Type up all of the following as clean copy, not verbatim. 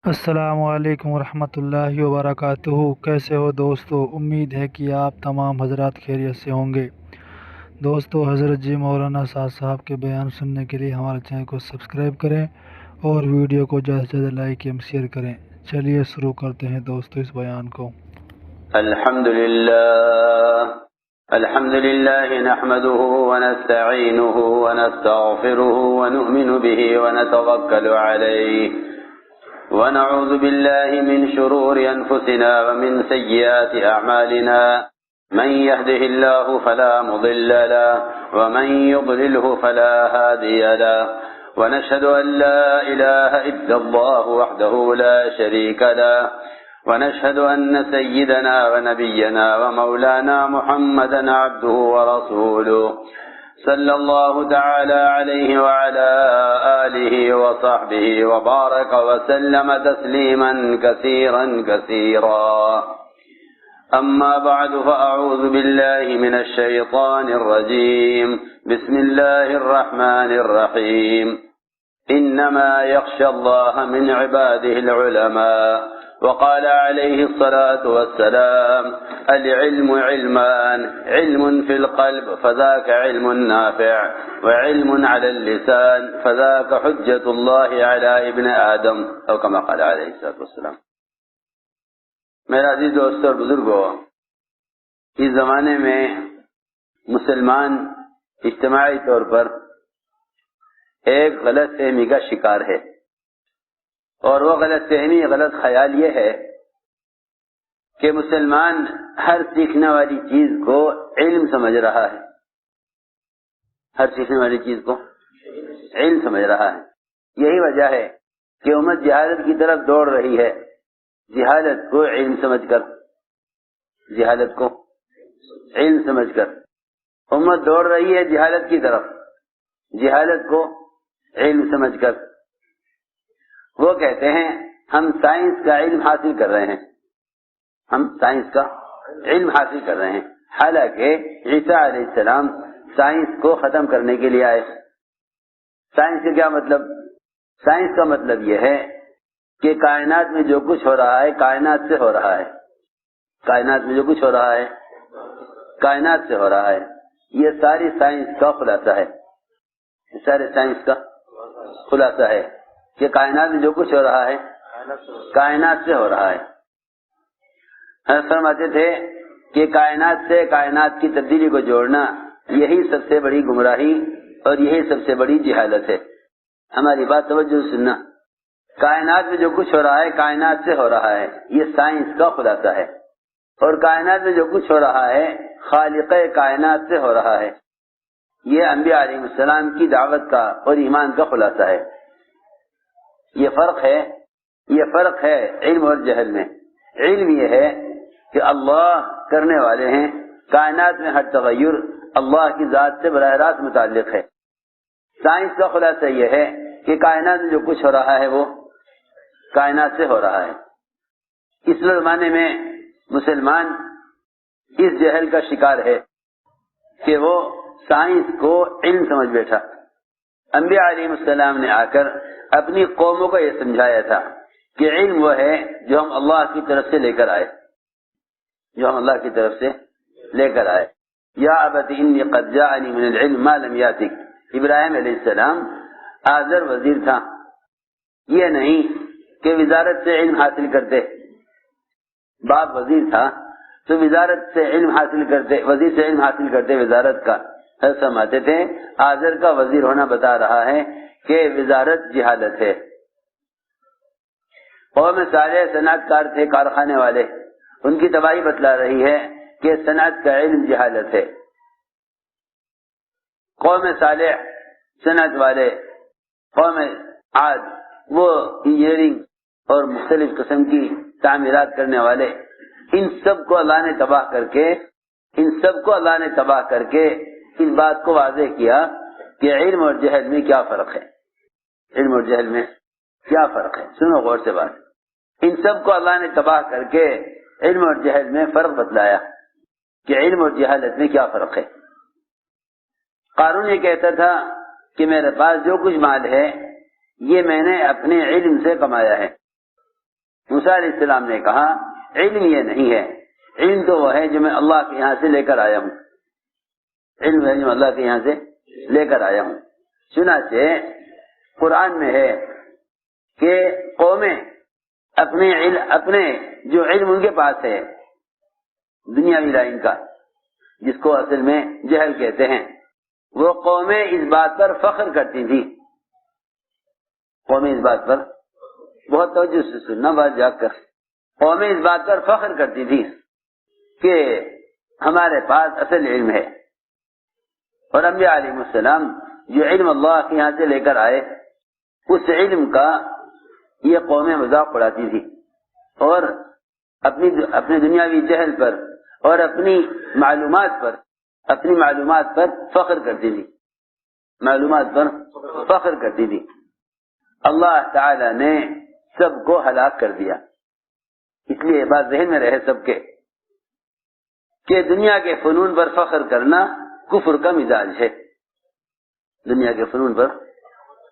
السلام علیکم ورحمۃ اللہ وبرکاتہ۔ کیسے ہو دوستو؟ امید ہے کہ آپ تمام حضرات خیریت سے ہوں گے۔ دوستو، حضرت جی مولانا سعد صاحب کے بیان سننے کے لیے ہمارے چینل کو سبسکرائب کریں اور ویڈیو کو زیادہ سے زیادہ لائک اور شیئر کریں۔ چلیے شروع کرتے ہیں دوستو اس بیان کو۔ الحمد لله نحمده ونستعينه ونستغفره ونؤمن به ونتوكل عليه ونعوذ بالله من شرور أنفسنا ومن سيئات أعمالنا، من يهده الله فلا مضل له ومن يضلله فلا هادي له، ونشهد أن لا إله إلا الله وحده لا شريك له، ونشهد أن سيدنا ونبينا ومولانا محمدا عبده ورسوله صلى الله تعالى عليه وعلى آله وصحبه وبارك وسلم تسليما كثيرا كثيرا. أما بعد، فأعوذ بالله من الشيطان الرجيم. بسم الله الرحمن الرحيم. إنما يخشى الله من عباده العلماء. وقال عليه الصلاة والسلام: العلم علمان، علم في القلب فذاك علم نافع، وعلم على اللسان فذاك حجة الله على ابن آدم، أو كما قال عليه الصلاة والسلام. میرا عزیز دوستو اور بزرگو، اس زمانے میں مسلمان اجتماعی طور پر ایک غلط فہمی کا شکار ہے، اور وہ غلط فہمی، غلط خیال یہ ہے کہ مسلمان ہر سیکھنے والی چیز کو علم سمجھ رہا ہے، ہر سیکھنے والی چیز کو علم سمجھ رہا ہے۔ یہی وجہ ہے کہ امت جہالت کی طرف دوڑ رہی ہے، جہالت کو علم سمجھ کر، جہالت کو علم سمجھ کر امت دوڑ رہی ہے جہالت کی طرف، جہالت کو علم سمجھ کر۔ وہ کہتے ہیں ہم سائنس کا علم حاصل کر رہے ہیں، ہم سائنس کا علم حاصل کر رہے ہیں، حالانکہ عیسیٰ علیہ السلام سائنس کو ختم کرنے کے لیے آئے۔ سائنس کا کیا مطلب؟ سائنس کا مطلب یہ ہے کہ کائنات میں جو کچھ ہو رہا ہے کائنات سے ہو رہا ہے، کائنات میں جو کچھ ہو رہا ہے کائنات سے ہو رہا ہے۔ یہ ساری سائنس کا خلاصہ ہے، یہ سارے سائنس کا خلاصہ ہے کہ کائنات میں جو کچھ ہو رہا ہے کائنات سے ہو رہا ہے۔ حضرت فرماتے تھے کہ کائنات سے کائنات کی تبدیلی کو جوڑنا یہی سب سے بڑی گمراہی اور یہی سب سے بڑی جہالت ہے۔ ہماری بات توجہ سننا، کائنات میں جو کچھ ہو رہا ہے کائنات سے ہو رہا ہے، یہ سائنس کا خلاصہ ہے، اور کائنات میں جو کچھ ہو رہا ہے خالق کائنات سے ہو رہا ہے۔ یہ انبیاء علیہ السلام کی دعوت کا اور ایمان کا خلاصہ ہے۔ یہ فرق ہے علم اور جہل میں۔ علم یہ ہے کہ اللہ کرنے والے ہیں، کائنات میں ہر تغیر اللہ کی ذات سے براہ راست متعلق ہے۔ سائنس کا خلاصہ یہ ہے کہ کائنات میں جو کچھ ہو رہا ہے وہ کائنات سے ہو رہا ہے۔ اس زمانے میں مسلمان اس جہل کا شکار ہے کہ وہ سائنس کو علم سمجھ بیٹھا۔ انبیاء علیہ السلام نے آ کر اپنی قوموں کو یہ سمجھایا تھا کہ علم وہ ہے جو ہم اللہ کی طرف سے لے کر آئے، جو ہم اللہ کی طرف سے لے کر آئے۔ یا ابت انی قد جاءنی من العلم ما لم یاتک۔ ابراہیم علیہ السلام آزر وزیر تھا، یہ نہیں کہ وزارت سے علم حاصل کرتے۔ باپ وزیر تھا تو وزارت سے علم حاصل کرتے، وزیر سے علم حاصل کرتے وزارت کا۔ حضرت فرماتے تھے آزر کا وزیر ہونا بتا رہا ہے کہ وزارت جہالت ہے۔ قوم صالح صنعت کار تھے، کارخانے والے، ان کی تباہی بتلا رہی ہے کہ صنعت کا علم جہالت ہے۔ قوم صالح صنعت والے، قوم عاد وہ انجینئرنگ اور مختلف قسم کی تعمیرات کرنے والے، ان سب کو اللہ نے تباہ کر کے اس بات کو واضح کیا کہ علم اور جہل میں کیا فرق ہے، علم اور جہل میں کیا فرق ہے۔ سنو غور سے بات، ان سب کو اللہ نے تباہ کر کے علم اور جہل میں فرق بتلایا کہ علم اور جہالت میں کیا فرق ہے۔ قارون یہ کہتا تھا کہ میرے پاس جو کچھ مال ہے یہ میں نے اپنے علم سے کمایا ہے، موسیٰ علیہ السلام نے کہا علم یہ نہیں ہے، علم تو وہ ہے جو میں اللہ کے یہاں سے لے کر آیا ہوں، علم ہے جو اللہ کے یہاں سے لے کر آیا ہوں۔ چنانچہ قرآن میں ہے کہ قومیں اپنے جو علم ان کے پاس ہے دنیاوی لائن کا، جس کو اصل میں جہل کہتے ہیں، وہ قومیں اس بات پر فخر کرتی تھی، قومیں اس بات پر بہت توجہ سے سننا بات جا کر، قومیں اس بات پر فخر کرتی تھی کہ ہمارے پاس اصل علم ہے، اور انبیاء علیہ السلام جو علم اللہ کے یہاں سے لے کر آئے اس علم کا یہ قومیں مذاق اڑاتی تھی اور اپنی دنیاوی جہل پر اور اپنی معلومات پر فخر کرتی تھی، معلومات پر فخر کرتی تھی۔ اللہ تعالی نے سب کو ہلاک کر دیا۔ اس لیے بات ذہن میں رہے سب کے کہ دنیا کے فنون پر فخر کرنا کفر کا مزاج ہے، دنیا کے فنون پر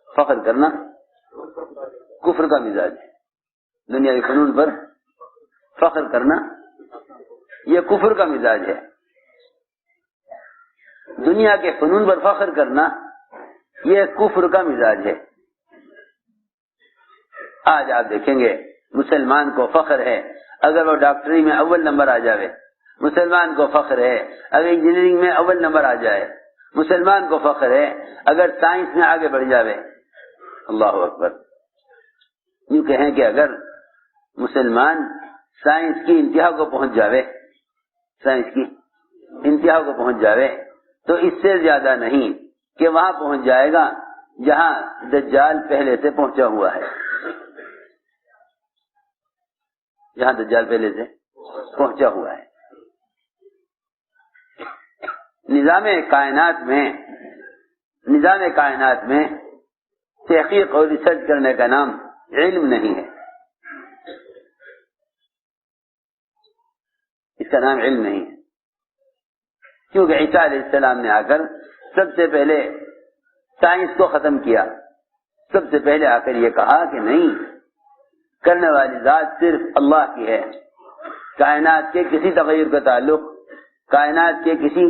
فخر کرنا کفر کا مزاج ہے، دنیا کے فنون پر فخر کرنا یہ کفر کا مزاج ہے، دنیا کے فنون پر فخر کرنا یہ کفر کا مزاج ہے۔ آج آپ دیکھیں گے مسلمان کو فخر ہے اگر وہ ڈاکٹری میں اول نمبر آ جائے، مسلمان کو فخر ہے اگر انجینئرنگ میں اول نمبر آ جائے، مسلمان کو فخر ہے اگر سائنس میں آگے بڑھ جائے۔ اللہ اکبر! یوں کہیں کہ اگر مسلمان سائنس کی انتہا کو پہنچ جاوے، سائنس کی انتہا کو پہنچ جاوے تو اس سے زیادہ نہیں کہ وہاں پہنچ جائے گا جہاں دجال پہلے سے پہنچا ہوا ہے، جہاں دجال پہلے سے پہنچا ہوا ہے۔ نظام کائنات میں تحقیق اور ریسرچ کرنے کا نام علم نہیں ہے، اس کا نام علم نہیں ہے، کیونکہ عیسیٰ علیہ السلام نے آ کر سب سے پہلے سائنس کو ختم کیا، سب سے پہلے آ کر یہ کہا کہ نہیں، کرنے والی ذات صرف اللہ کی ہے، کائنات کے کسی تغیر کا تعلق کائنات کے کسی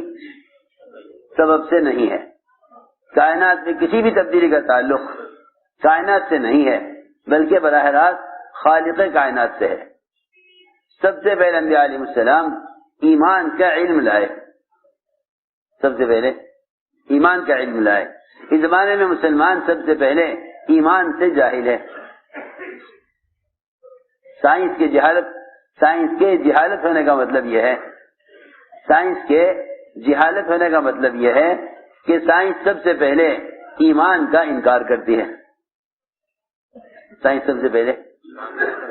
سبب سے نہیں ہے، کائنات میں کسی بھی تبدیلی کا تعلق کائنات سے نہیں ہے، بلکہ براہ راست خالق کائنات سے ہے۔ سب سے پہلے انبیاء علیہ السلام ایمان کا علم لائے، سب سے پہلے ایمان کا علم لائے۔ اس زمانے میں مسلمان سب سے پہلے ایمان سے جاہل ہے، سائنس کے جہالت ہونے کا مطلب یہ ہے، سائنس کے جہالت ہونے کا مطلب یہ ہے کہ سائنس سب سے پہلے ایمان کا انکار کرتی ہے، سائنس سب سے پہلے،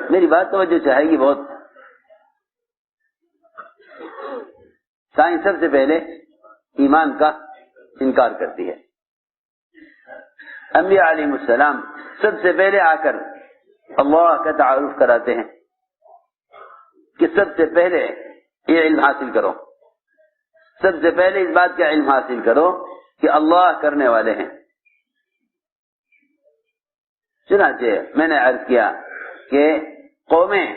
میری بات توجہ چاہے گی بہت، سائنس سب سے پہلے ایمان کا انکار کرتی ہے۔ انبیاء علیہ السلام سب سے پہلے آ کر اللہ کا تعارف کراتے ہیں کہ سب سے پہلے یہ علم حاصل کرو، سب سے پہلے اس بات کا علم حاصل کرو کہ اللہ کرنے والے ہیں۔ چنانچہ میں نے عرض کیا کہ قومیں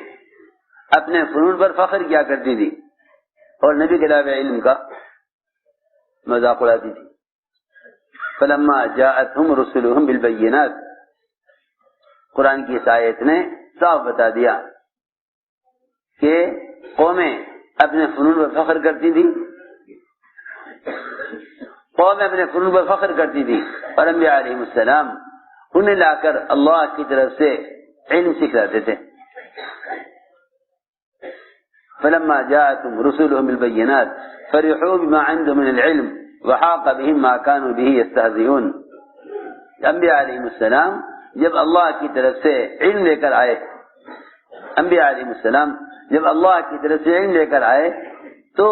اپنے فنون پر فخر کیا کرتی تھی اور نبی کے علاوہ علم کا مذاق اڑاتی تھی۔ فلما جاءتهم رسلهم بالبينات، قرآن کی اس آیت نے صاف بتا دیا کہ قومیں اپنے فنون پر فخر کرتی تھی، قومیں اپنے فنون پر فخر کرتی تھی اور انبیاء علیہ السلام انہیں لا کر اللہ کی طرف سے علم سکھلاتے تھے۔ فلما جاءتهم رسلهم بالبينات فرحوا بما عندهم من العلم وحاق بهم ما كانوا به يستهزئون۔ انبیاء علیہ السلام جب اللہ کی طرف سے علم لے کر آئے، انبیاء علیہ السلام جب اللہ کی طرف سے علم لے کر آئے تو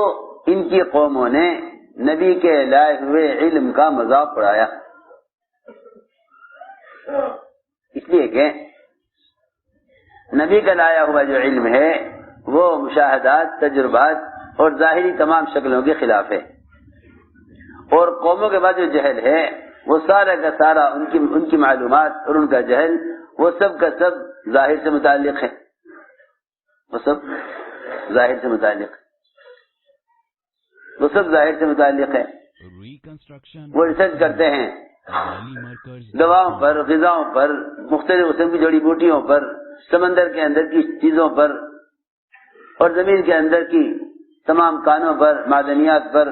ان کی قوموں نے نبی کے لائے ہوئے علم کا مذاق اڑایا، اس لیے کہ نبی کا لایا ہوا جو علم ہے وہ مشاہدات، تجربات اور ظاہری تمام شکلوں کے خلاف ہے، اور قوموں کے بعد جو جہل ہے وہ سارا کا سارا ان کی معلومات اور ان کا جہل وہ سب کا سب ظاہر سے متعلق ہے، وہ سب ظاہر سے متعلق ہے، وہ سب ظاہر سے متعلق ہے۔ وہ ریسرچ کرتے ہیں دواؤں پر، غذاؤں پر، مختلف قسم کی جڑی بوٹیوں پر، سمندر کے اندر کی چیزوں پر اور زمین کے اندر کی تمام کانوں پر، معدنیات پر،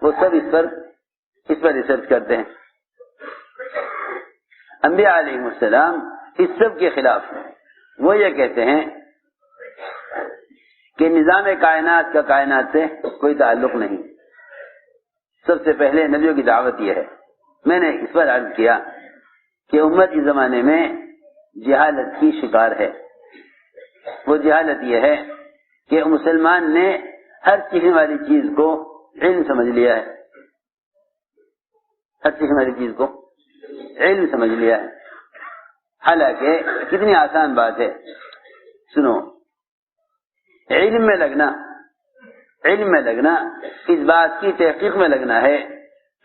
وہ سب اس پر ریسرچ کرتے ہیں۔ انبیاء علیہ السلام اس سب کے خلاف ہیں۔ وہ یہ کہتے ہیں کہ نظام کائنات کا کائنات سے کوئی تعلق نہیں۔ سب سے پہلے نبیوں کی دعوت یہ ہے۔ میں نے اس پر عرض کیا کہ امت اس زمانے میں جہالت کی شکار ہے۔ وہ جہالت یہ ہے کہ مسلمان نے ہر چیخنے والی چیز کو علم سمجھ لیا ہے، ہر چیخنے والی چیز کو علم سمجھ لیا ہے، حالانکہ کتنی آسان بات ہے۔ سنو، علم میں لگنا اس بات کی تحقیق میں لگنا ہے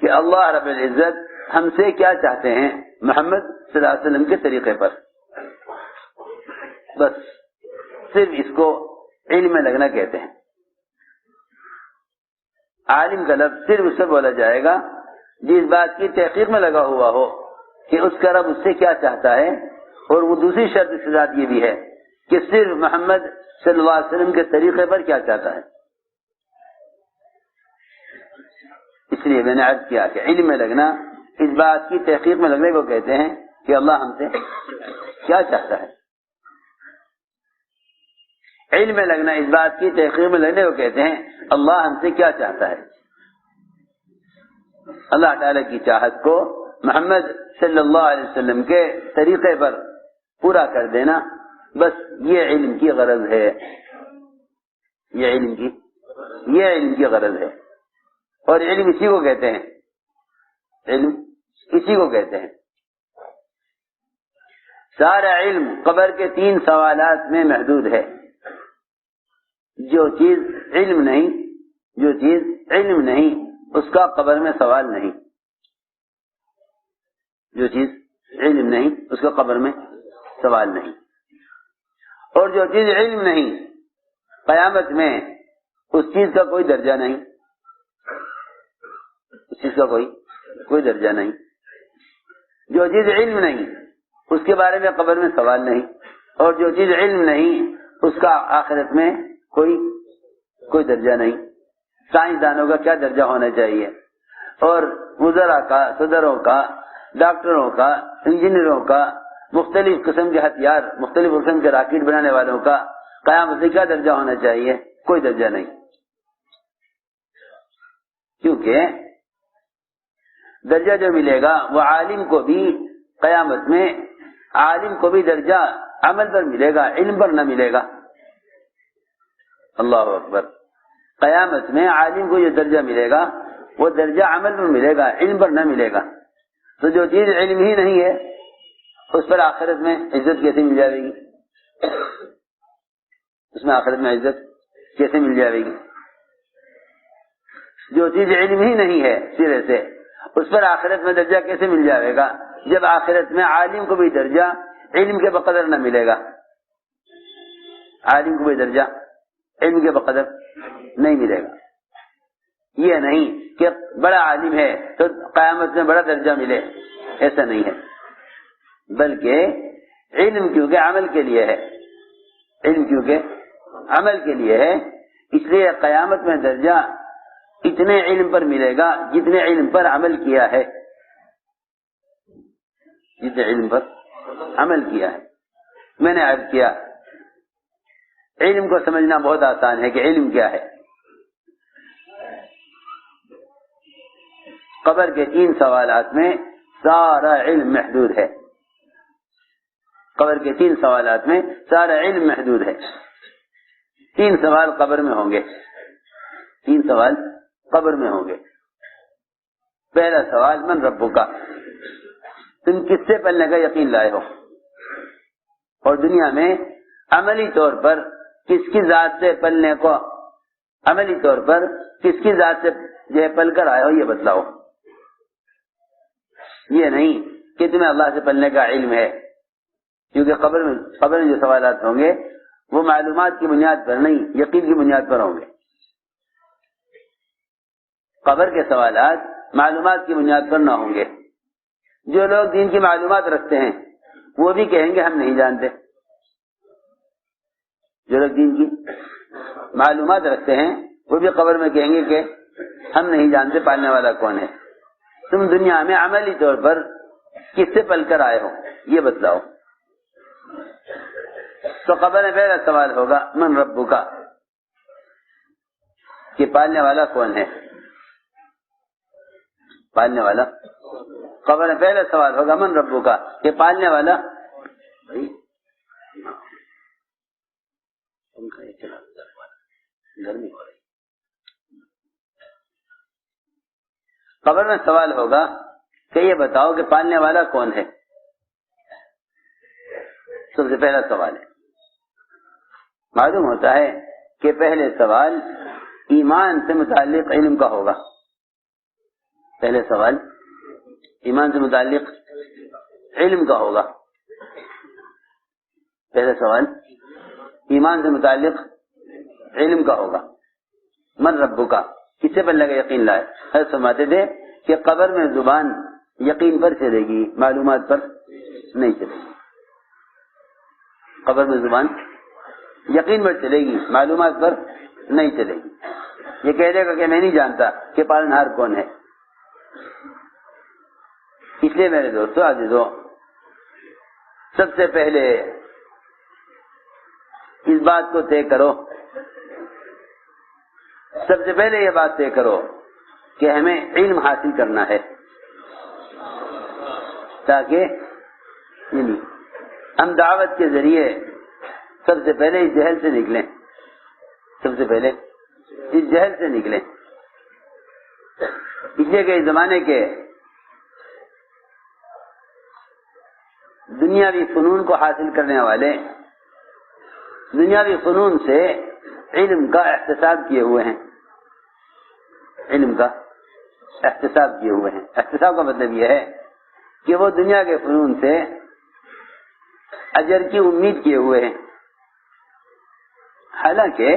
کہ اللہ رب العزت ہم سے کیا چاہتے ہیں محمد صلی اللہ علیہ وسلم کے طریقے پر، بس صرف اس کو علم میں لگنا کہتے ہیں۔ عالم کا لفظ صرف اس سے بولا جائے گا جس بات کی تحقیق میں لگا ہوا ہو کہ اس کا رب اس سے کیا چاہتا ہے، اور وہ دوسری شرط اس کے ساتھ یہ بھی ہے کہ صرف محمد صلی اللہ علیہ وسلم کے طریقے پر کیا چاہتا ہے۔ اس لیے میں نے عرض کیا کہ علم میں لگنا اس بات کی تحقیق میں لگنے کو کہتے ہیں کہ اللہ ہم سے کیا چاہتا ہے۔ علم میں لگنا اس بات کی تحقیق میں لگنے کو کہتے ہیں اللہ ہم سے کیا چاہتا ہے۔ اللہ تعالی کی چاہت کو محمد صلی اللہ علیہ وسلم کے طریقے پر پورا کر دینا، بس یہ علم کی غرض ہے، یہ علم کی غرض ہے۔ اور علم اسی کو کہتے ہیں، علم اسی کو کہتے ہیں۔ سارا علم قبر کے 3 سوالات میں محدود ہے۔ جو چیز علم نہیں اس کا قبر میں سوال نہیں، جو چیز علم نہیں اس کا قبر میں سوال نہیں، اور جو چیز علم نہیں قیامت میں اس چیز کا کوئی درجہ نہیں، اس چیز کا کوئی درجہ نہیں۔ جو چیز علم نہیں اس کے بارے میں قبر میں سوال نہیں، اور جو چیز علم نہیں اس کا آخرت میں کوئی درجہ نہیں۔ سائنسدانوں کا کیا درجہ ہونا چاہیے، اور وزراء کا، صدروں کا، ڈاکٹروں کا، انجینئروں کا، مختلف قسم کے ہتھیار، مختلف قسم کے راکٹ بنانے والوں کا قیامت سے کیا درجہ ہونا چاہیے؟ کوئی درجہ نہیں، کیونکہ درجہ جو ملے گا وہ عالم کو بھی قیامت میں، عالم کو بھی درجہ عمل پر ملے گا، علم پر نہ ملے گا۔ اللہ اکبر۔ قیامت میں عالم کو جو درجہ ملے گا وہ درجہ عمل پر ملے گا، علم پر نہ ملے گا۔ تو جو چیز علم ہی نہیں ہے اس پر آخرت میں عزت کیسے مل جائے گی؟ اس میں آخرت میں عزت کیسے مل جائے گی؟ جو چیز علم ہی نہیں ہے سرے سے اس پر آخرت میں درجہ کیسے مل جائے گا جب آخرت میں عالم کو بھی درجہ علم کے بقدر نہ ملے گا؟ عالم کو بھی درجہ علم کے بقدر نہیں ملے گا۔ یہ نہیں کہ بڑا عالم ہے تو قیامت میں بڑا درجہ ملے، ایسا نہیں ہے، بلکہ علم کیونکہ عمل کے لیے ہے، علم کیونکہ عمل کے لیے ہے، اس لیے قیامت میں درجہ اتنے علم پر ملے گا جتنے علم پر عمل کیا ہے، جتنے علم پر عمل کیا ہے۔ میں نے عرض کیا علم کو سمجھنا بہت آسان ہے کہ علم کیا ہے۔ قبر کے 3 سوالات میں سارا علم محدود ہے، قبر کے 3 سوالات میں سارا علم محدود ہے۔ 3 سوال قبر میں ہوں گے، 3 سوال قبر میں ہوں گے۔ پہلا سوال من ربک، تم کس سے پلنے کا یقین لائے ہو، اور دنیا میں عملی طور پر کس کی ذات سے پلنے کو، عملی طور پر کس کی ذات سے جو پل کر آئے ہو یہ بتلاؤ۔ یہ نہیں کہ تمہیں اللہ سے پلنے کا علم ہے، کیونکہ قبر میں جو سوالات ہوں گے وہ معلومات کی بنیاد پر نہیں، یقین کی بنیاد پر ہوں گے۔ قبر کے سوالات معلومات کی بنیاد پر نہ ہوں گے۔ جو لوگ دین کی معلومات رکھتے ہیں وہ بھی کہیں گے ہم نہیں جانتے۔ جو لوگ دین کی معلومات رکھتے ہیں وہ بھی قبر میں کہیں گے کہ ہم نہیں جانتے پالنے والا کون ہے۔ تم دنیا میں عملی طور پر کس سے پل کر آئے ہو یہ بتلاؤ۔ تو قبر میں پہلا سوال ہوگا من ربک، کہ پالنے والا کون ہے؟ پالنے والا، قبر میں پہلا سوال ہوگا من ربک، کہ پالنے والا۔ گرمی ہو رہی۔ قبر میں سوال ہوگا کہ یہ بتاؤ کہ پالنے والا کون ہے؟ سب سے پہلا سوال ہے۔ معلوم ہوتا ہے کہ پہلے سوال ایمان سے متعلق علم کا ہوگا۔ پہلے سوال ایمان سے متعلق علم کا ہوگا۔ پہلے سوال ایمان سے متعلق علم کا ہوگا۔ من ربک، کس سے پہلے کا یقین لائے؟ حضرت فرماتے تھے کہ قبر میں زبان یقین پر چلے گی، معلومات پر نہیں چلے گی۔ قبر میں زبان یقین پر چلے گی، معلومات پر نہیں چلے گی۔ یہ کہہ دے گا کہ میں نہیں جانتا کہ پالنہار کون ہے۔ اس لیے میرے دوستو عزیزو، سب سے پہلے اس بات کو طے کرو، سب سے پہلے یہ بات طے کرو کہ ہمیں علم حاصل کرنا ہے، تاکہ ہم دعوت کے ذریعے سب سے پہلے اس جہل سے نکلیں، سب سے پہلے اس جہل سے نکلیں۔ اس لیے کہ اس زمانے کے دنیاوی فنون کو حاصل کرنے والے دنیاوی فنون سے علم کا احتساب کیے ہوئے ہیں، علم کا احتساب کیے ہوئے ہیں۔ احتساب کا مطلب یہ ہے کہ وہ دنیا کے فنون سے اجر کی امید کیے ہوئے ہیں۔ حالانکہ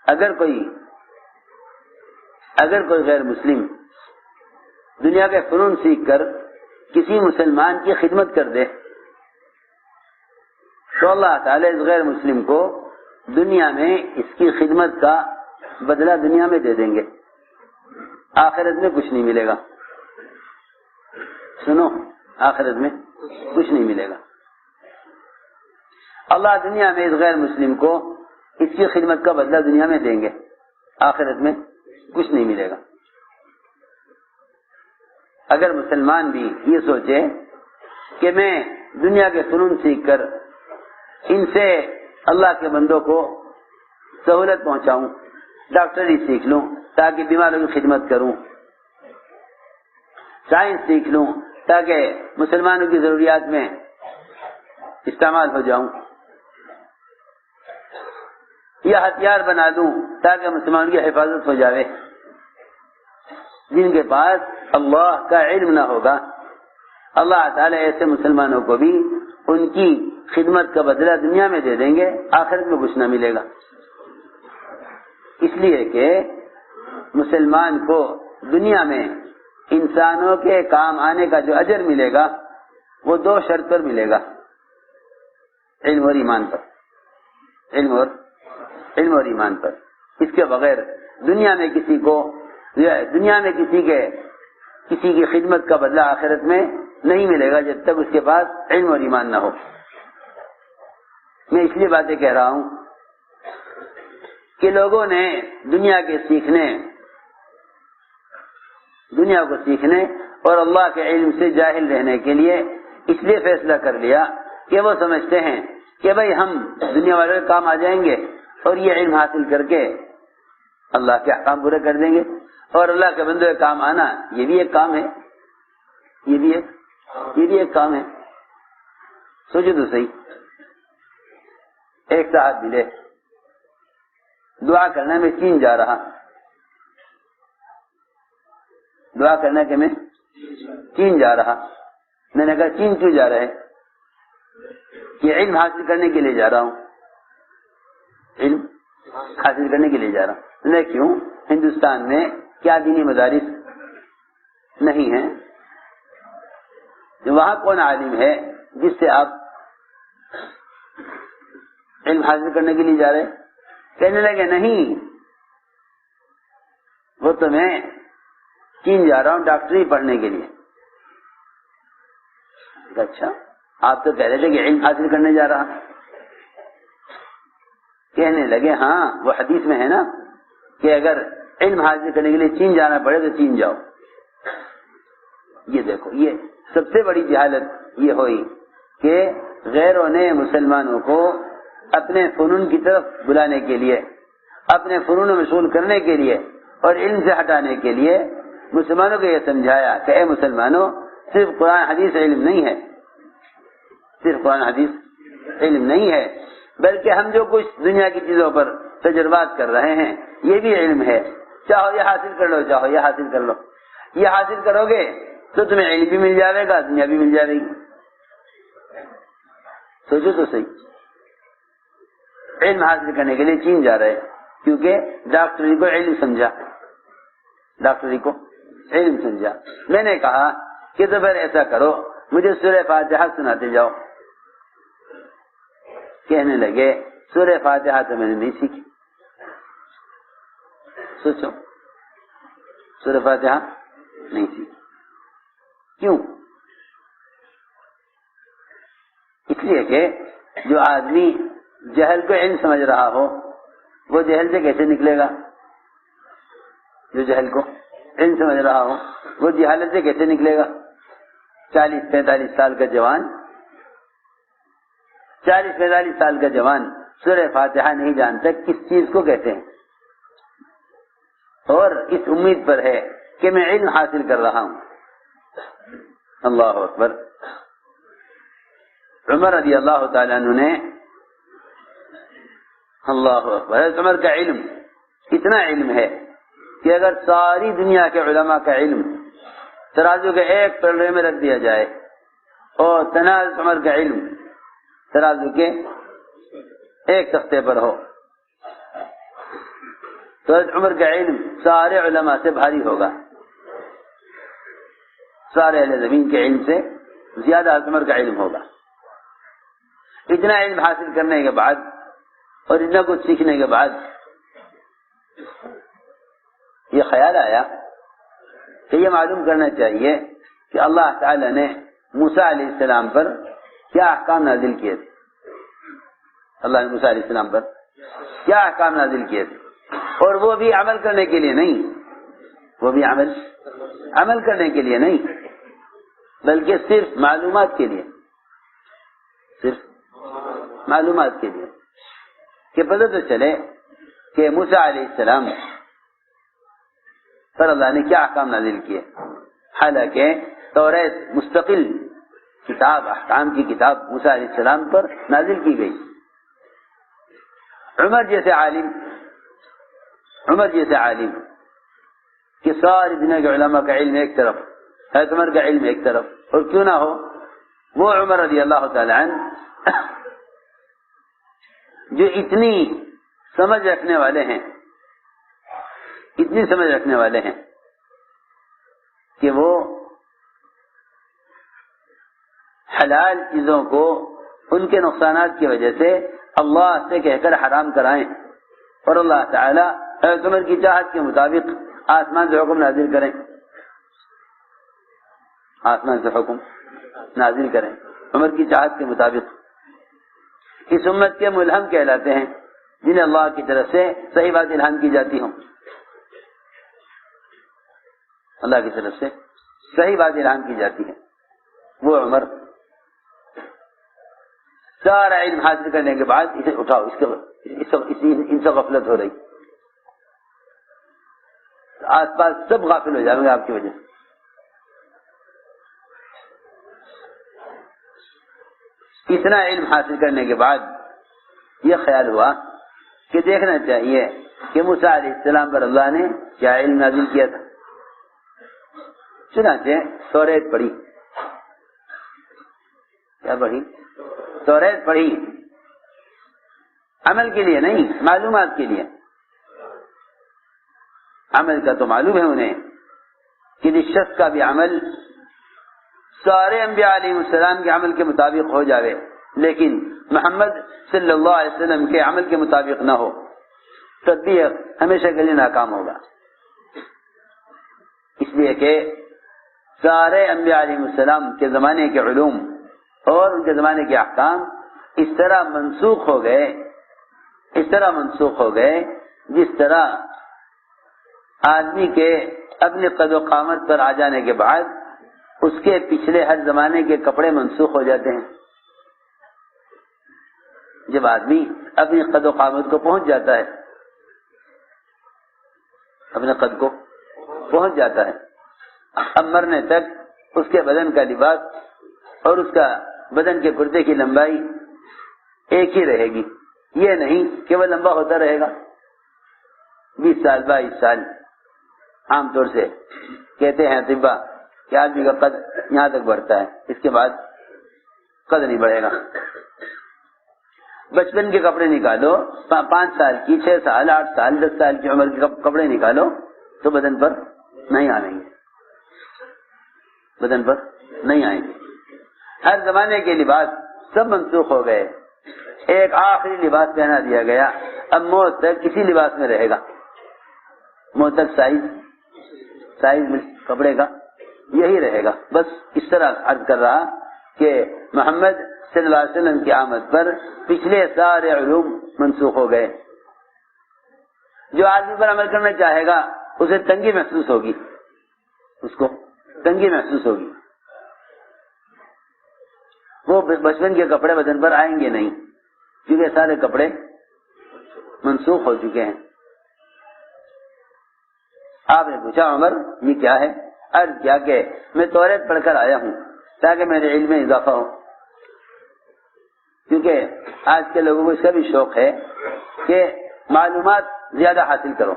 اگر کوئی غیر مسلم دنیا کے فنون سیکھ کر کسی مسلمان کی خدمت کر دے تو اللہ تعالی اس غیر مسلم کو دنیا میں اس کی خدمت کا بدلہ دنیا میں دے دیں گے، آخرت میں کچھ نہیں ملے گا۔ سنو، آخرت میں کچھ نہیں ملے گا۔ اللہ دنیا میں اس غیر مسلم کو اس کی خدمت کا بدلہ دنیا میں دیں گے، آخرت میں کچھ نہیں ملے گا۔ اگر مسلمان بھی یہ سوچے کہ میں دنیا کے فنون سیکھ کر ان سے اللہ کے بندوں کو سہولت پہنچاؤں، ڈاکٹری سیکھ لوں تاکہ بیماروں کی خدمت کروں، سائنس سیکھ لوں تاکہ مسلمانوں کی ضروریات میں استعمال ہو جاؤں، یا ہتھیار بنا دوں تاکہ مسلمانوں کی حفاظت ہو جاوے، جن کے پاس اللہ کا علم نہ ہوگا اللہ تعالی ایسے مسلمانوں کو بھی ان کی خدمت کا بدلہ دنیا میں دے دیں گے، آخرت میں کچھ نہ ملے گا۔ اس لیے کہ مسلمان کو دنیا میں انسانوں کے کام آنے کا جو اجر ملے گا وہ دو شرط پر ملے گا، علم اور ایمان پر، علم اور ایمان پر۔ اس کے بغیر دنیا میں کسی کی خدمت کا بدلہ آخرت میں نہیں ملے گا جب تک اس کے پاس علم اور ایمان نہ ہو۔ میں اس لیے باتیں کہہ رہا ہوں کہ لوگوں نے دنیا کو سیکھنے اور اللہ کے علم سے جاہل رہنے کے لیے اس لیے فیصلہ کر لیا کہ وہ سمجھتے ہیں کہ بھئی ہم دنیا والوں کے کام آ جائیں گے اور یہ علم حاصل کر کے اللہ کے احکام پورے کر دیں گے، اور اللہ کے بندوں کے کام آنا یہ بھی ایک کام ہے، یہ بھی ایک کام ہے۔ سوچو تو صحیح، ایک صاحب ملے، دعا کرنے میں چین جا رہا، دعا کرنے کے میں چین جا رہا۔ میں نے کہا چین کیوں جا رہے؟ کہ علم حاصل کرنے کے لیے جا رہا ہوں۔ علم حاصل کرنے کے لیے جا رہا ہوں. میں کیوں؟ ہندوستان میں کیا دینی مدارس نہیں ہیں؟ وہاں کون عالم ہے جس سے آپ علم حاصل کرنے کے لیے جا رہے؟ کہنے لگے نہیں، وہ تو میں چین جا رہا ہوں ڈاکٹری پڑھنے کے لیے. اچھا، آپ تو کہہ رہے تھے کہ علم حاصل کرنے جا رہا. کہنے لگے ہاں وہ حدیث میں ہے نا کہ اگر علم حاصل کرنے کے لیے چین جانا پڑے تو چین جاؤ. یہ دیکھو، یہ سب سے بڑی جہالت یہ ہوئی کہ غیروں نے مسلمانوں کو اپنے فنون کی طرف بلانے کے لیے، اپنے فنون میں مشغول کرنے کے لیے اور علم سے ہٹانے کے لیے مسلمانوں کو یہ سمجھایا کہ اے مسلمانوں، صرف قرآن حدیث علم نہیں ہے، صرف قرآن حدیث علم نہیں ہے، بلکہ ہم جو کچھ دنیا کی چیزوں پر تجربات کر رہے ہیں یہ بھی علم ہے. چاہو یہ حاصل کر لو، چاہو یہ حاصل کر لو. یہ حاصل کرو گے تو تمہیں علم بھی مل جائے گا، دنیا بھی مل جائے گی. سوچو تو صحیح. علم حاصل کرنے کے لیے چین جا رہے کیونکہ ڈاکٹری کو علم سمجھا، ڈاکٹری کو علم سمجھا. میں نے کہا کہ تو پھر ایسا کرو، مجھے سورہ فاتحہ سناتے جاؤ. کہنے لگے سورہ فاتحہ تو میں نے نہیں سیکھی. سوچو، سورہ فاتحہ نہیں سیکھی. کیوں؟ اس لیے کہ جو آدمی جہل کو علم سمجھ رہا ہو وہ جہل سے کیسے نکلے گا؟ جو جہل کو علم سمجھ رہا ہو وہ جہالت سے کیسے نکلے گا؟ 40-45 سال کا جوان، 40-45 سال کا جوان سورہ فاتحہ نہیں جانتا کس چیز کو کہتے ہیں، اور اس امید پر ہے کہ میں علم حاصل کر رہا ہوں. اللہ اکبر. عمر رضی اللہ تعالیٰ عنہ نے، اللہ اکبر، حضرت عمر کا علم اتنا علم ہے کہ اگر ساری دنیا کے علماء کا علم ترازو کے ایک پلڑے میں رکھ دیا جائے اور حضرت عمر کا علم ترازو کے ایک تختے پر ہو تو حضرت عمر کا علم سارے علماء سے بھاری ہوگا، سارے اہل زمین کے علم سے زیادہ حضرت عمر کا علم ہوگا. اتنا علم حاصل کرنے کے بعد اور اتنا کچھ سیکھنے کے بعد یہ خیال آیا کہ یہ معلوم کرنا چاہیے کہ اللہ تعالی نے موسیٰ علیہ السلام پر کیا احکام نازل کیے تھے. اللہ نے موسیٰ علیہ السلام پر کیا احکام نازل کیے تھے، اور وہ بھی عمل کرنے کے لیے نہیں، وہ بھی عمل کرنے کے لیے نہیں بلکہ صرف معلومات کے لیے، صرف معلومات کے لیے، کہ پتہ تو چلے کہ موسیٰ علیہ السلام پر اللہ نے کیا احکام نازل کیے. حالانکہ توریت مستقل کتاب، احکام کی کتاب موسیٰ علیہ السلام پر نازل کی گئی. عمر جیسے عالم کہ ساری دنیا کے علماء کا علم ایک طرف، حضرت عمر کا علم ایک طرف، اور کیوں نہ ہو وہ عمر رضی اللہ تعالی عنہ جو اتنی سمجھ رکھنے والے ہیں، اتنی سمجھ رکھنے والے ہیں کہ وہ حلال چیزوں کو ان کے نقصانات کی وجہ سے اللہ سے کہہ کر حرام کرائیں، اور اللہ تعالیٰ حضرت عمر کی چاہت کے مطابق آسمان سے حکم نازل کریں، آسمان سے حکم نازل کریں عمر کی چاہت کے مطابق. اس امت کے ملہم کہلاتے ہیں جنہیں اللہ کی طرف سے صحیح بات الہام کی جاتی ہوں، اللہ کی طرف سے صحیح بات الہام کی جاتی ہے. وہ عمر سارا علم حاصل کرنے کے بعد اسے اٹھاؤ، ان سے غفلت ہو رہی، آس پاس سب غافل ہو جائیں گے آپ کی وجہ سے. اتنا علم حاصل کرنے کے بعد یہ خیال ہوا کہ دیکھنا چاہیے کہ موسیٰ علیہ السلام پر اللہ نے کیا علم نازل کیا تھا. چنانچہ توریت پڑھی. کیا پڑھی؟ توریت پڑھی. عمل کے لیے نہیں، معلومات کے لیے. عمل کا تو معلوم ہے انہیں کہ جس شخص کا بھی عمل سارے انبیاء علیہ السلام کے عمل کے مطابق ہو جاوے لیکن محمد صلی اللہ علیہ وسلم کے عمل کے مطابق نہ ہو، تطبیق ہمیشہ کے لیے ناکام ہوگا. اس لیے کہ سارے انبیاء علیہ السلام کے زمانے کے علوم اور ان کے زمانے کے احکام اس طرح منسوخ ہو گئے جس طرح آدمی کے اپنے قد و قامت پر آ جانے کے بعد اس کے پچھلے ہر زمانے کے کپڑے منسوخ ہو جاتے ہیں. جب آدمی اپنی قد و قامت کو پہنچ جاتا ہے، اپنے قد کو پہنچ جاتا ہے، اب مرنے تک اس کے بدن کا لباس اور اس کا بدن کے کرتے کی لمبائی ایک ہی رہے گی. یہ نہیں کہ وہ لمبا ہوتا رہے گا. 20 سال 22 سال عام طور سے کہتے ہیں طبا کہ آدمی کا قد یہاں تک بڑھتا ہے، اس کے بعد قد نہیں بڑھے گا. بچپن کے کپڑے نکالو، 5 سال کی، 6 سال 8 سال 10 سال کی عمر کے کپڑے نکالو تو بدن پر نہیں آئیں گے، بدن پر نہیں آئیں گے. ہر زمانے کے لباس سب منسوخ ہو گئے. ایک آخری لباس پہنا دیا گیا، اب موت تک کسی لباس میں رہے گا. موت تک سائز کپڑے کا یہی رہے گا. بس اس طرح عرض کر رہا کہ محمد صلی اللہ علیہ وسلم کی آمد پر پچھلے سارے علوم منسوخ ہو گئے. جو آدمی پر عمل کرنا چاہے گا اسے تنگی محسوس ہوگی، اس کو تنگی محسوس ہوگی. وہ بچپن کے کپڑے بدن پر آئیں گے نہیں کیونکہ سارے کپڑے منسوخ ہو چکے ہیں. آپ نے پوچھا عمر یہ کیا ہے؟ عرض کیا کہ میں توریت پڑھ کر آیا ہوں تاکہ میرے علم میں اضافہ ہو. کیونکہ آج کے لوگوں کو اس کا بھی شوق ہے کہ معلومات زیادہ حاصل کرو،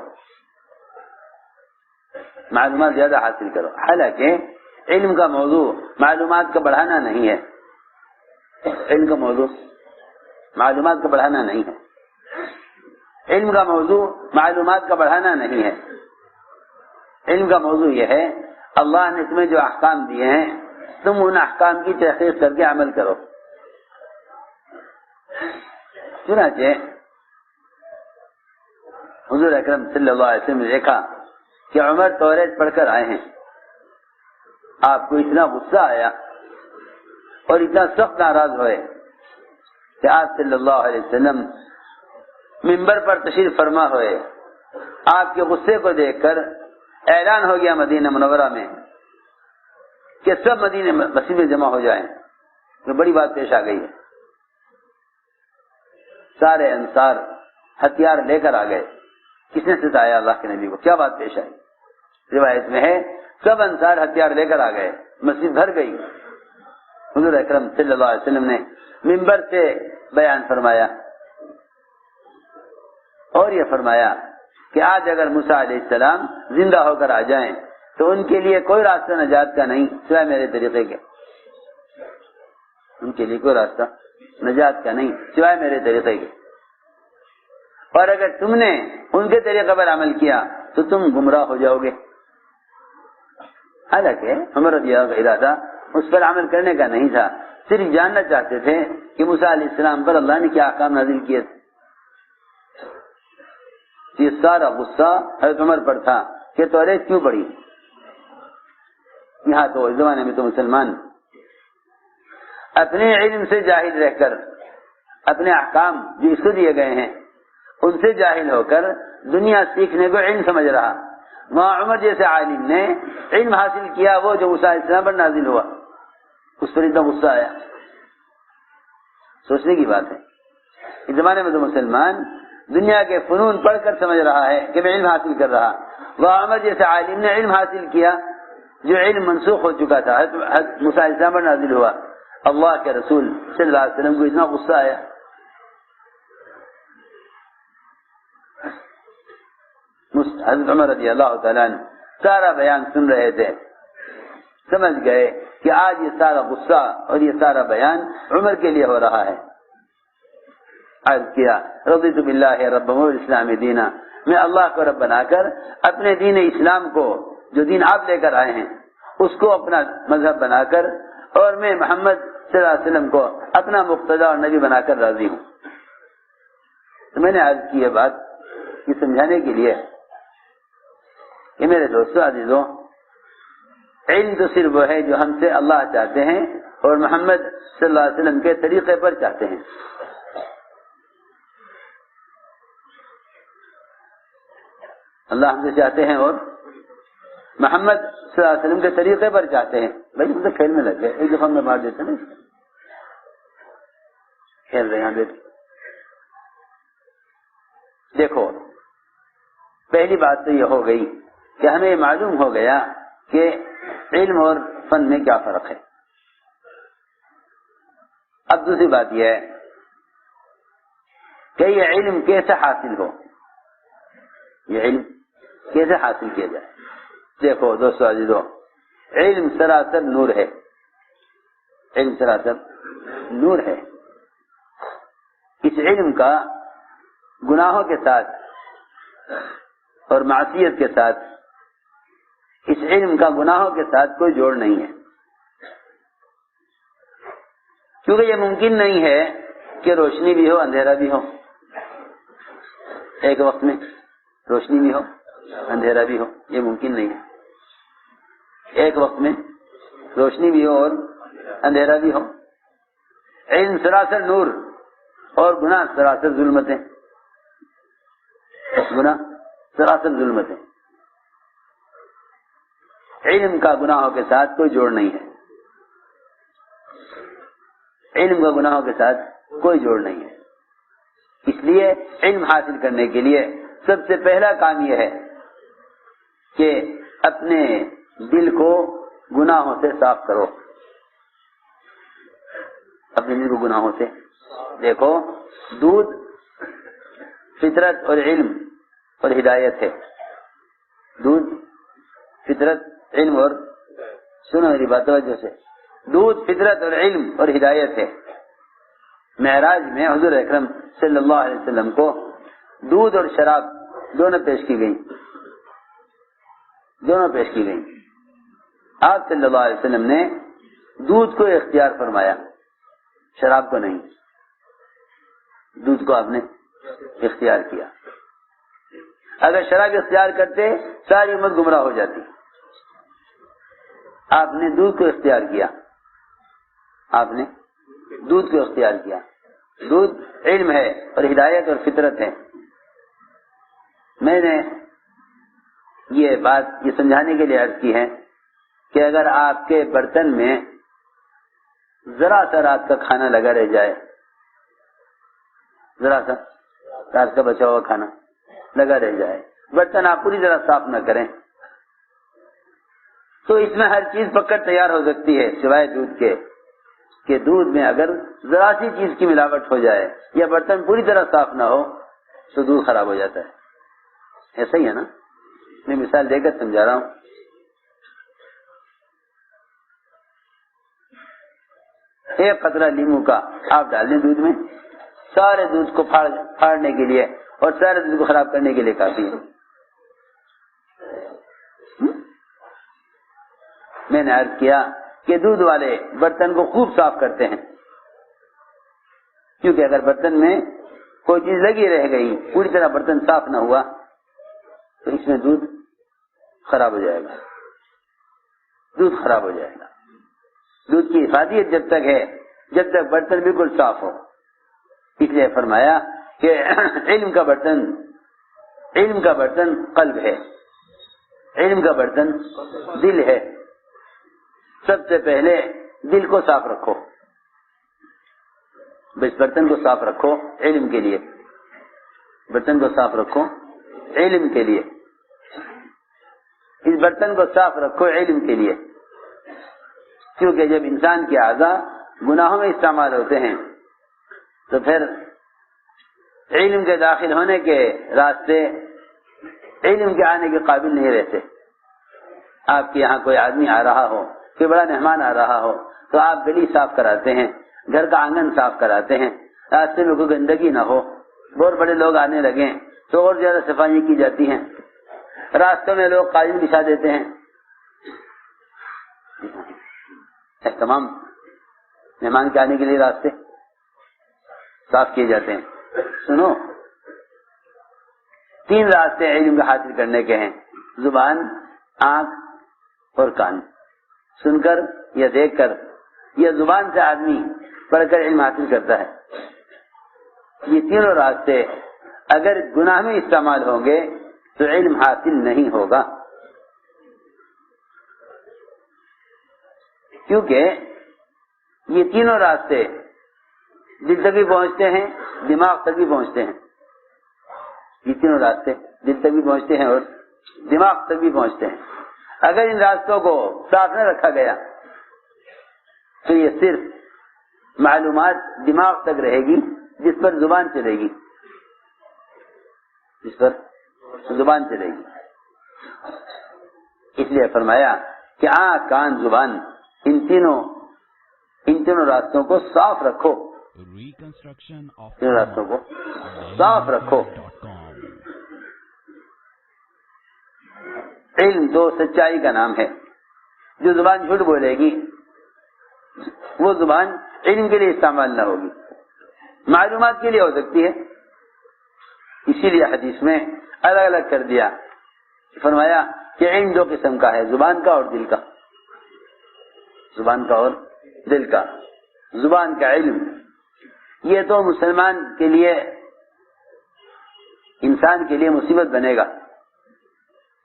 معلومات زیادہ حاصل کرو. حالانکہ علم کا موضوع معلومات کا بڑھانا نہیں ہے، علم کا موضوع معلومات کا بڑھانا نہیں ہے، علم کا موضوع معلومات کا بڑھانا نہیں ہے. علم کا موضوع یہ ہے اللہ نے تمہیں جو احکام دیے ہیں تم ان احکام کی تحقیق کر کے عمل کرو. چنانچہ حضور اکرم صلی اللہ علیہ وسلم نے دیکھا کہ عمر توریت پڑھ کر آئے ہیں. آپ کو اتنا غصہ آیا اور اتنا سخت ناراض ہوئے کہ آپ صلی اللہ علیہ وسلم منبر پر تشریف فرما ہوئے. آپ کے غصے کو دیکھ کر اعلان ہو گیا مدینہ منورہ میں کہ سب مدینہ مسجد میں جمع ہو جائیں. یہ بڑی بات پیش آ گئی ہے. سارے انصار ہتھیار لے کر آ گئے. کس نے ستایا اللہ کے نبی کو؟ کیا بات پیش آئی؟ روایت میں ہے سب انصار ہتھیار لے کر آ گئے، مسجد بھر گئی. حضور اکرم صلی اللہ علیہ وسلم نے منبر سے بیان فرمایا اور یہ فرمایا کہ آج اگر موسیٰ علیہ السلام زندہ ہو کر آ جائیں تو ان کے لیے کوئی راستہ نجات کا نہیں سوائے میرے طریقے کے. ان کے لیے کوئی راستہ نجات کا نہیں سوائے میرے طریقے کے. اور اگر تم نے ان کے طریقے پر عمل کیا تو تم گمراہ ہو جاؤ گے. حالانکہ عمر رضی اللہ عنہ کا ارادہ اس پر عمل کرنے کا نہیں تھا، صرف جاننا چاہتے تھے کہ موسیٰ علیہ السلام پر اللہ نے کیا احکام نازل کیے. یہ سارا غصہ حضرت عمر پر تھا کہ توریت کیوں پڑھی. یہاں تو اس زمانے میں تو مسلمان اپنے علم سے جاہل رہ کر اپنے احکام جو اس کو دیے گئے ہیں ان سے جاہل ہو کر دنیا سیکھنے کو علم سمجھ رہا. وہاں عمر جیسے عالم نے علم حاصل کیا وہ جو موسیٰ علیہ السلام پر نازل ہوا، اس پر اتنا غصہ آیا. سوچنے کی بات ہے. اس زمانے میں تو مسلمان دنیا کے فنون پڑھ کر سمجھ رہا ہے کہ میں علم حاصل کر رہا. وہ عمر جیسے عالم نے علم حاصل کیا جو علم منسوخ ہو چکا تھا، حضرت موسیٰ علیہ السلام پر نازل ہوا. اللہ کے رسول صلی اللہ علیہ وسلم کو اتنا غصہ آیا. حضرت عمر رضی اللہ تعالیٰ عنہ سارا بیان سن رہے تھے، سمجھ گئے کہ آج یہ سارا غصہ اور یہ سارا بیان عمر کے لیے ہو رہا ہے. عرض کیا رضیت باللہ رب والاسلام دینا، میں اللہ کو رب بنا کر اپنے دین اسلام کو جو دین آپ لے کر آئے ہیں اس کو اپنا مذہب بنا کر، اور میں محمد صلی اللہ علیہ وسلم کو اپنا مقتدی اور نبی بنا کر راضی ہوں۔ تو میں نے عرض کی یہ بات یہ سمجھانے کے لیے کہ میرے دوستوں عزیزوں، علم تو صرف وہ ہے جو ہم سے اللہ چاہتے ہیں اور محمد صلی اللہ علیہ وسلم کے طریقے پر چاہتے ہیں۔ اللہ ہم سے چاہتے ہیں اور محمد صلی اللہ علیہ وسلم کے طریقے پر چاہتے ہیں۔ بھائی تم تو کھیل میں لگ گئے، ایک دفعہ میں مار دیتا نا، کھیل رہے ہیں۔ دیکھو پہلی بات تو یہ ہو گئی کہ ہمیں معلوم ہو گیا کہ علم اور فن میں کیا فرق ہے۔ اب دوسری بات یہ ہے کہ یہ علم کیسے حاصل ہو، یہ علم کیسے حاصل کیا جائے۔ دیکھو دوستو عزیزو، علم سراسر نور ہے، علم سراسر نور ہے۔ اس علم کا گناہوں کے ساتھ اور معصیت کے ساتھ، اس علم کا گناہوں کے ساتھ کوئی جوڑ نہیں ہے، کیونکہ یہ ممکن نہیں ہے کہ روشنی بھی ہو اندھیرا بھی ہو، ایک وقت میں روشنی بھی ہو اندھیرا بھی ہو، یہ ممکن نہیں ہے۔ ایک وقت میں روشنی بھی ہو اور اندھیرا بھی ہو۔ علم سراسر نور اور گناہ سراسر ظلمتیں، گناہ سراسر ظلمتیں۔ علم کا گناہوں کے ساتھ کوئی جوڑ نہیں ہے، علم کا گناہوں کے ساتھ کوئی جوڑ نہیں ہے۔ اس لیے علم حاصل کرنے کے لیے سب سے پہلا کام یہ ہے کہ اپنے دل کو گناہوں سے صاف کرو، اپنے دل کو گناہوں سے۔ دیکھو دودھ فطرت اور علم اور ہدایت ہے، دودھ فطرت علم اور، سنو میری بات توجہ سے، دودھ فطرت اور علم اور ہدایت ہے۔ معراج میں حضور اکرم صلی اللہ علیہ وسلم کو دودھ اور شراب دونوں پیش کی گئی، دونوں پیش کی گئی۔ آپ صلی اللہ علیہ وسلم نے دودھ کو اختیار فرمایا، شراب کو نہیں، دودھ کو آپ نے اختیار کیا۔ اگر شراب اختیار کرتے ساری امت گمراہ ہو جاتی، آپ نے دودھ کو اختیار کیا، آپ نے دودھ کو اختیار کیا۔ دودھ علم ہے اور ہدایت اور فطرت ہے۔ میں نے یہ بات یہ سمجھانے کے لیے عرض کی ہے کہ اگر آپ کے برتن میں ذرا سا رات کا کھانا لگا رہ جائے، ذرا سا رات کا بچا ہوا کھانا لگا رہ جائے، برتن آپ پوری طرح صاف نہ کریں، تو اس میں ہر چیز پکڑ تیار ہو سکتی ہے سوائے دودھ کے، کہ دودھ میں اگر ذرا سی چیز کی ملاوٹ ہو جائے یا برتن پوری طرح صاف نہ ہو تو دودھ خراب ہو جاتا ہے۔ ایسا ہی ہے نا، میں مثال دے کر سمجھا رہا ہوں۔ ایک قطرہ لیمو کا آپ ڈال دیں دودھ میں، سارے دودھ کو پھاڑنے کے لیے اور سارے دودھ کو خراب کرنے کے لیے کافی ہے۔ میں نے عرض کیا کہ دودھ والے برتن کو خوب صاف کرتے ہیں، کیونکہ اگر برتن میں کوئی چیز لگی رہ گئی، پوری طرح برتن صاف نہ ہوا تو اس میں دودھ خراب ہو جائے گا، دودھ خراب ہو جائے گا۔ دودھ کی حفاظت جب تک ہے جب تک برتن بالکل صاف ہو۔ اس لیے فرمایا کہ علم کا برتن قلب ہے، علم کا برتن دل ہے۔ سب سے پہلے دل کو صاف رکھو، بس برتن کو صاف رکھو علم کے لیے، برتن کو صاف رکھو علم کے لیے، اس برتن کو صاف رکھو علم کے لیے، کیونکہ جب انسان کے اعضاء گناہوں میں استعمال ہوتے ہیں تو پھر علم کے داخل ہونے کے راستے علم کے آنے کے قابل نہیں رہتے۔ آپ کے یہاں کوئی آدمی آ رہا ہو، کوئی بڑا مہمان آ رہا ہو تو آپ گلی صاف کراتے ہیں، گھر کا آنگن صاف کراتے ہیں، راستے میں کوئی گندگی نہ ہو، بہت بڑے لوگ آنے لگیں تو اور زیادہ صفائیاں کی جاتی ہیں، راستوں میں لوگ قالین بچھا دیتے ہیں، تمام مہمان کے آنے کے لیے راستے صاف کیے جاتے ہیں۔ سنو، 3 راستے علم حاصل کرنے کے ہیں، زبان، آنکھ اور کان، سن کر یا دیکھ کر یا زبان سے آدمی پڑھ کر علم حاصل کرتا ہے۔ یہ تینوں راستے اگر گناہ میں استعمال ہوں گے تو علم حاصل نہیں ہوگا، کیونکہ یہ تینوں راستے دل تک بھی پہنچتے ہیں، دماغ تک بھی پہنچتے ہیں۔ یہ تینوں راستے دل تک بھی پہنچتے ہیں اور دماغ تک بھی پہنچتے ہیں۔ اگر ان راستوں کو صاف نہ رکھا گیا تو یہ صرف معلومات دماغ تک رہے گی، جس پر زبان چلے گی، جس پر زبان چلے گی۔ اس لیے فرمایا کہ آنکھ، کان، زبان، ان تینوں راستوں کو صاف رکھو، ان راستوں کو صاف رکھو۔ علم تو سچائی کا نام ہے۔ جو زبان جھوٹ بولے گی وہ زبان علم کے لیے استعمال نہ ہوگی، معلومات کے لیے ہو سکتی ہے۔ اسی لیے حدیث میں الگ الگ کر دیا، فرمایا کہ علم 2 قسم کا ہے، زبان کا اور دل کا، زبان کا اور دل کا۔ زبان کا علم یہ تو مسلمان کے لیے، انسان کے لیے مصیبت بنے گا،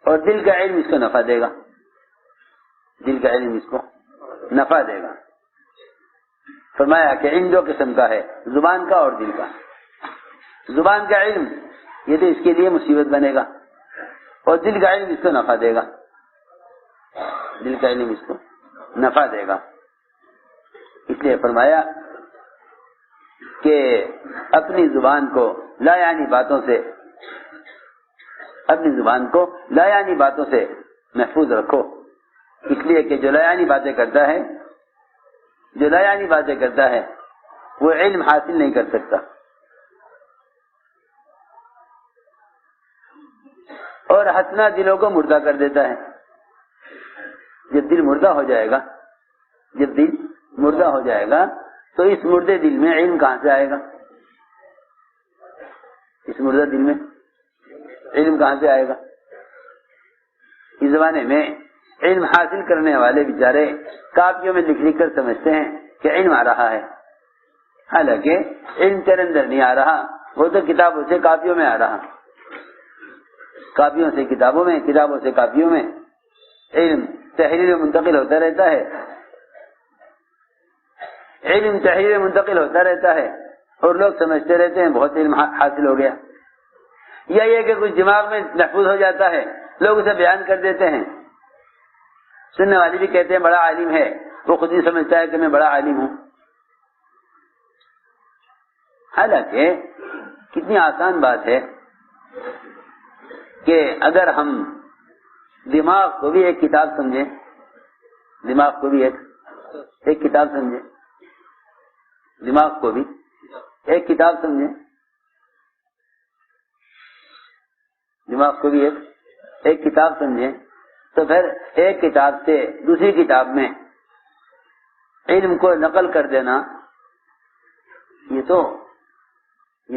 اور دل کا علم اس کو نفع دے گا، دل کا علم اس کو نفع دے گا۔ فرمایا کہ علم 2 قسم کا ہے، زبان کا اور دل کا۔ زبان کا علم یہ تو اس کے لیے مصیبت بنے گا، اور دل کا علم اس کو نفع دے گا، دل کا علم اس کو نفع دے گا۔ اس لیے فرمایا کہ اپنی زبان کو لا یعنی باتوں سے، اپنی زبان کو لا یعنی باتوں سے محفوظ رکھو، اس لیے کہ جو لا یعنی باتیں کرتا ہے، جو لا یعنی باتیں کرتا ہے وہ علم حاصل نہیں کر سکتا، اور ہنسنا دلوں کو مردہ کر دیتا ہے۔ جب دل مردہ ہو جائے گا، جب دل مردہ ہو جائے گا تو اس مردے دل میں علم کہاں سے آئے گا؟ اس مردہ دل میں علم کہاں سے آئے گا؟ اس زمانے میں علم حاصل کرنے والے بیچارے کاپیوں میں لکھ کر سمجھتے ہیں کہ علم آ رہا ہے، حالانکہ علم تیرے اندر نہیں آ رہا، وہ تو کتابوں سے کاپیوں میں آ رہا، کاپیوں سے کتابوں میں، کتابوں سے کاپیوں میں علم تحریر منتقل ہوتا رہتا ہے، علم تحریر منتقل ہوتا رہتا ہے، اور لوگ سمجھتے رہتے ہیں بہت علم حاصل ہو گیا، یا یہ کہ کچھ دماغ میں محفوظ ہو جاتا ہے، لوگ اسے بیان کر دیتے ہیں، سننے والے بھی کہتے ہیں بڑا عالم ہے، وہ خود ہی سمجھتا ہے کہ میں بڑا عالم ہوں۔ حالانکہ کتنی آسان بات ہے کہ اگر ہم دماغ کو بھی ایک کتاب سمجھیں، دماغ کو بھی ایک کتاب سمجھیں، دماغ کو بھی ایک کتاب سمجھیں، دماغ کو بھی ایک کتاب سمجھیں، تو پھر ایک کتاب سے دوسری کتاب میں علم کو نقل کر دینا یہ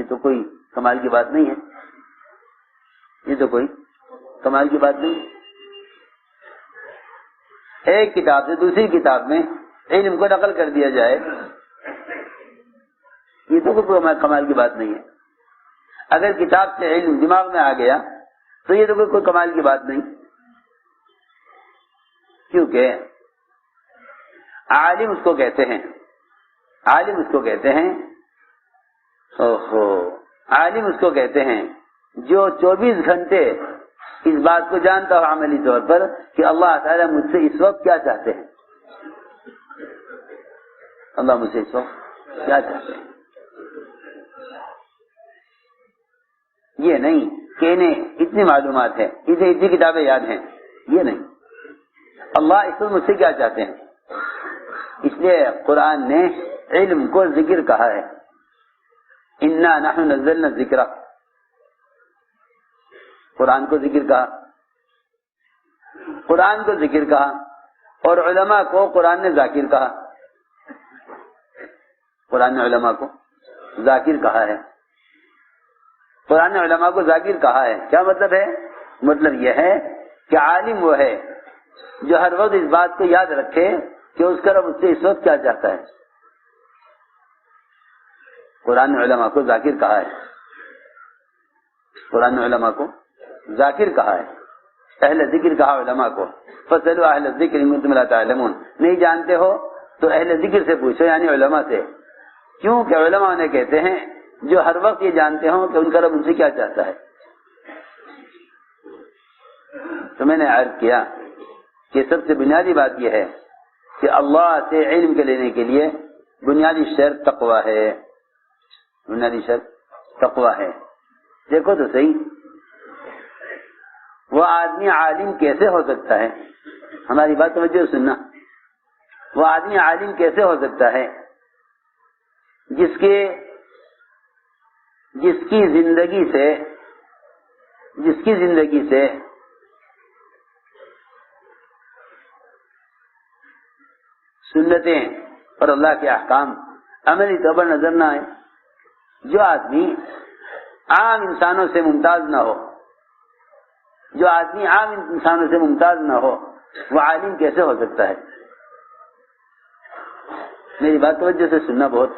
تو کوئی کمال کی بات نہیں ہے، یہ تو کوئی کمال کی بات نہیں ہے۔ ایک کتاب سے دوسری کتاب میں علم کو نقل کر دیا جائے، یہ تو کوئی کمال کی بات نہیں ہے۔ اگر کتاب سے علم دماغ میں آ گیا تو یہ تو کوئی کمال کی بات نہیں، کیونکہ عالم اس کو کہتے ہیں، عالم اس کو کہتے ہیں، عالم اس کو کہتے ہیں جو 24 گھنٹے اس بات کو جانتا ہو عملی طور پر کہ اللہ تعالیٰ مجھ سے اس وقت کیا چاہتے ہیں، اللہ مجھ سے اس وقت کیا چاہتے ہیں۔ یہ نہیں کہ انہیں اتنی معلومات ہے، اسے اتنی کتابیں یاد ہیں، یہ نہیں، اللہ اس وقت مجھ سے کیا چاہتے ہیں۔ اس لیے قرآن نے علم کو ذکر کہا ہے، انا نحن نزلنا الذکر، قرآن کو ذکر کہا، قرآن کو ذکر کہا، اور علماء کو قرآن نے ذاکر کہا، قرآن نے علماء کو ذاکر کہا ہے، قرآن نے علماء کو ذاکر کہا ہے۔ کیا مطلب ہے؟ مطلب یہ ہے کہ عالم وہ ہے جو ہر وقت اس بات کو یاد رکھے کہ اس کا رب اس سے اس وقت کیا چاہتا ہے۔ قرآن نے علماء کو ذاکر کہا ہے، قرآن نے علماء کو ذاکر کہا ہے، اہل ذکر کہا علماء کو، فَاسْأَلُوا أَهْلَ الذِّكْرِ إِن كُنتُمْ لَا تَعْلَمُونَ، نہیں جانتے ہو تو اہل ذکر سے پوچھو، یعنی علماء سے، کیوں کہ علماء انہیں کہتے ہیں جو ہر وقت یہ جانتے ہوں کہ ان کا رب ان سے کیا چاہتا ہے۔ تو میں نے عرض کیا کہ سب سے بنیادی بات یہ ہے کہ اللہ سے علم کے لینے کے لیے بنیادی شرط تقویٰ ہے، بنیادی شرط تقویٰ ہے۔ دیکھو تو صحیح، وہ آدمی عالم کیسے ہو سکتا ہے؟ ہماری بات توجہ سننا، وہ آدمی عالم کیسے ہو سکتا ہے جس کی زندگی سے سنتیں اور اللہ کے احکام عملی طور پر نظر نہ آئے، جو آدمی عام انسانوں سے ممتاز نہ ہو، جو آدمی عام انسانوں سے ممتاز نہ ہو، وہ عالم کیسے ہو سکتا ہے؟ میری بات توجہ سے سننا بہت،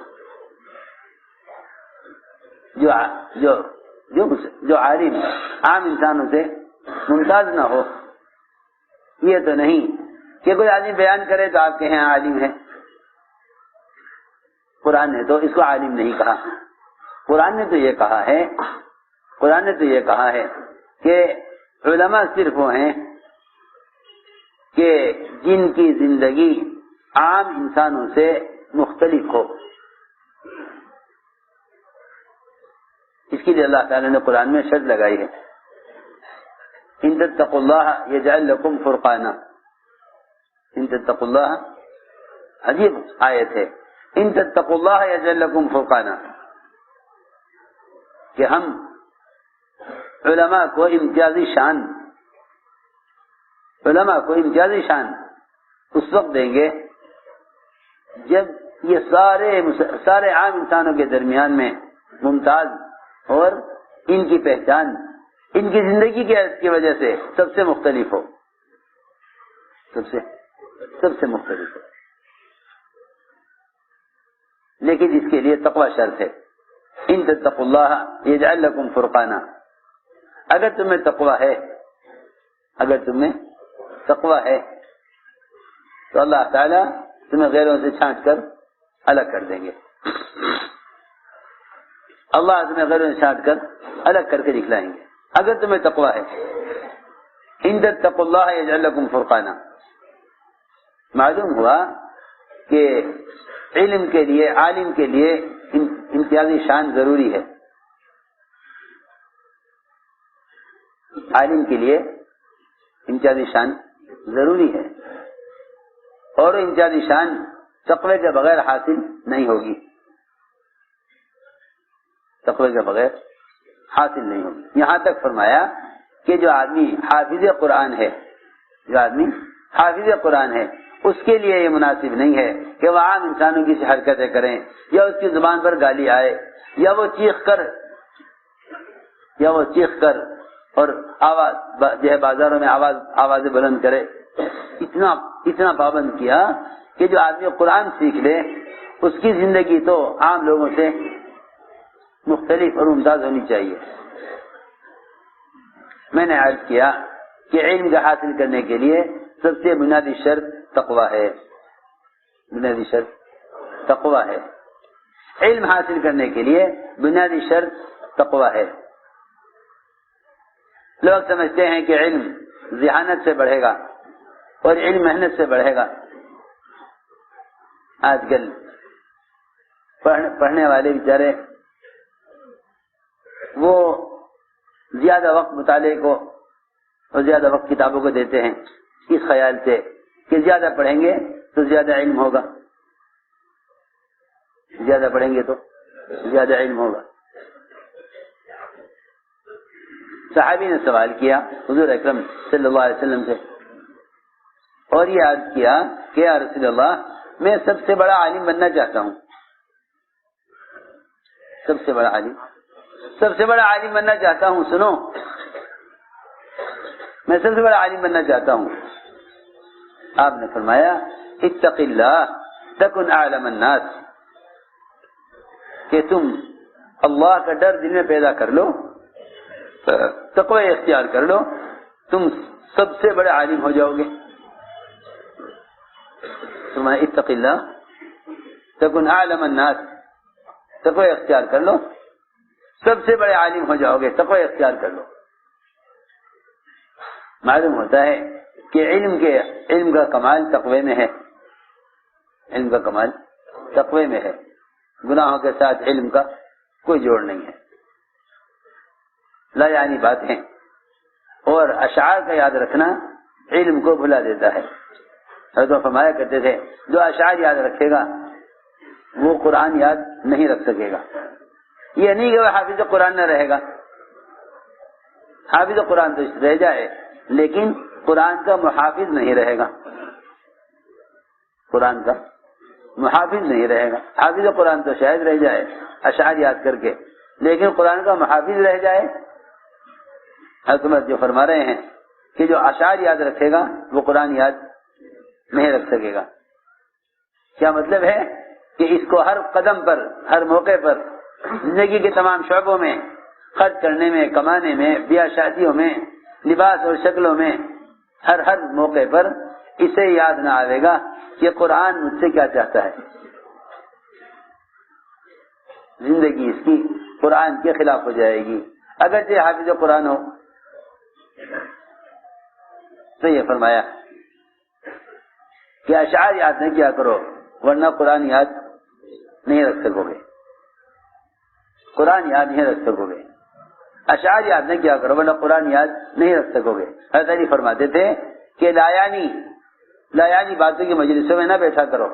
جو عالم عام انسانوں سے ممتاز نہ ہو، یہ تو نہیں کہ کوئی آدمی بیان کرے تو آپ کہیں عالم ہے۔ قرآن نے تو اس کو عالم نہیں کہا، قرآن نے تو یہ کہا ہے کہ علماء صرف وہ ہیں کہ جن کی زندگی عام انسانوں سے مختلف ہو۔ اس کے لیے اللہ تعالی نے قرآن میں شرط لگائی ہے، ان تتقوا اللہ یجعل لکم فرقانا، ان تتقوا اللہ، عجیب آیت ہے، ان تتقوا اللہ یجعل لکم فرقانا، کہ ہم علماء کو امتیازی شان اس وقت دیں گے جب یہ سارے عام انسانوں کے درمیان میں ممتاز اور ان کی پہچان ان کی زندگی کی وجہ سے سب سے مختلف ہو، سب سے مختلف ہو۔ لیکن اس کے لیے تقوی شرط ہے، ان تتقوا اللہ یجعل لکم فرقانا، اگر تمہیں تقوی ہے تو اللہ تعالیٰ تمہیں غیروں سے چھانٹ کر الگ کر دیں گے، اللہ تمہیں غیروں سے چھانٹ کر الگ کر کے دکھلائیں گے اگر تمہیں تقوی ہے۔ ان تتقوا اللہ یجعل لکم فرقانا، معلوم ہوا کہ عالم کے لیے امتیازی شان ضروری ہے، عالم کے لیے امتیازی شان ضروری ہے، اور امتیازی شان تقوی کے بغیر حاصل نہیں ہوگی، تقوی کے بغیر حاصل نہیں ہوگی۔ یہاں تک فرمایا کہ جو آدمی حافظ قرآن ہے اس کے لیے یہ مناسب نہیں ہے کہ وہ عام انسانوں کی حرکتیں کریں، یا اس کی زبان پر گالی آئے، یا وہ چیخ کر اور آواز جو ہے بازاروں میں آوازیں بلند کرے۔ اتنا پابند کیا کہ جو آدمی قرآن سیکھ لے اس کی زندگی تو عام لوگوں سے مختلف اور ممتاز ہونی چاہیے۔ میں نے عرض کیا کہ علم کا حاصل کرنے کے لیے سب سے بنیادی شرط تقوی ہے، بنیادی شرط تقوی ہے۔ علم حاصل کرنے کے لیے بنیادی شرط تقوی ہے۔ لوگ سمجھتے ہیں کہ علم ذہانت سے بڑھے گا اور علم محنت سے بڑھے گا۔ آج کل پڑھنے والے بیچارے وہ زیادہ وقت مطالعے کو اور زیادہ وقت کتابوں کو دیتے ہیں اس خیال سے کہ زیادہ پڑھیں گے تو زیادہ علم ہوگا، زیادہ پڑھیں گے تو زیادہ علم ہوگا۔ صحابی نے سوال کیا حضور اکرم صلی اللہ علیہ وسلم سے اور یہ عرض کیا کہ یا رسول اللہ میں سب سے بڑا عالم بننا چاہتا ہوں، سب سے بڑا عالم بننا چاہتا ہوں، سنو میں سب سے بڑا عالم بننا چاہتا ہوں۔ آپ نے فرمایا اتق اللہ تکن اعلم الناس، کہ تم اللہ کا ڈر دل میں پیدا کر لو، تقوی اختیار کر لو، تم سب سے بڑے عالم ہو جاؤ گے۔ فرمایا اتق اللہ تکن اعلم الناس، تقوی اختیار کر لو، سب سے بڑے عالم ہو جاؤ گے، تقوی اختیار کر لو۔ معلوم ہوتا ہے کہ علم کا کمال تقوی میں ہے، علم کا کمال تقوی میں ہے، گناہوں کے ساتھ علم کا کوئی جوڑ نہیں ہے۔ لا یعنی باتیں اور اشعار کا یاد رکھنا علم کو بھلا دیتا ہے۔ حضرت فرمایا کرتے تھے جو اشعار یاد رکھے گا وہ قرآن یاد نہیں رکھ سکے گا۔ یہ نہیں کہ وہ حافظ قرآن نہ رہے گا، حافظ قرآن تو رہ جائے لیکن قرآن کا محافظ نہیں رہے گا، قرآن کا محافظ نہیں رہے گا۔ حافظ قرآن تو شاید رہ جائے اشعار یاد کر کے، لیکن قرآن کا محافظ رہ جائے۔ حضرت جو فرما رہے ہیں کہ جو اشعار یاد رکھے گا وہ قرآن یاد نہیں رکھ سکے گا۔ کیا مطلب ہے کہ اس کو ہر قدم پر، ہر موقع پر، زندگی کے تمام شعبوں میں، خرچ کرنے میں، کمانے میں، بیاہ شادیوں میں، لباس اور شکلوں میں، ہر موقع پر اسے یاد نہ آئے گا کہ قرآن مجھ سے کیا چاہتا ہے۔ زندگی اس کی قرآن کے خلاف ہو جائے گی اگرچہ حافظ قرآن ہو۔ تو یہ فرمایا کہ اشعار یاد نہیں کیا کرو ورنہ قرآن یاد نہیں رکھ سکو گے، قرآن یاد نہیں رکھ سکو گے۔ اشعار یاد نہیں کیا کرو ورنہ قرآن یاد نہیں رکھ سکو گے۔ حضرت علی فرماتے تھے کہ لایانی باتوں کی مجلسوں میں نہ بیٹھا کرو،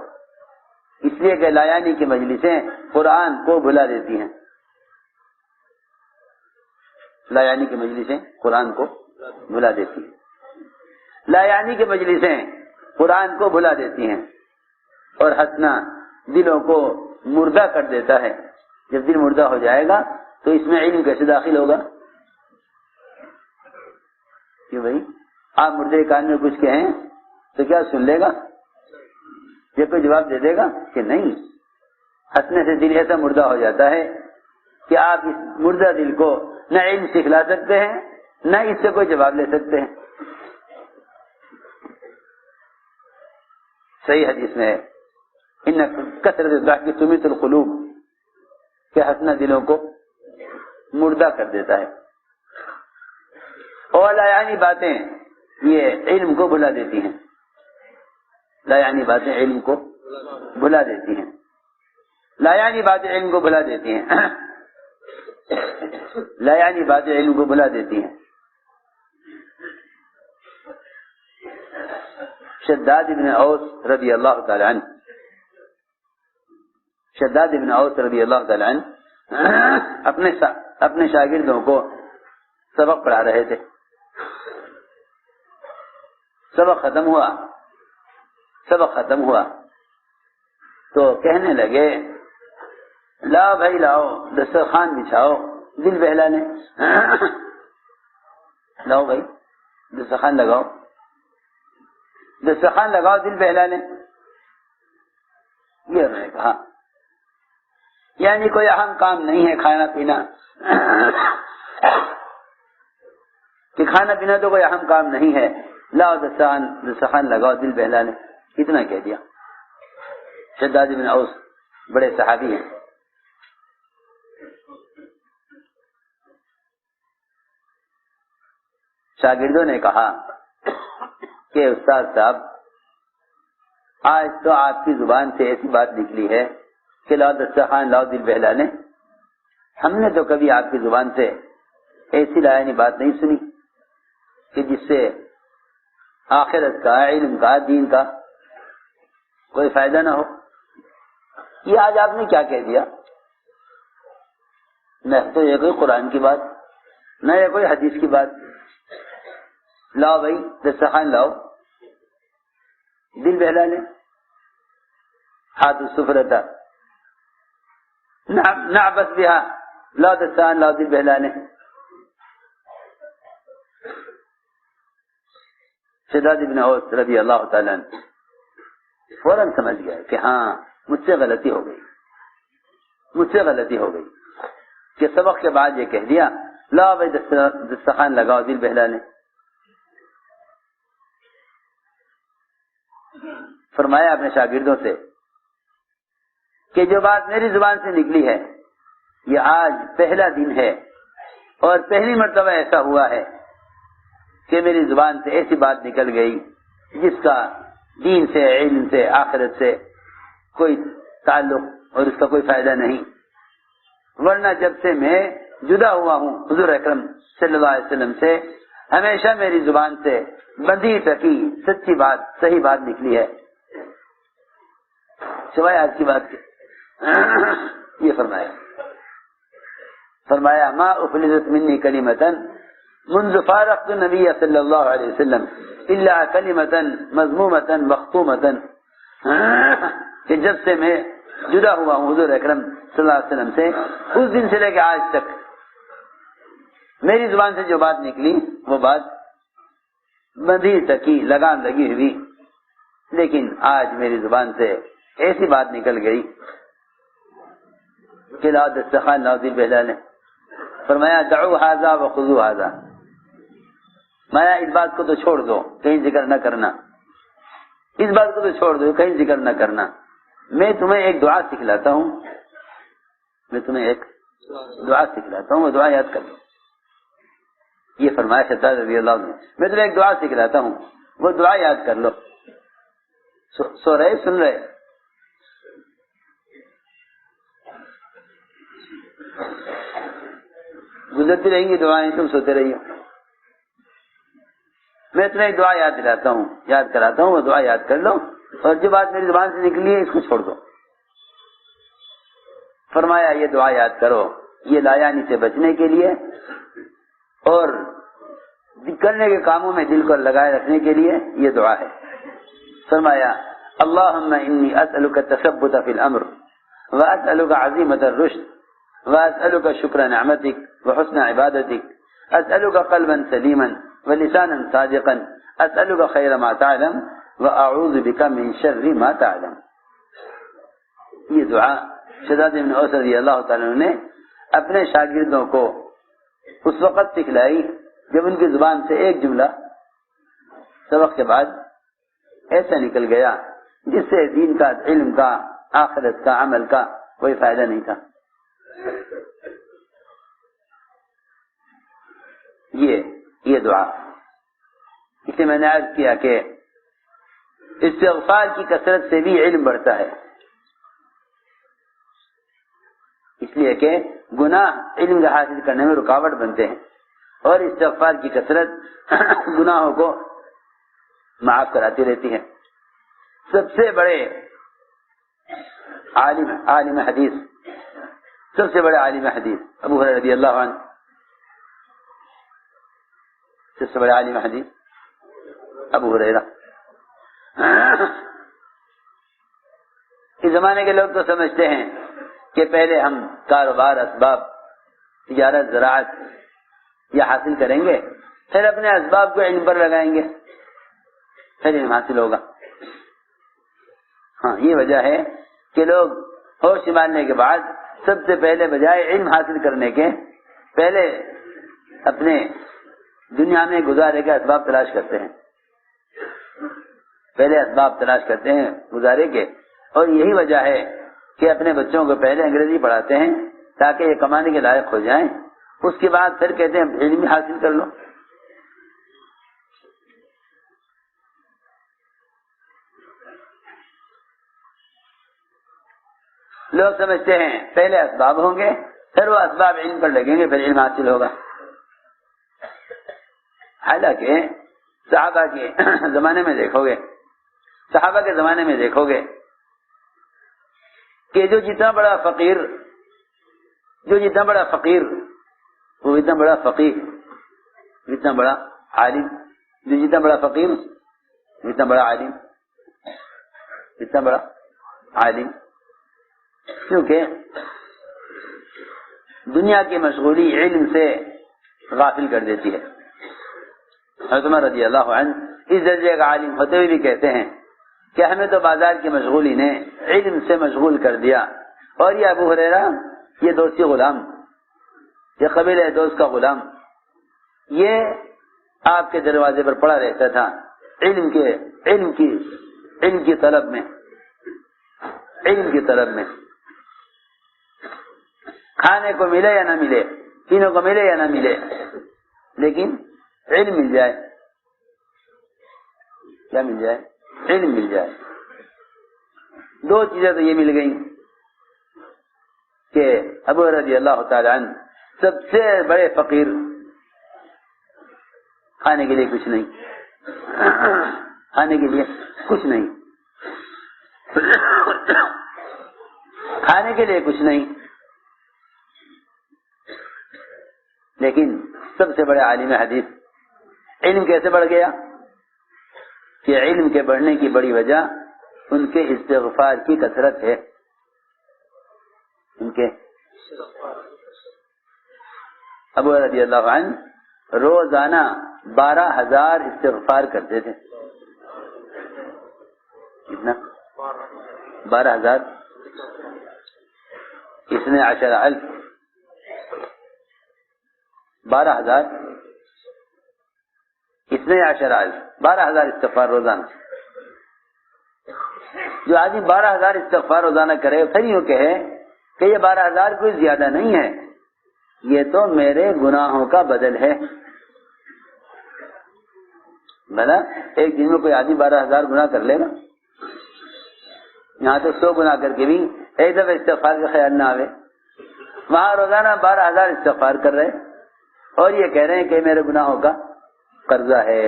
اس لیے کہ لایانی کی مجلسیں قرآن کو بھلا دیتی ہیں، لایانی کی مجلسیں قرآن کو بھلا دیتی ہیں، لایانی کی مجلسیں قرآن کو بھلا دیتی ہیں، اور ہنسنا دلوں کو مردہ کر دیتا ہے۔ جب دل مردہ ہو جائے گا تو اس میں علم کیسے داخل ہوگا؟ کہ بھائی آپ مردے کان میں کچھ کہیں تو کیا سن لے گا؟ یہ کوئی جواب دے دے گا کہ نہیں؟ ہنسنے سے دل ایسا مردہ ہو جاتا ہے کہ آپ اس مردہ دل کو نہ علم سکھلا سکتے ہیں نہ اس سے کوئی جواب لے سکتے ہیں۔ صحیح حدیث میں ہے ان کثرت الضحک تمیت القلوب، کہ ہنسنا دلوں کو مردہ کر دیتا ہے۔ اور لایانی باتیں یہ علم کو بھلا دیتی ہیں، لایانی باتیں علم کو بھلا دیتی ہیں، لایانی باتیں علم کو بھلا دیتی ہیں، لایانی باتیں علم کو بھلا دیتی ہیں۔ شداد بن اوس رضی اللہ تعالی عنہ، شداد بن اوس رضی اللہ تعالی عنہ اپنے شاگردوں کو سبق پڑھا رہے تھے۔ سبق ختم ہوا تو کہنے لگے لاؤ بھائی لاؤ دسترخوان بچھاؤ دل بہلانے، لاؤ بھائی دسترخوان لگاؤ، دسترخوان لگاؤ دل بہلانے۔ یہ انہوں نے کہا یعنی کوئی اہم کام نہیں ہے کھانا پینا، کہ کھانا پینا تو کوئی اہم کام نہیں ہے، لاؤ دسترخوان لگاؤ دل بہلانے، اتنا کہہ دیا۔ شداد بن اوس بڑے صحابی ہیں۔ شاگردوں نے کہا کہ استاد صاحب آج تو آپ کی زبان سے ایسی بات نکلی ہے کہ لاؤ دسترخوان لاؤ دل بہلانے، ہم نے تو کبھی آپ کی زبان سے ایسی لایانی بات نہیں سنی کہ جس سے آخرت کا، علم کا، دین کا کوئی فائدہ نہ ہو۔ یہ آج آپ نے کیا کہہ دیا؟ نہ تو یہ کوئی قرآن کی بات، نہ یہ کوئی حدیث کی بات. لاؤ بھائی دسترخوان لاؤ, دل بہلا لیں. ہاتھ السفرتا نعبس بہا, لاؤ دسترخوان لاؤ, دل بہلا لیں. شداد بن اوس رضی اللہ تعالیٰ عنہ فوراً سمجھ گیا کہ ہاں مجھ سے غلطی ہو گئی, کہ سبق کے بعد یہ کہہ دیا لاؤ بھائی دسترخوان لگاؤ, دل بہلا لیں. فرمایا اپنے شاگردوں سے کہ جو بات میری زبان سے نکلی ہے یہ آج پہلا دن ہے اور پہلی مرتبہ ایسا ہوا ہے کہ میری زبان سے ایسی بات نکل گئی جس کا دین سے, علم سے, آخرت سے کوئی تعلق اور اس کا کوئی فائدہ نہیں. ورنہ جب سے میں جدا ہوا ہوں حضور اکرم صلی اللہ علیہ وسلم سے, ہمیشہ میری زبان سے بندھی ٹکی سچی بات, صحیح بات نکلی ہے, سوائے آج کی بات کے. یہ فرمایا ما افلذت منی کلمۃ منذ فارقت النبی صلی اللہ علیہ وسلم الا کلمۃ مذمومۃ مختومۃ, کہ جب سے میں جدا ہوا ہوں حضور اکرم صلی اللہ علیہ وسلم سے, اس دن سے لے کے آج تک میری زبان سے جو بات نکلی وہ بات بندھی تکی لگام لگی ہوئی, لیکن آج میری زبان سے ایسی بات نکل گئی کہ لاؤ دسترخوان لاؤ, دل بہلا لیں. فرمایا دعوا ھذا وخذوا ھذا, مایا اس بات کو تو چھوڑ دو, کہیں ذکر نہ کرنا, اس بات کو تو چھوڑ دو, کہیں ذکر نہ کرنا. میں تمہیں ایک دعا سکھلاتا ہوں, وہ دعا یاد کر لو. یہ فرمایا شداد رضی اللہ عنہ, میں تمہیں ایک دعا سکھلاتا ہوں, وہ دعا یاد کر لو. سو رہے, سن رہے؟ گزرتی رہیں گی دعائیں, تم سوتے رہیے. میں تمہیں ایک دعا یاد دلاتا ہوں, یاد کراتا ہوں, وہ دعا یاد کر لو, اور جو بات میری زبان سے نکلی ہے اس کو چھوڑ دو. فرمایا یہ دعا یاد کرو, یہ لایانی سے بچنے کے لیے اور کرنے کے کاموں میں دل کو لگائے رکھنے کے لیے یہ دعا ہے. فرمایا اللہم انی اسألک التثبت فی الامر واسألک عزیمت الرشد واسألک شکر نعمتک وحسن عبادتک, اسألک قلبا سلیما ولسانا صادقا, اسألک خیر ما تعلم واعوذ بک من شر ما تعلم. یہ دعا شداد بن اوس رضی اللہ تعالیٰ عنہ نے اپنے شاگردوں کو اس وقت سکھلائی جب ان کی زبان سے ایک جملہ سبق کے بعد ایسا نکل گیا جس سے دین کا, علم کا, آخرت کا, عمل کا کوئی فائدہ نہیں تھا. یہ دعا, اس لیے میں نے عرض کیا کہ استغفار کی کثرت سے بھی علم بڑھتا ہے, اس لیے کہ گناہ علم کا حاصل کرنے میں رکاوٹ بنتے ہیں, اور استغفار کی کثرت گناہوں کو معاف کراتی رہتی ہے. سب سے بڑے عالم حدیث ابو ہریرہ رضی اللہ عنہ, سب سے بڑے عالم حدیث ابو ہریرہ. اس زمانے کے لوگ تو سمجھتے ہیں کہ پہلے ہم کاروبار, اسباب, تجارت, زراعت یہ حاصل کریں گے, پھر اپنے اسباب کو علم پر لگائیں گے, پھر علم حاصل ہوگا. ہاں, یہ وجہ ہے کہ لوگ ہوش سنبھالنے کے بعد سب سے پہلے بجائے علم حاصل کرنے کے پہلے اپنے دنیا میں گزارے کے اسباب تلاش کرتے ہیں, پہلے اسباب تلاش کرتے ہیں گزارے کے. اور یہی وجہ ہے کہ اپنے بچوں کو پہلے انگریزی پڑھاتے ہیں تاکہ یہ کمانے کے لائق ہو جائیں, اس کے بعد پھر کہتے ہیں علم حاصل کر لو. لوگ سمجھتے ہیں پہلے اسباب ہوں گے, پھر وہ اسباب علم پر لگیں گے, پھر علم حاصل ہوگا. حالانکہ صحابہ کے زمانے میں دیکھو گے کہ جو جتنا بڑا فقیر وہ اتنا بڑا فقیر جتنا بڑا عالم، جتنا بڑا فقیر جتنا بڑا عالم، جتنا بڑا عالم، کیونکہ دنیا کی مشغولی علم سے غافل کر دیتی ہے۔ حضرت عمر رضی اللہ عنہ اس درجے کا عالم ہوتے ہوئے بھی کہتے ہیں کہ ہمیں تو بازار کی مشغولی نے علم سے مشغول کر دیا، اور یہ ابو ہریرہ یہ دوستی غلام، یہ قبیلہ دوست کا غلام، یہ آپ کے دروازے پر پڑا رہتا تھا علم کی طلب میں، علم کی طلب میں، کھانے کو ملے یا نہ ملے، پینے کو ملے یا نہ ملے، لیکن علم مل جائے، کیا مل جائے؟ علم مل جائے۔ دو چیزیں تو یہ مل گئیں کہ ابو رضی اللہ تعالی عنہ سب سے بڑے فقیر، کھانے کے لیے کچھ نہیں، کھانے کے لیے کچھ نہیں، کھانے کے لیے کچھ نہیں، لیکن سب سے بڑے عالم حدیث۔ علم کیسے بڑھ گیا؟ کہ علم کے بڑھنے کی بڑی وجہ ان کے استغفار کی کثرت ہے، ان کے ابو رضی اللہ عنہ روزانہ 12,000 استغفار کرتے تھے۔ کتنا؟ 12,000 12,000 12,000 استغفار روزانہ۔ جو آدمی 12,000 استغفار روزانہ کرے پھر یوں کہے کہ یہ 12,000 کوئی زیادہ نہیں ہے، یہ تو میرے گناہوں کا بدل ہے۔ بھلا ایک دن میں کوئی آدمی 12,000 گناہ کر لے گا؟ یہاں تو 100 گناہ کر کے بھی ایک دفعہ استغفار کا خیال نہ آوے، وہاں روزانہ 12,000 استغفار کر رہے اور یہ کہہ رہے ہیں کہ میرے گناہوں کا قرضہ ہے،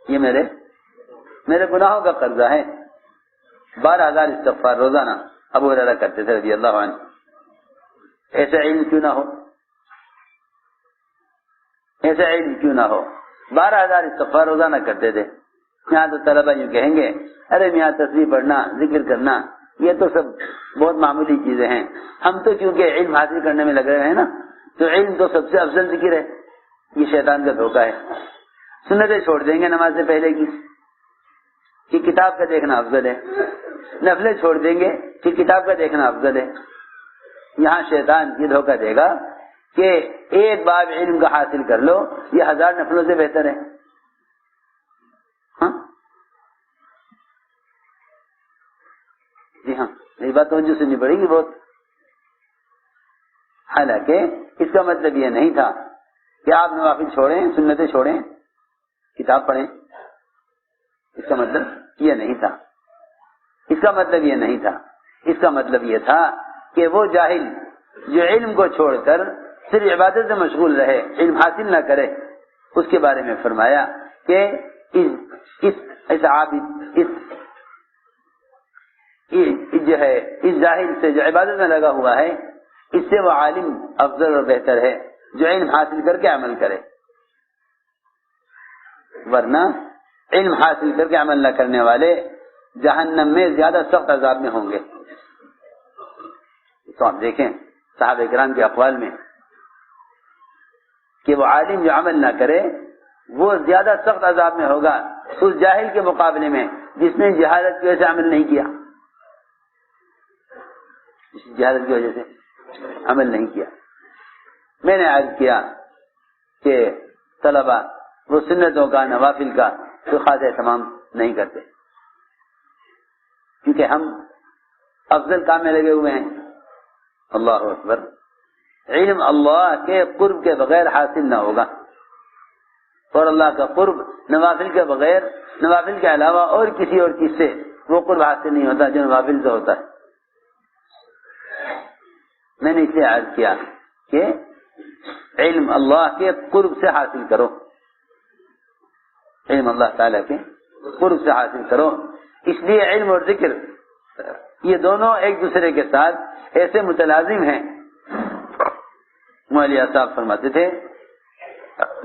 یہ میرے گناہوں کا قرضہ ہے۔ 12,000 استغفار روزانہ ابو ہریرہ کرتے تھے رضی اللہ عنہ۔ ایسا علم کیوں نہ ہو، ایسا علم کیوں نہ ہو؟ 12,000 استغفار روزانہ کرتے تھے۔ یہاں تو طلبہ یوں کہیں گے ارے میاں تسبیح پڑھنا، ذکر کرنا یہ تو سب بہت معمولی چیزیں ہیں، ہم تو کیونکہ علم حاصل کرنے میں لگ رہے ہیں نا، تو علم تو سب سے افضل ذکر ہے۔ یہ شیطان کا دھوکہ ہے۔ سنتیں چھوڑ دیں گے نماز سے پہلے کی کہ کتاب کا دیکھنا افضل ہے، نفلیں چھوڑ دیں گے کہ کتاب کا دیکھنا افضل ہے۔ یہاں شیطان یہ دھوکہ دے گا کہ ایک باب علم کا حاصل کر لو، یہ 1000 نفلوں سے بہتر ہے۔ ہاں جی ہاں، یہ بات توجہ سننی پڑے گی بہت۔ حالانکہ اس کا مطلب یہ نہیں تھا کہ آپ نوافل چھوڑیں، سنتیں چھوڑیں، کتاب پڑھیں، اس کا مطلب یہ نہیں تھا، اس کا مطلب یہ نہیں تھا۔ اس کا مطلب یہ تھا کہ وہ جاہل جو علم کو چھوڑ کر صرف عبادت سے مشغول رہے، علم حاصل نہ کرے، اس کے بارے میں فرمایا کہ جو ہے اس جاہل سے جو عبادت میں لگا ہوا ہے، اس سے وہ عالم افضل اور بہتر ہے جو علم حاصل کر کے عمل کرے، ورنہ علم حاصل کر کے عمل نہ کرنے والے جہنم میں زیادہ سخت عذاب میں ہوں گے۔ تو آپ دیکھیں صحابہ کرام کے اقوال میں کہ وہ عالم جو عمل نہ کرے وہ زیادہ سخت عذاب میں ہوگا اس جاہل کے مقابلے میں جس نے جہالت کی وجہ سے عمل نہیں کیا، جہالت کی وجہ سے عمل نہیں کیا۔ میں نے عرض کیا کہ طلبہ وہ سنتوں کا، نوافل کا تو خاص اہتمام نہیں کرتے، کیونکہ ہم افضل کام میں لگے ہوئے ہیں۔ اللہ اکبر، علم اللہ کے قرب کے بغیر حاصل نہ ہوگا، اور اللہ کا قرب نوافل کے بغیر، نوافل کے علاوہ اور کسی اور چیز سے وہ قرب حاصل نہیں ہوتا جو نوافل سے ہوتا ہے۔ میں نے اسے عرض کیا کہ علم اللہ کے قرب سے حاصل کرو، علم اللہ تعالیٰ کے قرب سے حاصل کرو۔ اس لیے علم اور ذکر یہ دونوں ایک دوسرے کے ساتھ ایسے متلازم ہیں، مولوی صاحب فرماتے تھے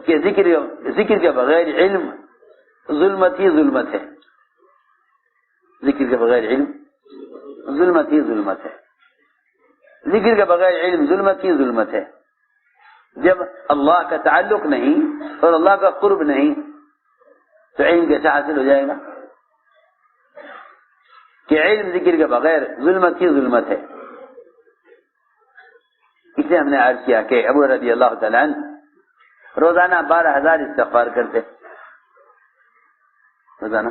کہ ذکر کے بغیر علم ظلمت ہی ظلمت ہے، ذکر کے بغیر علم ظلمت ہی ظلمت ہے، ذکر کے بغیر علم ظلمت ہی ظلمت ہے۔ جب اللہ کا تعلق نہیں اور اللہ کا قرب نہیں تو علم کیسے حاصل ہو جائے گا؟ کہ علم ذکر کے بغیر ظلمت ہی ظلمت ہے۔ اس لیے ہم نے عرض کیا کہ ابو رضی اللہ تعالیٰ عنہ روزانہ 12,000 استغفار کرتے، روزانہ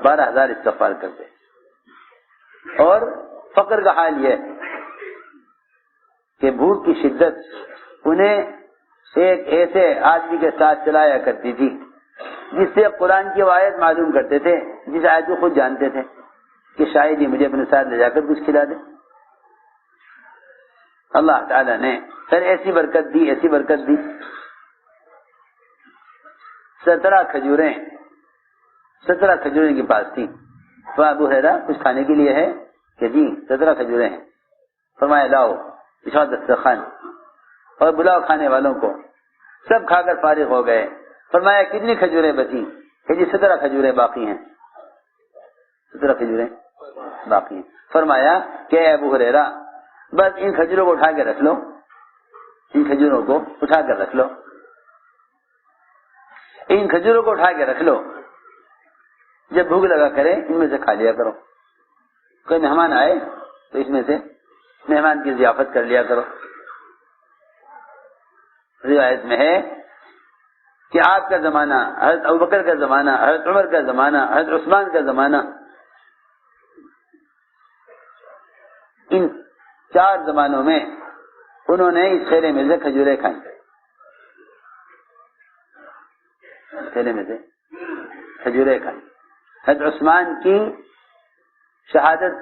12,000 استغفار کرتے، اور فقر کا حال یہ کہ بھوک کی شدت انہیں ایک ایسے آدمی کے ساتھ چلایا کرتی تھی جس سے قرآن کی آیت معلوم کرتے تھے، جس آیت کو خود جانتے تھے کہ شاید ہی مجھے اپنے ساتھ لے جا کر کچھ کھلا دے۔ اللہ تعالیٰ نے پھر ایسی برکت دی، ایسی برکت دی، 17 کھجوریں کے پاس تھی۔ تو ابو ہریرہ کچھ کھانے کے لیے ہے کہ جی 17 کھجوریں ہیں، فرمایا لاؤ بچھاؤ دسترخوان اور بلاؤ کھانے والوں کو۔ سب کھا کر فارغ ہو گئے، فرمایا کتنی کھجوریں بچی؟ کہ جی 17 کھجوریں باقی ہیں، 17 کھجوریں باقی ہیں۔ فرمایا کہ اے ابو ہریرہ بس ان کھجوروں کو اٹھا کے رکھ لو، ان کھجوروں کو اٹھا کر رکھ لو، ان کھجوروں کو اٹھا کے رکھ لو، جب بھوک لگا کرے ان میں سے کھا لیا کرو، کوئی مہمان آئے تو اس میں سے مہمان کی ضیافت کر لیا کرو۔ روایت میں ہے کہ آپ کا زمانہ، حضرت ابوبکر کا زمانہ، حضرت عمر کا زمانہ، حضرت عثمان کا زمانہ، ان 4 زمانوں میں انہوں نے اس تھیلے میں سے کھجوریں کھائیں، تھیلے میں سے کھجوریں کھائیں۔ حضرت عثمان کی شہادت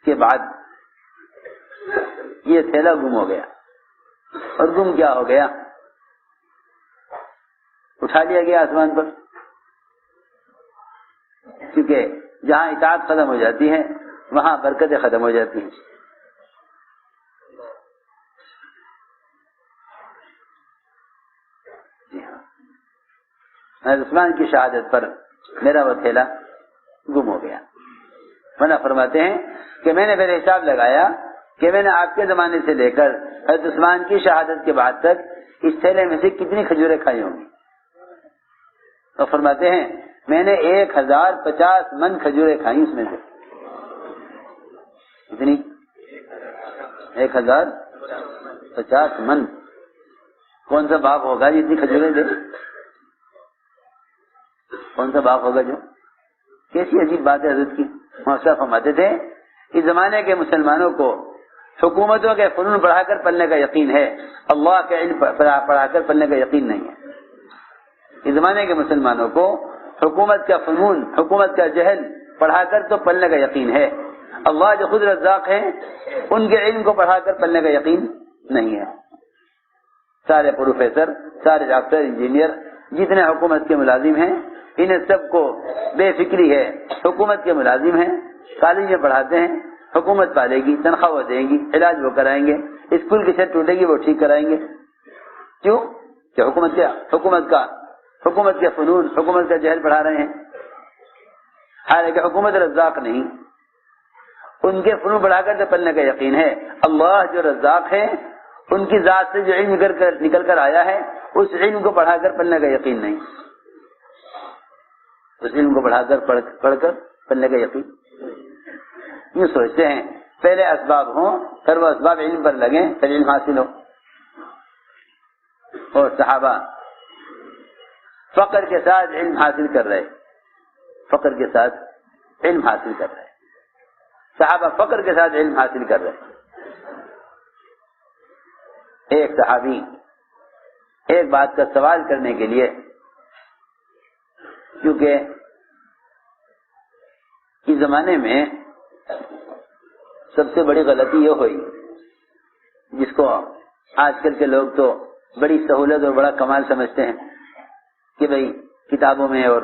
کے بعد یہ تھیلا گم ہو گیا، اور گم کیا ہو گیا؟ اٹھا لیا گیا آسمان پر، کیونکہ جہاں اطاعت ختم ہو جاتی ہے وہاں برکتیں ختم ہو جاتی ہیں۔ جی ہاں، حضرت عثمان کی شہادت پر میرا وہ تھیلا گم ہو گیا۔ ورنہ فرماتے ہیں کہ میں نے پھر حساب لگایا کہ میں نے آپ کے زمانے سے لے کر حضرت عثمان کی شہادت کے بعد تک اس تھیلے میں سے کتنی کھجوریں کھائی ہوں گی؟ تو فرماتے ہیں میں نے 1050 من کھجوریں کھائی اس میں سے۔ کتنی؟ 1050 من۔ کون سا باغ ہوگا جتنی کھجوریں دے؟ کون سا باغ ہوگا جو؟ کیسی عجیب بات ہے حضرت کی۔ مولانا فرماتے تھے اس زمانے کے مسلمانوں کو حکومتوں کے فنون پڑھا کر پلنے کا یقین ہے، اللہ کے علم پڑھا کر پلنے کا یقین نہیں ہے۔ اس زمانے کے مسلمانوں کو حکومت کا فنون، حکومت کا جہل پڑھا کر تو پلنے کا یقین ہے، اللہ جو خود رزاق ہیں ان کے علم کو پڑھا کر پلنے کا یقین نہیں ہے۔ سارے پروفیسر، سارے ڈاکٹر، انجینئر جتنے حکومت کے ملازم ہیں انہیں سب کو بے فکری ہے، حکومت کے ملازم ہیں، کالج میں پڑھاتے ہیں، حکومت پالے گی، تنخواہ وہ دیں گی، علاج وہ کرائیں گے، اسکول کی چھت ٹوٹے گی وہ ٹھیک کرائیں گے۔ کیوں؟ کہ حکومت کے فنون، حکومت کا جہل پڑھا رہے ہیں۔ حالانکہ حکومت رزاق نہیں، ان کے فنون پڑھا کر جو پلنے کا یقین ہے۔ اللہ جو رزاق ہے ان کی ذات سے جو علم نکل کر آیا ہے اس علم کو پڑھا کر پلنے کا یقین نہیں، اس علم کو پڑھ کر پلنے کا یقین۔ یوں سوچتے ہیں پہلے اسباب ہوں پھر وہ اسباب علم پر لگیں پھر علم حاصل ہو۔ اور صحابہ فقر کے ساتھ علم حاصل کر رہے، فقر کے ساتھ علم حاصل کر رہے، صحابہ فقر کے ساتھ علم حاصل کر رہے۔ ایک صحابی ایک بات کا سوال کرنے کے لیے، کیونکہ اس زمانے میں سب سے بڑی غلطی یہ ہوئی جس کو آج کل کے لوگ تو بڑی سہولت اور بڑا کمال سمجھتے ہیں کہ بھئی کتابوں میں اور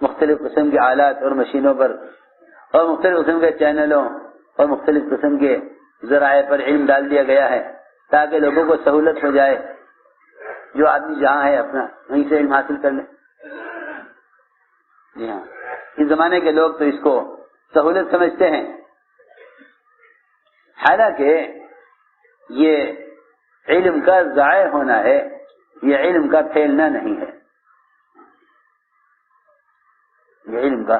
مختلف قسم کے آلات اور مشینوں پر اور مختلف قسم کے چینلوں اور مختلف قسم کے ذرائع پر علم ڈال دیا گیا ہے، تاکہ لوگوں کو سہولت ہو جائے، جو آدمی جہاں ہے اپنا وہیں سے علم حاصل کر لے۔ جی ہاں، اس زمانے کے لوگ تو اس کو سہولت سمجھتے ہیں، حالانکہ یہ علم کا ضائع ہونا ہے، یہ علم کا پھیلنا نہیں ہے، یہ علم کا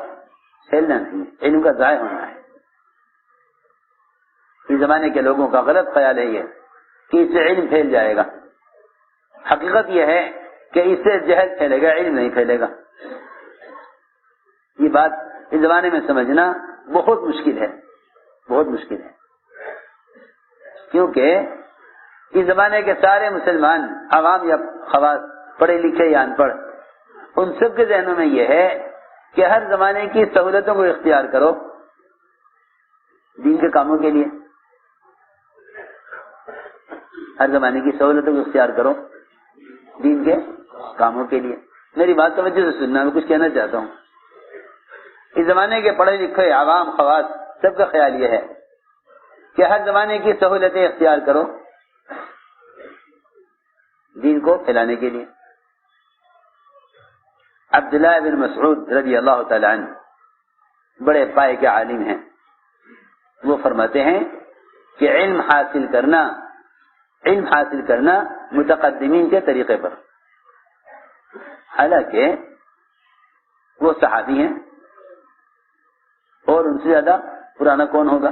پھیلنا نہیں ہے، علم کا ضائع ہونا ہے۔ اس زمانے کے لوگوں کا غلط خیال ہے یہ کہ اس سے علم پھیل جائے گا، حقیقت یہ ہے کہ اس سے جہل پھیلے گا، علم نہیں پھیلے گا۔ یہ بات اس زمانے میں سمجھنا بہت مشکل ہے، بہت مشکل ہے، کیونکہ اس زمانے کے سارے مسلمان عوام یا خواص، پڑھے لکھے یا ان پڑھ، ان سب کے ذہنوں میں یہ ہے کہ ہر زمانے کی سہولتوں کو اختیار کرو دین کے کاموں کے لیے، ہر زمانے کی سہولتوں کو اختیار کرو دین کے کاموں کے لیے۔ میری بات توجہ سے سننا، میں کچھ کہنا چاہتا ہوں۔ اس زمانے کے پڑھے لکھے عوام خواص سب کا خیال یہ ہے کہ ہر زمانے کی سہولتیں اختیار کرو دین کو پھیلانے کے لیے۔ عبداللہ بن مسعود رضی اللہ تعالی عنہ بڑے پائے کے عالم ہیں، وہ فرماتے ہیں کہ علم حاصل کرنا متقدمین کے طریقے پر، حالانکہ وہ صحابی ہیں اور ان سے زیادہ پرانا کون ہوگا،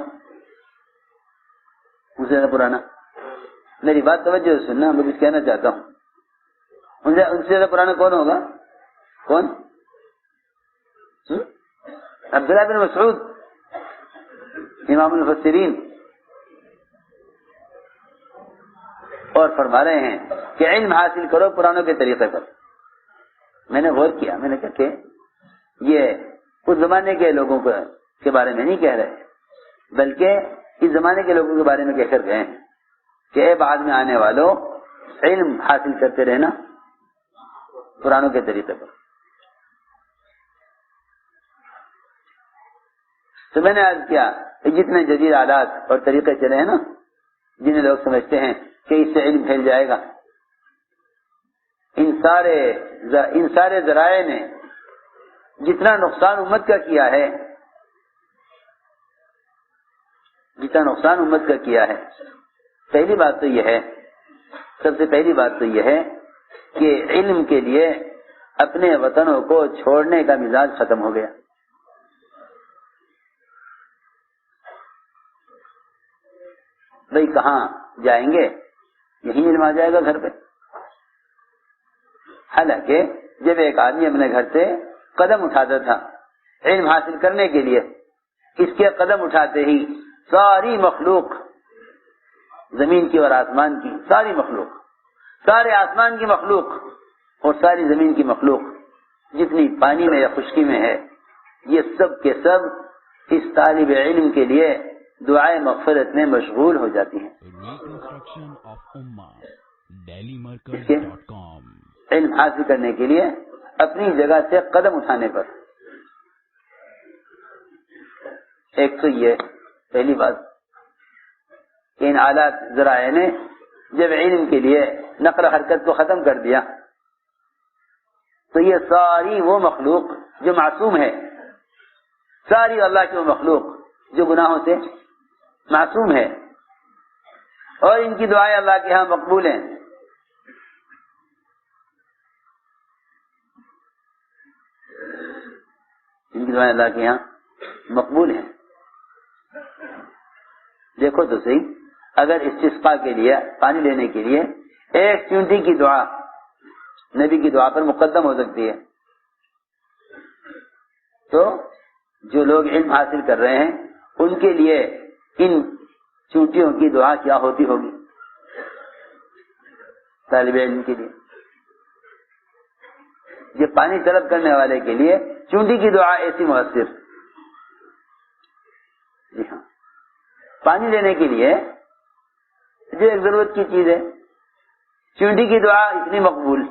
ان سے زیادہ پرانا، میری بات توجہ سے سننا، میں کچھ کہنا چاہتا ہوں، ان سے زیادہ پرانا کون ہوگا؟ کون؟ عبداللہ بن مسعود امام المفسرین، اور فرما رہے ہیں کہ علم حاصل کرو پرانوں کے طریقے پر۔ میں نے غور کیا، میں نے کہا کہ یہ اس زمانے کے لوگوں کے بارے میں نہیں کہہ رہے، بلکہ اس زمانے کے لوگوں کے بارے میں کہہ کر گئے ہیں کہ اے بعد میں آنے والوں، علم حاصل کرتے رہنا پرانوں کے طریقے پر۔ تو میں نے عرض کیا کہ جتنے جدید آلات اور طریقے چلے ہیں نا، جنہیں لوگ سمجھتے ہیں کہ اس سے علم پھیل جائے گا، ان سارے ذرائع نے جتنا نقصان امت کا کیا ہے، جتنا نقصان امت کا کیا ہے، پہلی بات تو یہ ہے، سب سے پہلی بات تو یہ ہے کہ علم کے لیے اپنے وطنوں کو چھوڑنے کا مزاج ختم ہو گیا۔ بھئی کہاں جائیں گے، یہیں علم آ جائے گا گھر پہ۔ حالانکہ جب ایک آدمی اپنے گھر سے قدم اٹھاتا تھا علم حاصل کرنے کے لیے، اس کے قدم اٹھاتے ہی ساری مخلوق، زمین کی اور آسمان کی ساری مخلوق، سارے آسمان کی مخلوق اور ساری زمین کی مخلوق جتنی پانی میں یا خشکی میں ہے، یہ سب کے سب اس طالب علم کے لیے دعائے مغفرت میں مشغول ہو جاتی ہیں۔ علم حاصل کرنے کے لیے اپنی جگہ سے قدم اٹھانے پر، ایک تو یہ پہلی بات کہ ان آلات ذرائع نے جب علم کے لیے نقل حرکت کو ختم کر دیا، تو یہ ساری وہ مخلوق جو معصوم ہے، ساری اللہ کی وہ مخلوق جو گناہوں سے معصوم ہے، اور ان کی دعائیں اللہ کے ہاں مقبول ہیں، ان کی دعائیں اللہ کے یہاں مقبول ہیں۔ دیکھو تو صحیح، اگر استسقاء کے لیے، پانی لینے کے لیے ایک چونٹی کی دعا نبی کی دعا پر مقدم ہو سکتی ہے، تو جو لوگ علم حاصل کر رہے ہیں ان کے لیے ان چونٹیوں کی دعا کیا ہوتی ہوگی؟ طالب علم کے لیے، یہ پانی طلب کرنے والے کے لیے چونٹی کی دعا ایسی مؤثر۔ جی ہاں، پانی لینے کے لیے جو ایک ضرورت کی چیز ہے، چونٹی کی دعا اتنی مقبول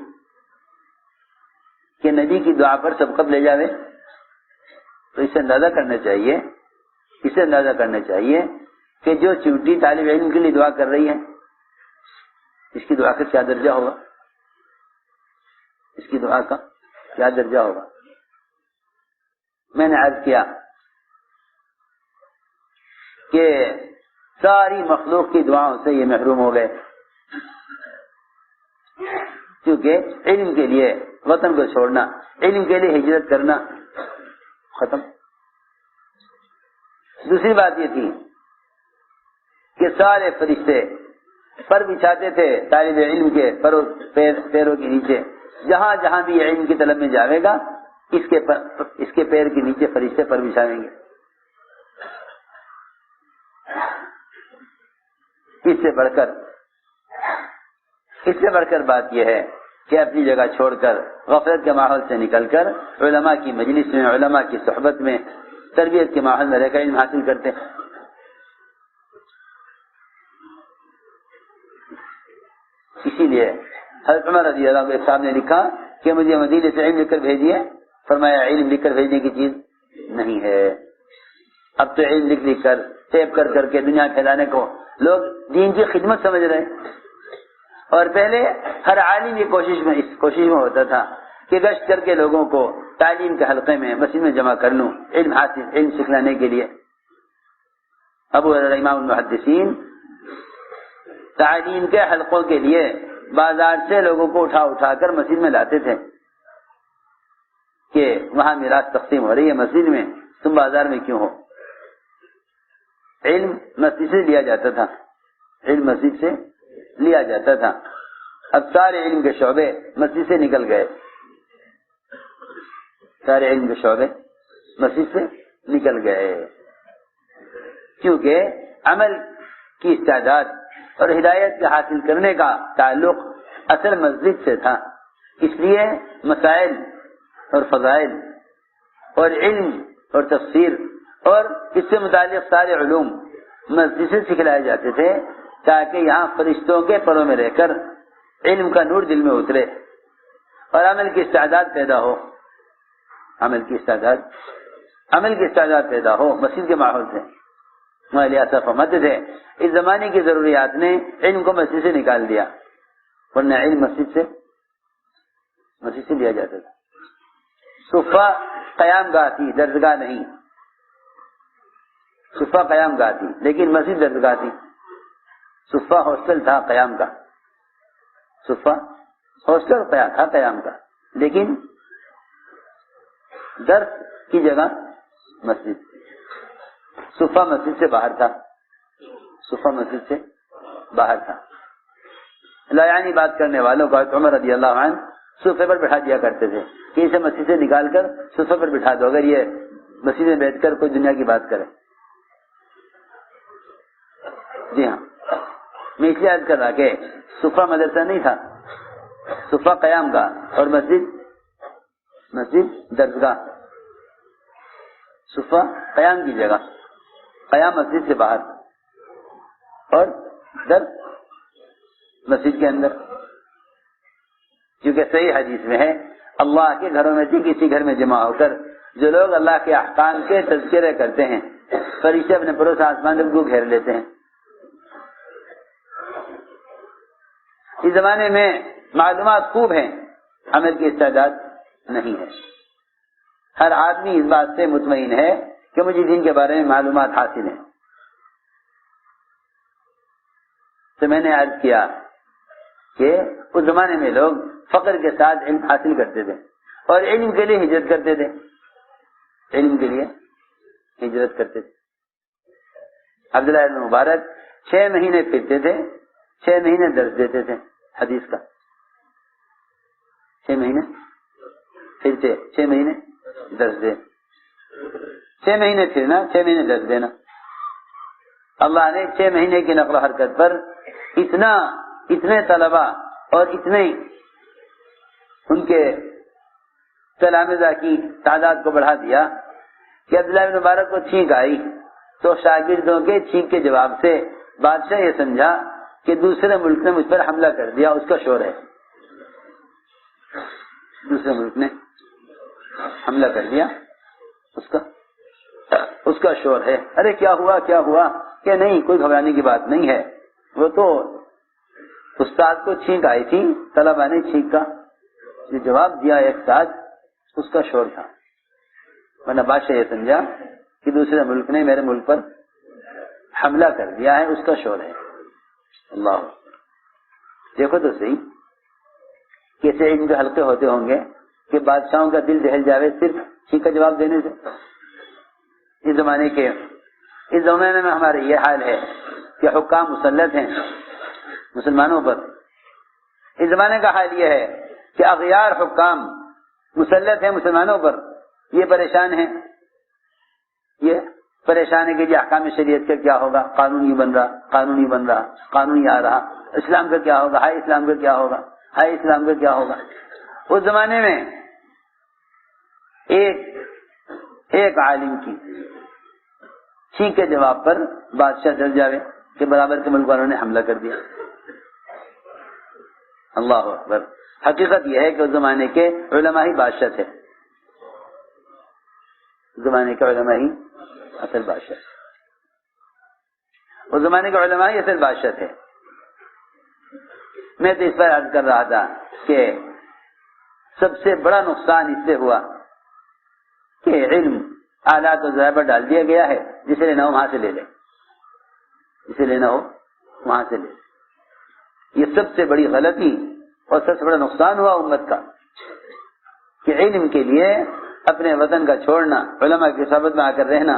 کہ نبی کی دعا پر سبقت لے جاوے، تو اسے اندازہ کرنا چاہیے کہ جو چونٹی طالب علم کے لیے دعا کر رہی ہے، اس کی دعا کا کیا درجہ ہوگا؟ اس کی دعا کا کیا درجہ ہوگا؟ میں نے عرض کیا کہ ساری مخلوق کی دعاؤں سے یہ محروم ہو گئے، کیونکہ علم کے لیے وطن کو چھوڑنا، علم کے لیے ہجرت کرنا ختم۔ دوسری بات یہ تھی کہ سارے فرشتے پر بچھاتے تھے طالب علم کے پیروں کے نیچے، جہاں جہاں بھی علم کی طلب میں جاوے گا اس کے پیر کے نیچے فرشتے پر بچھائیں گے۔ اس سے بڑھ کر بات یہ ہے کہ اپنی جگہ چھوڑ کر غفلت کے ماحول سے نکل کر علماء کی مجلس میں، علماء کی صحبت میں، تربیت کے ماحول میں رہ کر علم حاصل کرتے ہیں۔ اسی لیے حضرت عمر رضی اللہ عنہ صاحب نے لکھا کہ مجھے مدینے سے علم لکھ کر بھیجیے، فرمایا علم لکھ کر بھیجنے کی چیز نہیں ہے۔ اب تو علم لکھ کر ٹیپ کر کے دنیا پھیلانے کو لوگ دین کی خدمت سمجھ رہے ہیں، اور پہلے ہر عالم یہ اس کوشش میں ہوتا تھا کہ گشت کر کے لوگوں کو تعلیم کے حلقے میں مسجد میں جمع کر لوں علم سکھلانے کے لیے۔ ابو ہریرہ امام المحدثین تعلیم کے حلقوں کے لیے بازار سے لوگوں کو اٹھا کر مسجد میں لاتے تھے کہ وہاں میراث تقسیم ہو رہی ہے مسجد میں، تم بازار میں کیوں ہو؟ علم مسجد سے لیا جاتا تھا، علم مسجد سے لیا جاتا تھا۔ اب سارے علم کے شعبے مسجد سے نکل گئے، سارے علم کے شعبے مسجد سے نکل گئے، کیونکہ عمل کی استعداد اور ہدایت کے حاصل کرنے کا تعلق اصل مسجد سے تھا۔ اس لیے مسائل اور فضائل اور علم اور تفسیر اور اس سے متعلق سارے علوم مسجد سے سکھلائے جاتے تھے، تاکہ یہاں فرشتوں کے پروں میں رہ کر علم کا نور دل میں اترے اور عمل کی استعداد پیدا ہو، عمل کی استعداد پیدا ہو مسجد کے ماحول سے۔ ایسا فرماتے تھے اس زمانے کی ضروریات نے علم کو مسجد سے نکال دیا، ورنہ علم مسجد سے لیا جاتا تھا۔ صفہ قیام گاہ تھی، درسگاہ نہیں۔ صفہ قیام گاہ تھی لیکن مسجد درسگاہ تھی۔ صفہ ہاسٹل تھا قیام کا، صفہ ہاسٹل تھا قیام کا، لیکن درس کی جگہ مسجد۔ صفہ مسجد سے باہر تھا، صفہ مسجد سے باہر تھا۔ لایانی بات کرنے والوں کو عمر رضی اللہ عنہ صفے پر بٹھا دیا کرتے تھے کہ اسے مسجد سے نکال کر صفے پر بٹھا دو اگر یہ مسجد میں بیٹھ کر کوئی دنیا کی بات کرے۔ جی ہاں، میں اس لیے عرض کر رہا کہ صفہ مدرسہ نہیں تھا، صفہ قیام گاہ اور مسجد درسگاہ۔ صفہ قیام کی جگہ، قیام مسجد سے باہر اور درس مسجد کے اندر، کیونکہ صحیح حدیث میں ہے اللہ کے گھروں میں سے کسی گھر میں جمع ہو کر جو لوگ اللہ کے احکام کے تذکرے کرتے ہیں فرشتے اپنے پروس آسمان کو گھیر لیتے ہیں۔ اس زمانے میں معلومات خوب ہیں، عمل کی استعداد نہیں ہے۔ ہر آدمی اس بات سے مطمئن ہے کہ مجھے دین کے بارے میں معلومات حاصل ہیں۔ تو میں نے عرض کیا کہ اس زمانے میں لوگ فقر کے ساتھ علم حاصل کرتے تھے اور علم کے لیے ہجرت کرتے تھے، علم کے لیے ہجرت کرتے تھے۔ عبداللہ بن مبارک 6 مہینے پھرتے تھے، 6 مہینے درس دیتے تھے حدیث کا، 6 مہینے پھرتے، 6 مہینے درس دے، 6 مہینے پھرنا، 6 مہینے درس دینا۔ اللہ نے 6 مہینے کی نقل و حرکت پر اتنے طلبہ اور اتنے ان کے تلامذہ کی تعداد کو بڑھا دیا کہ عبداللہ بن مبارک کو چھینک آئی تو شاگردوں کے چھینک کے جواب سے بادشاہ یہ سمجھا کہ دوسرے ملک نے مجھ پر حملہ کر دیا، اس کا شور ہے، دوسرے ملک نے حملہ کر دیا، اس کا شور ہے۔ ارے کیا ہوا کہ نہیں، کوئی گھبرانے کی بات نہیں ہے، وہ تو استاد کو چھینک آئی تھی، طلبہ نے چھینک کا جو جواب دیا ایک ساتھ، اس کا شور تھا، ورنہ بادشاہ یہ سمجھا کہ دوسرے ملک نے میرے ملک پر حملہ کر دیا ہے، اس کا شور ہے۔ اللہ دیکھو تو صحیح کیسے علم کے حلقے ہوتے ہوں گے کہ بادشاہوں کا دل دہل جاوے صرف چھینک کا جواب دینے سے۔ اس زمانے میں ہمارے یہ حال ہے کہ حکام مسلط ہیں مسلمانوں پر۔ اس زمانے کا حال یہ ہے کہ اغیار حکام مسلط ہیں مسلمانوں پر، یہ پریشان ہیں، یہ پریشان ہے کہ جی احکام شریعت کا کیا ہوگا، قانون نہیں بن رہا، قانون نہیں بن رہا، قانون نہیں آ رہا، اسلام کا کیا ہوگا، ہائی اسلام کا کیا ہوگا، ہائی اسلام کا کیا ہوگا۔ اس زمانے میں ایک عالم کی چھینک کے جواب پر بادشاہ ڈر جاوے کہ برابر کے ملک والوں نے حملہ کر دیا۔ اللہ اکبر۔ حقیقت یہ ہے کہ اس زمانے کے علماء ہی بادشاہ تھے، زمانے کے علماء ہی اصل بادشاہ، اس زمانے کے علماء ہی اصل بادشاہ تھے۔ میں تو اس پر عرض کر رہا تھا کہ سب سے بڑا نقصان اس سے ہوا کہ علم آلات و ذرائع پر ڈال دیا گیا ہے، جسے لینا ہو وہاں سے لے لے، جسے لینا ہو وہاں سے لے۔ یہ سب سے بڑی غلطی اور سب سے بڑا نقصان ہوا امت کا کہ علم کے لیے اپنے وطن کا چھوڑنا، علماء کی صحبت میں آ کر رہنا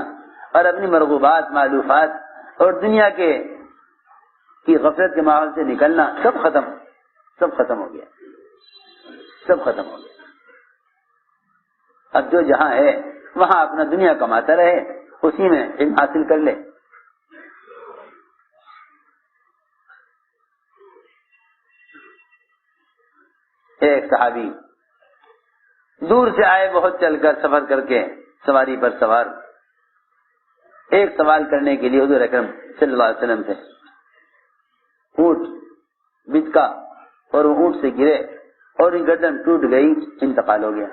اور اپنی مرغوبات، معلوفات اور دنیا کی غفلت کے ماحول سے نکلنا، سب ختم ہو گیا، سب ختم ہو گیا۔ اب جو جہاں ہے وہاں اپنا دنیا کماتا رہے، اسی میں علم حاصل کر لے۔ ایک صحابی دور سے آئے، بہت چل کر سفر کر کے سواری پر سوار، ایک سوال کرنے کے لیے حضور اکرم صلی اللہ علیہ وسلم سے۔ اونٹ بچکا اور وہ اونٹ سے گرے اور ان گردن ٹوٹ گئی، انتقال ہو گیا۔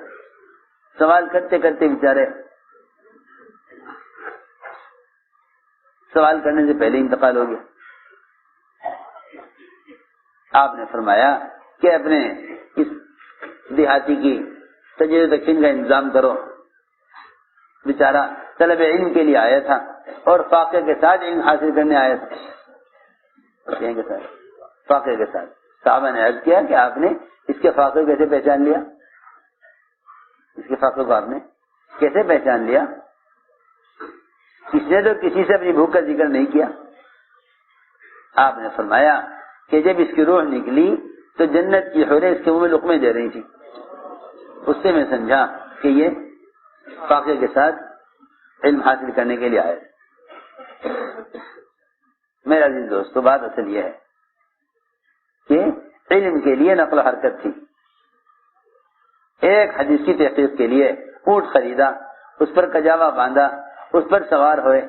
سوال کرتے کرتے بیچارے سوال کرنے سے پہلے انتقال ہو گیا۔ آپ نے فرمایا کہ اپنے اس دیہاتی کی تجربہ تقسیم کا انتظام کرو، بیچارہ طلب علم کے لیے آیا تھا اور فاقے کے ساتھ علم حاصل کرنے آیا تھا، فاقے کے ساتھ۔ صحابہ نے عرض کیا کہ آپ نے اس کے فاقے کو کیسے پہچان لیا؟ اس کے فاقے کو آپ نے کیسے پہچان لیا؟ اس نے تو کسی سے اپنی بھوک کا ذکر نہیں کیا۔ آپ نے فرمایا کہ جب اس کی روح نکلی تو جنت کی حوریں اس کے منہ میں لقمے دے رہی تھی، اس سے میں سمجھا کہ یہ فاقے کے ساتھ علم حاصل کرنے کے لیے آئے۔ میرا عزیز دوستو، بات اصل یہ ہے کہ علم کے لیے نقل و حرکت تھی۔ ایک حدیث کی تحقیق کے لیے اونٹ خریدا، اس پر کجاوا باندھا، اس پر سوار ہوئے،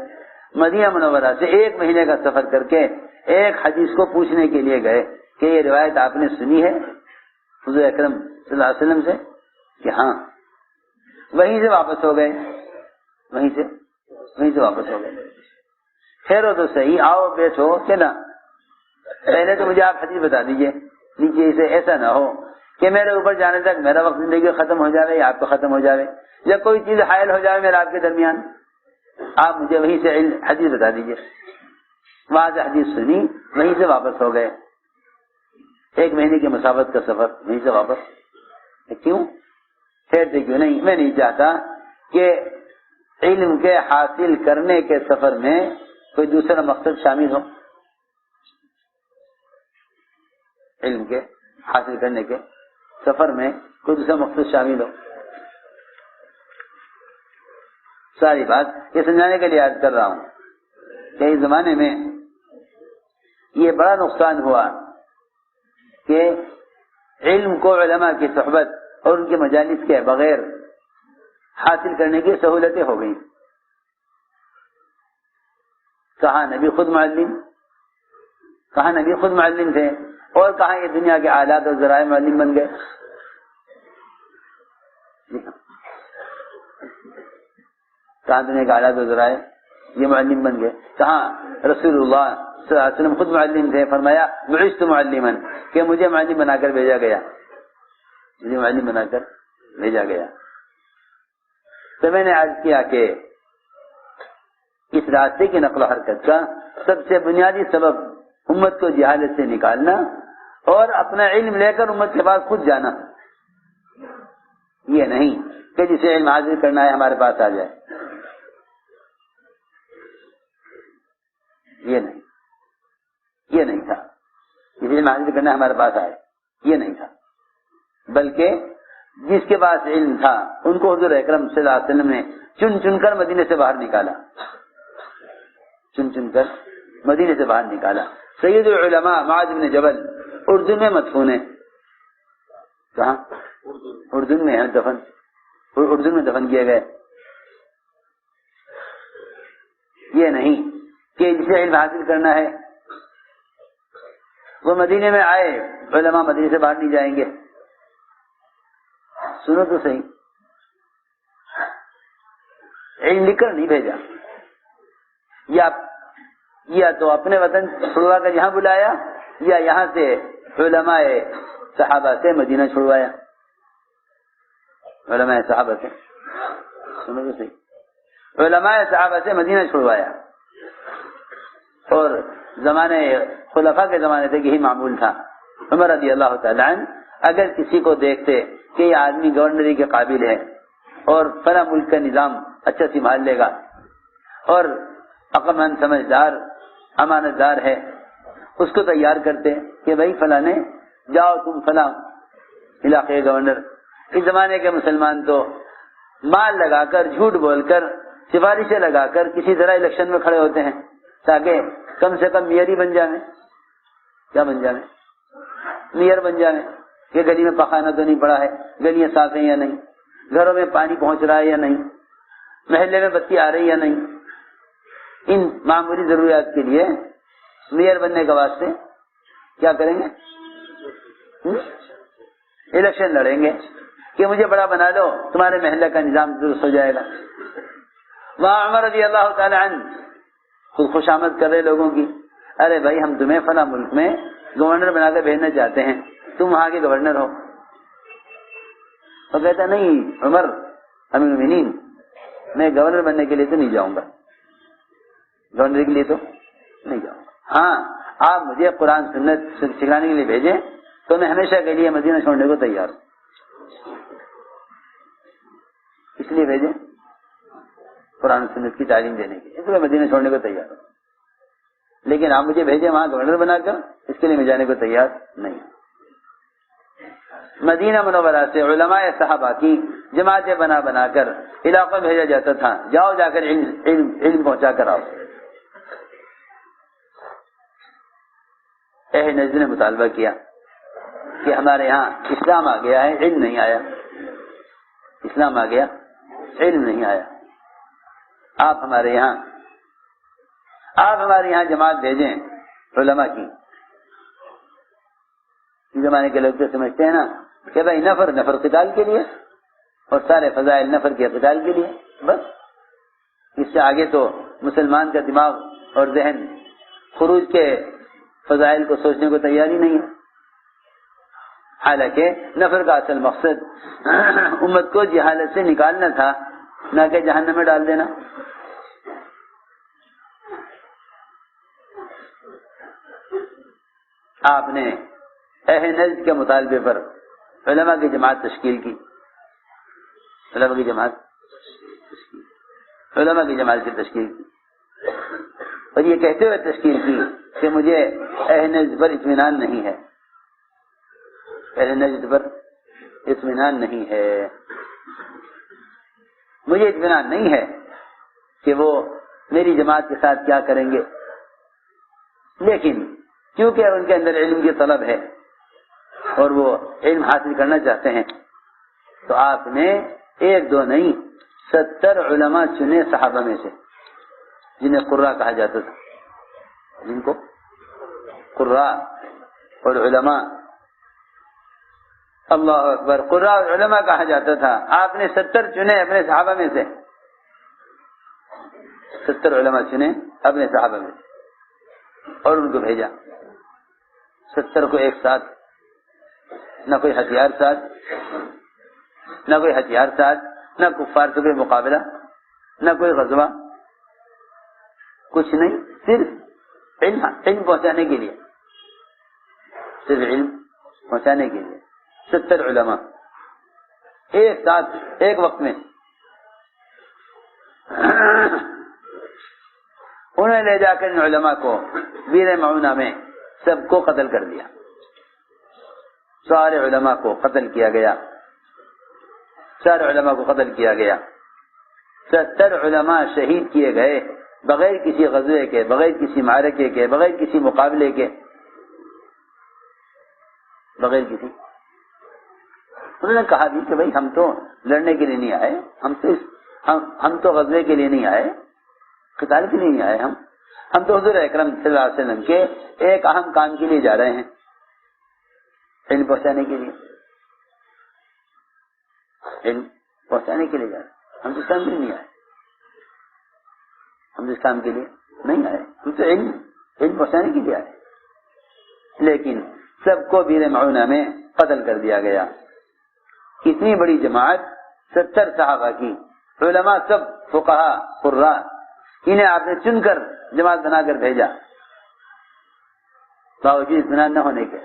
مدینہ منورہ سے 1 مہینے کا سفر کر کے ایک حدیث کو پوچھنے کے لیے گئے کہ یہ روایت آپ نے سنی ہے حضور اکرم صلی اللہ علیہ وسلم سے؟ کہ ہاں۔ وہیں سے واپس ہو گئے، وہیں سے واپس ہو گئے۔ ٹھہرو تو صحیح، آؤ بیٹھو، چلا، پہلے تو مجھے آپ حدیث بتا دیجئے نیچے سے، ایسا نہ ہو کہ میرے اوپر جانے تک میرا وقت زندگی ختم ہو جائے یا آپ کو ختم ہو جائے، یا کوئی چیز حائل ہو جائے میرا آپ کے درمیان۔ آپ مجھے وہیں سے حدیث بتا دیجئے۔ وہاں سے حدیث سنی، وہیں سے واپس ہو گئے۔ 1 مہینے کی مسافت کا سفر، وہیں سے واپس۔ کیوں ٹھہرتے کیوں نہیں؟ میں نہیں چاہتا کہ علم کے حاصل کرنے کے سفر میں کوئی دوسرا مقصد شامل ہو، علم کے حاصل کرنے کے سفر میں کوئی دوسرا مقصد شامل ہو۔ ساری بات یہ سمجھانے کے لیے عرض کر رہا ہوں کہ اس زمانے میں یہ بڑا نقصان ہوا کہ علم کو علماء کی صحبت اور ان کے مجالس کے بغیر حاصل کرنے کی سہولتیں ہو گئیں۔ کہاں نبی خود معلم تھے اور کہاں یہ دنیا کے آلات اور ذرائع معلم بن گئے۔ کہاں دنیا کے آلات اور ذرائع یہ معلم بن گئے. کہاں رسول اللہ صلی اللہ علیہ وسلم خود معلم تھے, فرمایا بعثت معلما, کہ مجھے معلم بنا کر بھیجا گیا, مجھے معلم بنا کر بھیجا گیا. تو میں نے عرض کیا کہ اس راستے کی نقل و حرکت کا سب سے بنیادی سبب امت کو جہالت سے نکالنا اور اپنا علم لے کر امت کے پاس خود جانا, یہ نہیں کہ جسے علم حاصل کرنا ہے ہمارے پاس آ جائے. یہ نہیں تھا جسے علم حاصل کرنا ہمارے پاس آئے, یہ نہیں تھا. بلکہ جس کے پاس علم تھا ان کو حضور اکرم صلی اللہ علیہ وسلم نے چن چن کر مدینے سے باہر نکالا, چن چن کر مدینے سے باہر نکالا. سید العلماء معاذ بن جبل اردن میں مدفون ہے. کہاں؟ اردن میں ہے دفن, اردن میں دفن کیے گئے. یہ نہیں کہ جسے علم حاصل کرنا ہے وہ مدینے میں آئے, علماء مدینے سے باہر نہیں جائیں گے. سنو تو صحیح, علم لکھ کر نہیں بھیجا, یا تو اپنے وطن چھڑوا کر یہاں بلایا, یا یہاں سے علماء صحابہ سے مدینہ چھڑوایا. علماء صحابہ سے, سنو تو صحیح, علماء صحابہ سے مدینہ چھڑوایا. اور زمانے خلفاء کے زمانے تک یہی معمول تھا. عمر رضی اللہ تعالیٰ عنہ اگر کسی کو دیکھتے کہ یہ آدمی گورنری کے قابل ہے اور فلاں ملک کا نظام اچھا سنبھال لے گا اور عقلمند سمجھدار امانت دار ہے, اس کو تیار کرتے کہ بھائی فلاں نے جاؤ تم فلاں علاقے گورنر. اس زمانے کے مسلمان تو مال لگا کر, جھوٹ بول کر, سفارشیں لگا کر کسی طرح الیکشن میں کھڑے ہوتے ہیں تاکہ کم سے کم میئر ہی بن جائیں. کیا بن جائیں؟ میئر بن جائیں کہ گلی میں پخانہ تو نہیں پڑا ہے, گلیاں صاف ہیں یا نہیں, گھروں میں پانی پہنچ رہا ہے یا نہیں, محلے میں بتی آ رہی یا نہیں. ان معمولی ضروریات کے لیے میئر بننے کے واسطے کیا کریں گے؟ الیکشن لڑیں گے کہ مجھے بڑا بنا دو, تمہارے محلے کا نظام درست ہو جائے گا. وہاں عمر رضی اللہ تعالی عنہ خود خوشامد کر رہے لوگوں کی, ارے بھائی ہم تمہیں فلاں ملک میں گورنر بنا کر بھیجنا چاہتے ہیں, تم وہاں کے گورنر ہو. تو کہتا نہیں عمر امیر المومنین, میں گورنر بننے کے لیے تو نہیں جاؤں گا, گورنر کے لیے تو نہیں جاؤں گا. ہاں آپ مجھے قرآن سنت سکھانے کے لیے بھیجیں تو میں ہمیشہ کے لیے مدینہ چھوڑنے کو تیار ہوں. اس لیے بھیجیں قرآن سنت کی تعلیم دینے کی, اس لیے مدینہ چھوڑنے کو تیار ہوں. لیکن آپ مجھے بھیجیں وہاں گورنر بنا کر, اس کے لیے میں جانے کو تیار نہیں. مدینہ منورہ سے علماء صحابہ کی جماعتیں بنا کر علاقوں میں بھیجا جاتا تھا, جاؤ جا کر علم پہنچا کر آؤ. اہل نجد نے مطالبہ کیا کہ ہمارے یہاں اسلام آ گیا ہے, علم نہیں آیا. اسلام آ گیا, علم نہیں آیا. آپ ہمارے یہاں جماعت بھیجیں علماء کی. اس زمانے کے لوگ تو سمجھتے ہیں نا کہ بھائی نفر قتال کے لیے اور سارے فضائل نفر کے قتال کے لیے, بس اس سے آگے تو مسلمان کا دماغ اور ذہن خروج کے فضائل کو سوچنے کو تیار ہی نہیں ہے. حالانکہ نفر کا اصل مقصد امت کو جہالت سے نکالنا تھا, نہ کہ جہنم میں ڈال دینا. آپ نے اہل نجد کے مطالبے پر علماء کی جماعت تشکیل کی, علماء کی جماعت کی تشکیل کی, اور یہ کہتے ہوئے تشکیل کی کہ مجھے اہل نجد پر اطمینان نہیں ہے, اہل نجد پر اطمینان نہیں ہے, مجھے اطمینان نہیں ہے کہ وہ میری جماعت کے ساتھ کیا کریں گے. لیکن کیونکہ ان کے اندر علم کی طلب ہے اور وہ علم حاصل کرنا چاہتے ہیں, تو آپ نے 1-2 نہیں 70 علماء چنے صحابہ میں سے, جنہیں قرہ کہا جاتا تھا, جن کو قرہ اور علماء, اللہ اکبر, قرہ اور علماء کہا جاتا تھا. آپ نے 70 چنے اپنے صحابہ میں سے, 70 علماء چنے اپنے صحابہ میں اور ان کو بھیجا. 70 کو ایک ساتھ، نہ کوئی ہتھیار ساتھ، نہ کفار سے کوئی مقابلہ، نہ کوئی غزوہ، کچھ نہیں، صرف علم پہنچانے کے لیے، 70 علماء ایک ساتھ ایک وقت میں. انہیں لے جا کر ان علماء کو بیر معونہ میں سب کو قتل کر دیا. سارے علماء کو قتل کیا گیا. 70 علماء شہید کیے گئے بغیر کسی غزوے کے، بغیر کسی معرکے کے، بغیر کسی مقابلے کے، بغیر کسی. انہوں نے کہا بھی کہ بھائی ہم تو لڑنے کے لیے نہیں آئے، ہم تو غزوے کے لیے نہیں آئے، قتال کے لیے نہیں آئے، ہم تو حضور اکرم صلی اللہ علیہ وسلم کے ایک اہم کام کے لیے جا رہے ہیں، علم پہنچانے کے لیے، جا رہے ہیں. ہم تو اسلام کے لیے نہیں آئے، ہم تو علم پہنچانے کے لیے آئے. لیکن سب کو بیر معونہ میں قتل کر دیا گیا. کتنی بڑی جماعت، 70 صحابہ کی، علماء سب فقہا قراء، انہیں آپ نے چن کر جماعت بنا کر بھیجا باوجود اطمینان نہ ہونے کے.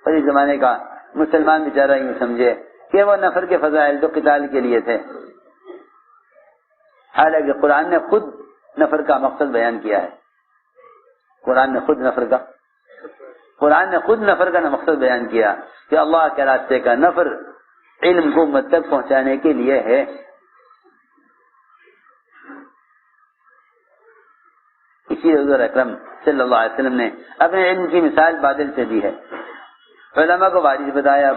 اور اس زمانے کا مسلمان بیچارہ یوں سمجھے کہ وہ نفر کے فضائل تو قتال کے لیے تھے، حالانکہ قرآن نے خود نفر کا مقصد بیان کیا ہے. قرآن نے خود نفر کا مقصد بیان کیا کہ اللہ کے راستے کا نفر علم کو امت تک پہنچانے کے لیے ہے. اسی حضور اکرم صلی اللہ علیہ وسلم نے اپنے علم کی مثال بادل سے دی ہے. علماء کو وارث بتایا،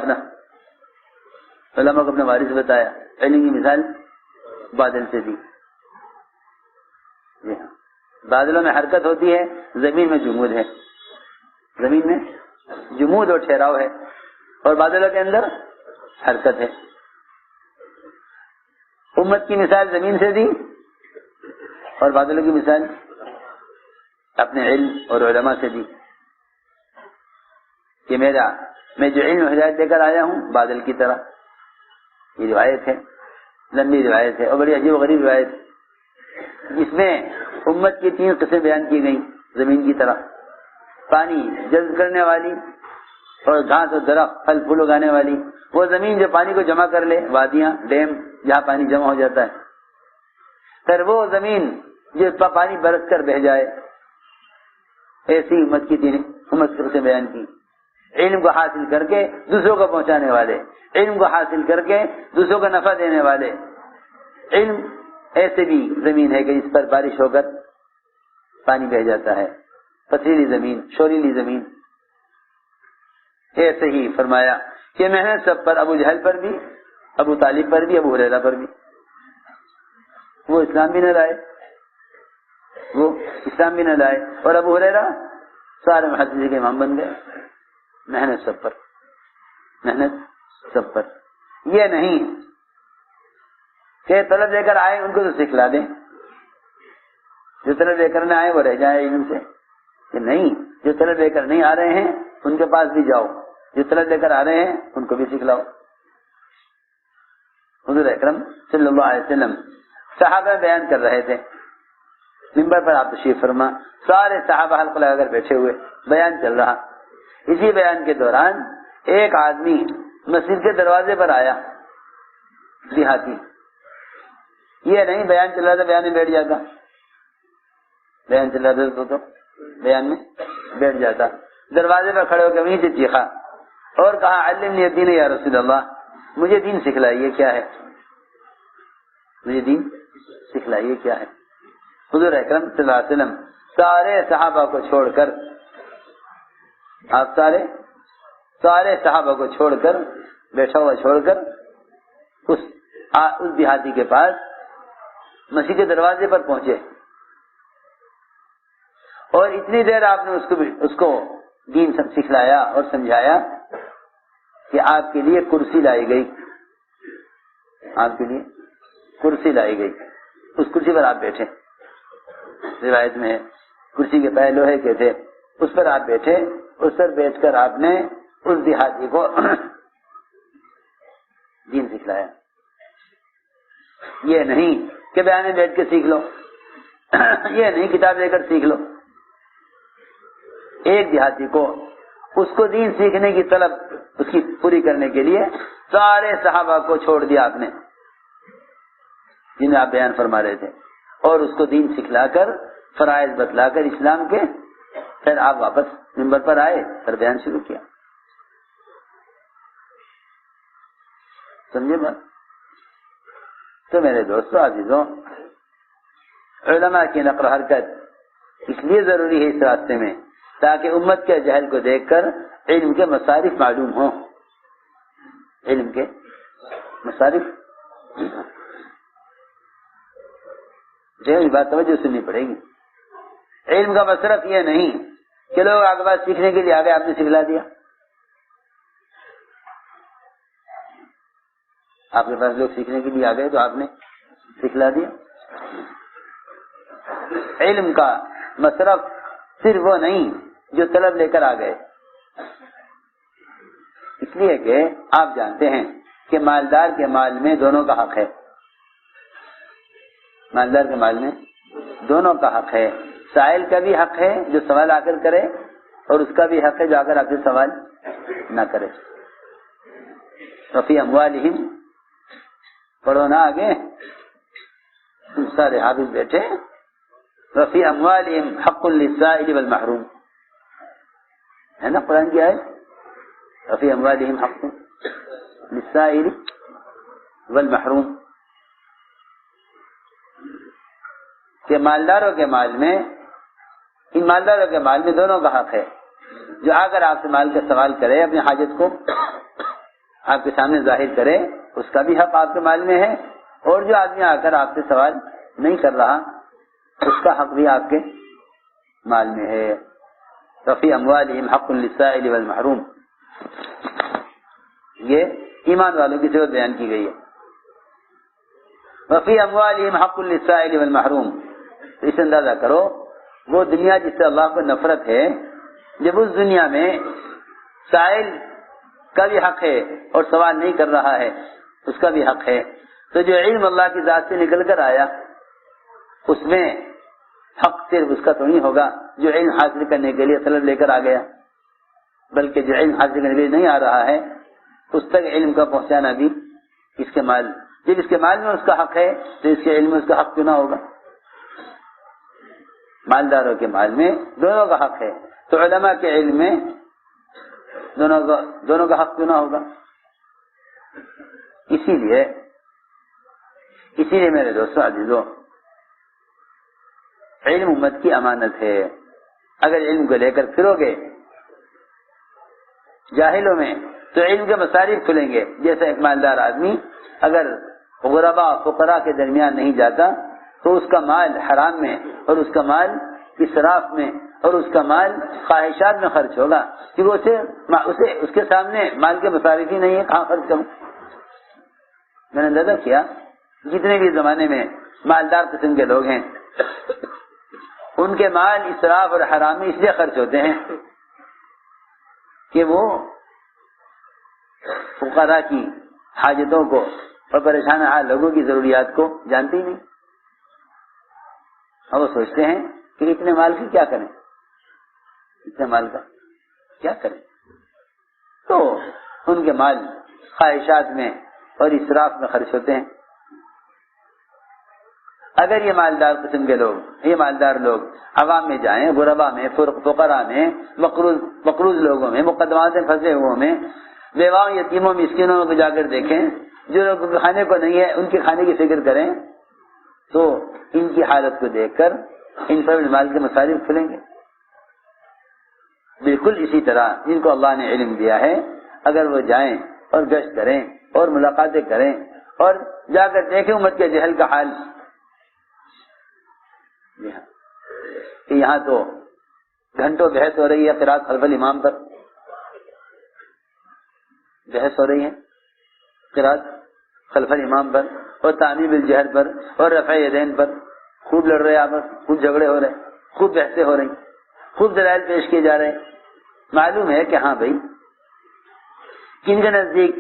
علماء کو اپنا وارث بتایا، علم کی مثال بادل سے دی. جی ہاں، بادلوں میں حرکت ہوتی ہے، زمین میں جمود ہے، زمین میں جمود اور ٹھہراؤ ہے، اور بادلوں کے اندر حرکت ہے. امت کی مثال زمین سے دی اور بادلوں کی مثال اپنے علم اور علماء سے دی کہ میں جو علم ہدایت دے کر آیا ہوں بادل کی طرح. یہ روایت ہے، لمبی روایت ہے اور بڑی عجیب و غریب روایت، جس میں امت کی 3 قسمیں بیان کی گئی. زمین کی طرح، پانی جذب کرنے والی اور گھاس اور درخت پھل پھول اگانے والی. وہ زمین جو پانی کو جمع کر لے، وادیاں، ڈیم جہاں پانی جمع ہو جاتا ہے. پھر وہ زمین جس پر پانی برس کر بہ جائے. ایسی امت کی 3 قسمیں بیان کی. علم کو حاصل کر کے دوسروں کو پہنچانے والے، علم کو حاصل کر کے دوسروں کو نفع دینے والے. علم ایسے بھی زمین ہے کہ جس پر بارش ہو کر پانی بہ جاتا ہے، پتھریلی زمین، شوریلی زمین. ایسے ہی فرمایا کہ محنت سب پر، ابو جہل پر بھی، ابو طالب پر بھی، ابو ہریرہ پر بھی. وہ اسلام بھی نہ لائے، اور ابو ہریرہ سارے محدثین کے امام بن گئے. محنت سب پر. یہ نہیں کہ طلب لے کر آئے ان کو تو سکھلا دیں، جو طلب لے کر نہ آئے وہ رہ جائے علم سے. کہ نہیں، جو طلب لے کر نہیں آ رہے ہیں ان کے پاس بھی جاؤ، جو طلب لے کر آ رہے ہیں ان کو بھی سکھلاؤ. حضور اکرم صلی اللہ علیہ وسلم صحابہ بیان کر رہے تھے، منبر پر آپ تشریف فرما، سارے صحابہ حلقہ لگا کر بیٹھے ہوئے، بیان چل رہا. اسی بیان کے دوران ایک آدمی مسجد کے دروازے پر آیا، دیہاتی. یہ نہیں بیان چل رہا تھا بیان میں بیٹھ جاتا، بیان میں بیٹھ جاتا. دروازے پر کھڑے ہو کے وہیں سے چیخا اور کہا علمنی الدین یا رسول اللہ، مجھے دین سکھلائیے کیا ہے، مجھے دین سکھلائیے کیا ہے. حضور اکرم صلی اللہ علیہ وسلم سارے صحابہ کو چھوڑ کر، آپ سارے صحابہ کو چھوڑ کر، بیٹھا ہوا چھوڑ کر اس دیہاتی کے پاس مسجد کے دروازے پر پہنچے. اور اتنی دیر آپ نے اس کو دین سکھلایا اور سمجھایا کہ آپ کے لیے کرسی لائی گئی. آپ کے لیے کرسی لائی گئی، اس کرسی پر آپ بیٹھے، روایت میں ہے کرسی کے پیر لوہے کے تھے، اس پر آپ بیٹھے، اس پر بیٹھ کر آپ نے اس دیہاتی کو دین سکھلایا۔ یہ نہیں کہ بیان میں بیٹھ کے سیکھ لو، یہ نہیں کتاب لے کر سیکھ لو، ایک دیہاتی کو اس کو دین سیکھنے کی طلب اس کی پوری کرنے کے لیے سارے صحابہ کو چھوڑ دیا آپ نے جنہیں آپ بیان فرما رہے تھے، اور اس کو دین سکھلا کر فرائض بتلا کر اسلام کے، پھر آپ واپس منبر پر آئے، پھر بیان شروع کیا۔ سمجھے بات؟ تو میرے دوستوں عزیزوں، علماء کی نقل و حرکت اس لیے ضروری ہے اس راستے میں تاکہ امت کے جہل کو دیکھ کر علم کے مصارف معلوم ہوں، علم کے مصارف۔ بات توجہ سننی پڑے گی۔ علم کا مصرف یہ نہیں کہ لوگ آگے بات سیکھنے کے لیے آگے آپ نے سکھلا دیا، آپ کے پاس لوگ سیکھنے کے لیے آ گئے تو آپ نے سکھلا دیا۔ علم کا مصرف صرف وہ نہیں جو طلب لے کر آ گئے، اس لیے کہ آپ جانتے ہیں کہ مالدار کے مال میں دونوں کا حق ہے، مالدار کے مال میں دونوں کا حق ہے، سائل کا بھی حق ہے جو سوال آ کر کرے، اور اس کا بھی حق ہے جو آ کر آپ سے سوال نہ کرے۔ وفی اموالہم، پڑھو نا آگے، تم سارے حافظ بیٹھے، وفی اموالہم حق للسائل والمحروم، ہے نا قرآن کی آیت، وفی اموالہم حق للسائل والمحروم، کہ مالداروں کے مال میں، ان مالداروں کے مال میں دونوں کا حق ہے، جو آ کر آپ سے مال کا سوال کرے، اپنی حاجت کو آپ کے سامنے ظاہر کرے، اس کا بھی حق آپ کے مال میں ہے، اور جو آدمی آ کر آپ سے سوال نہیں کر رہا اس کا حق بھی آپ کے مال میں ہے۔ ففی اموالہم حق للسائل والمحروم، یہ ایمان والوں کی صفت بیان کی گئی ہے۔ وفی اموالہم حق للسائل والمحروم، اس اندازہ کرو وہ دنیا جس سے اللہ کو نفرت ہے، جب اس دنیا میں سائل کا بھی حق ہے اور سوال نہیں کر رہا ہے اس کا بھی حق ہے، تو جو علم اللہ کی ذات سے نکل کر آیا اس میں حق صرف اس کا تو نہیں ہوگا جو علم حاصل کرنے کے لیے طلب لے کر آ گیا، بلکہ جو علم حاصل کرنے کے لیے نہیں آ رہا ہے اس تک علم کا پہنچانا بھی اس کے مال، جب اس کے مال میں اس کا حق ہے تو اس کے علم میں اس کا حق کیوں نہ ہوگا؟ مالداروں کے مال میں دونوں کا حق ہے، تو علماء کے علم میں دونوں کا حق کیوں نہ ہوگا؟ اسی لیے میرے دوستوں عزیزوں، علم امت کی امانت ہے، اگر علم کو لے کر پھرو گے جاہلوں میں تو علم کے مصارف کھلیں گے۔ جیسا ایک مالدار آدمی اگر غرباء فقراء کے درمیان نہیں جاتا تو اس کا مال حرام میں، اور اس کا مال اسراف میں، اور اس کا مال خواہشات میں خرچ ہوگا، کیونکہ اسے اس کے سامنے مال کے مصارف ہی نہیں ہے، کہاں خرچ کروں؟ میں نے اندازہ کیا جتنے بھی زمانے میں مالدار قسم کے لوگ ہیں ان کے مال اسراف اور حرامی اس لیے خرچ ہوتے ہیں کہ وہ فقراء کی حاجتوں کو اور پریشان حال لوگوں کی ضروریات کو جانتے ہی نہیں، اور وہ سوچتے ہیں کہ اتنے مال کی کیا کریں، اتنے مال کا کیا کریں، تو ان کے مال خواہشات میں اور اسراف میں خرچ ہوتے ہیں۔ اگر یہ مالدار قسم کے لوگ، یہ مالدار لوگ عوام میں جائیں، غربا میں، فقراء میں، مقروض لوگوں میں، مقدمات میں پھنسے ہوئے میں، بیواؤں، یتیموں، مسکینوں کو جا کر دیکھیں، جو لوگ کھانے کو نہیں ہے ان کے کھانے کی فکر کریں، تو ان کی حالت کو دیکھ کر ان پر مال کے مصارف کھلیں گے۔ بالکل اسی طرح جن کو اللہ نے علم دیا ہے اگر وہ جائیں اور گشت کریں اور ملاقاتیں کریں اور جا کر دیکھیں امت کے جہل کا حال، کہ یہاں تو گھنٹوں بحث ہو رہی ہے قرات خلف الامام پر، بحث ہو رہی ہے قرات خلف الامام پر اور تعمیم الجہر پر اور رفع یدین پر خوب لڑ رہے آپس، خوب جھگڑے ہو رہے، خوب بحثیں ہو رہی، خوب دلائل پیش کیے جا رہے. معلوم ہے کہ ہاں بھائی کن کے نزدیک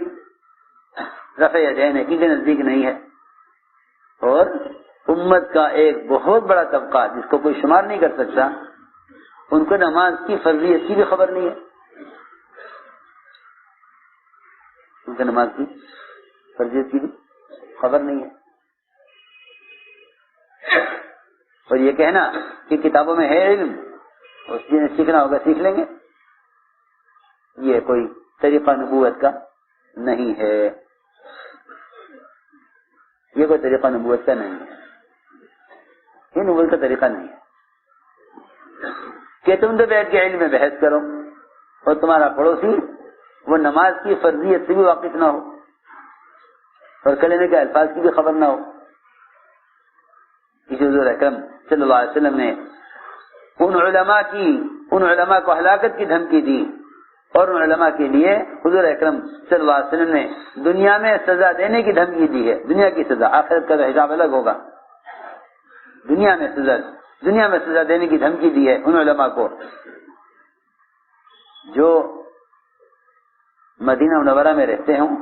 رفع یدین ہے، کن کے نزدیک نہیں ہے. اور امت کا ایک بہت بڑا طبقہ جس کو کوئی شمار نہیں کر سکتا، ان کو نماز کی فرضیت کی بھی خبر نہیں ہے. ان کو نماز کی فرضیت کی بھی خبر نہیں ہے. اور یہ کہنا کہ کتابوں میں ہے علم، اس نے سیکھنا ہوگا سیکھ لیں گے، یہ کوئی طریقہ نبوت کا نہیں ہے. یہ کوئی طریقہ نبوت کا نہیں ہے، یہ نبوت کا طریقہ نہیں ہے کہ تم تو بیٹھ کے علم میں بحث کرو اور تمہارا پڑوسی وہ نماز کی فرضیت سے بھی واقف نہ ہو اور کلمے کے الفاظ کی بھی خبر نہ ہو. اس حضور اکرم صلی اللہ علیہ وسلم نے ان علماء کو ہلاکت کی دھمکی دی، اور ان علماء کے لیے حضور اکرم صلی اللہ علیہ وسلم نے دنیا میں سزا دینے کی دھمکی دی ہے. دنیا کی سزا، آخرت کا حساب الگ ہوگا. دنیا میں سزا دینے کی دھمکی دی ہے ان علماء کو جو مدینہ منورہ میں رہتے ہوں،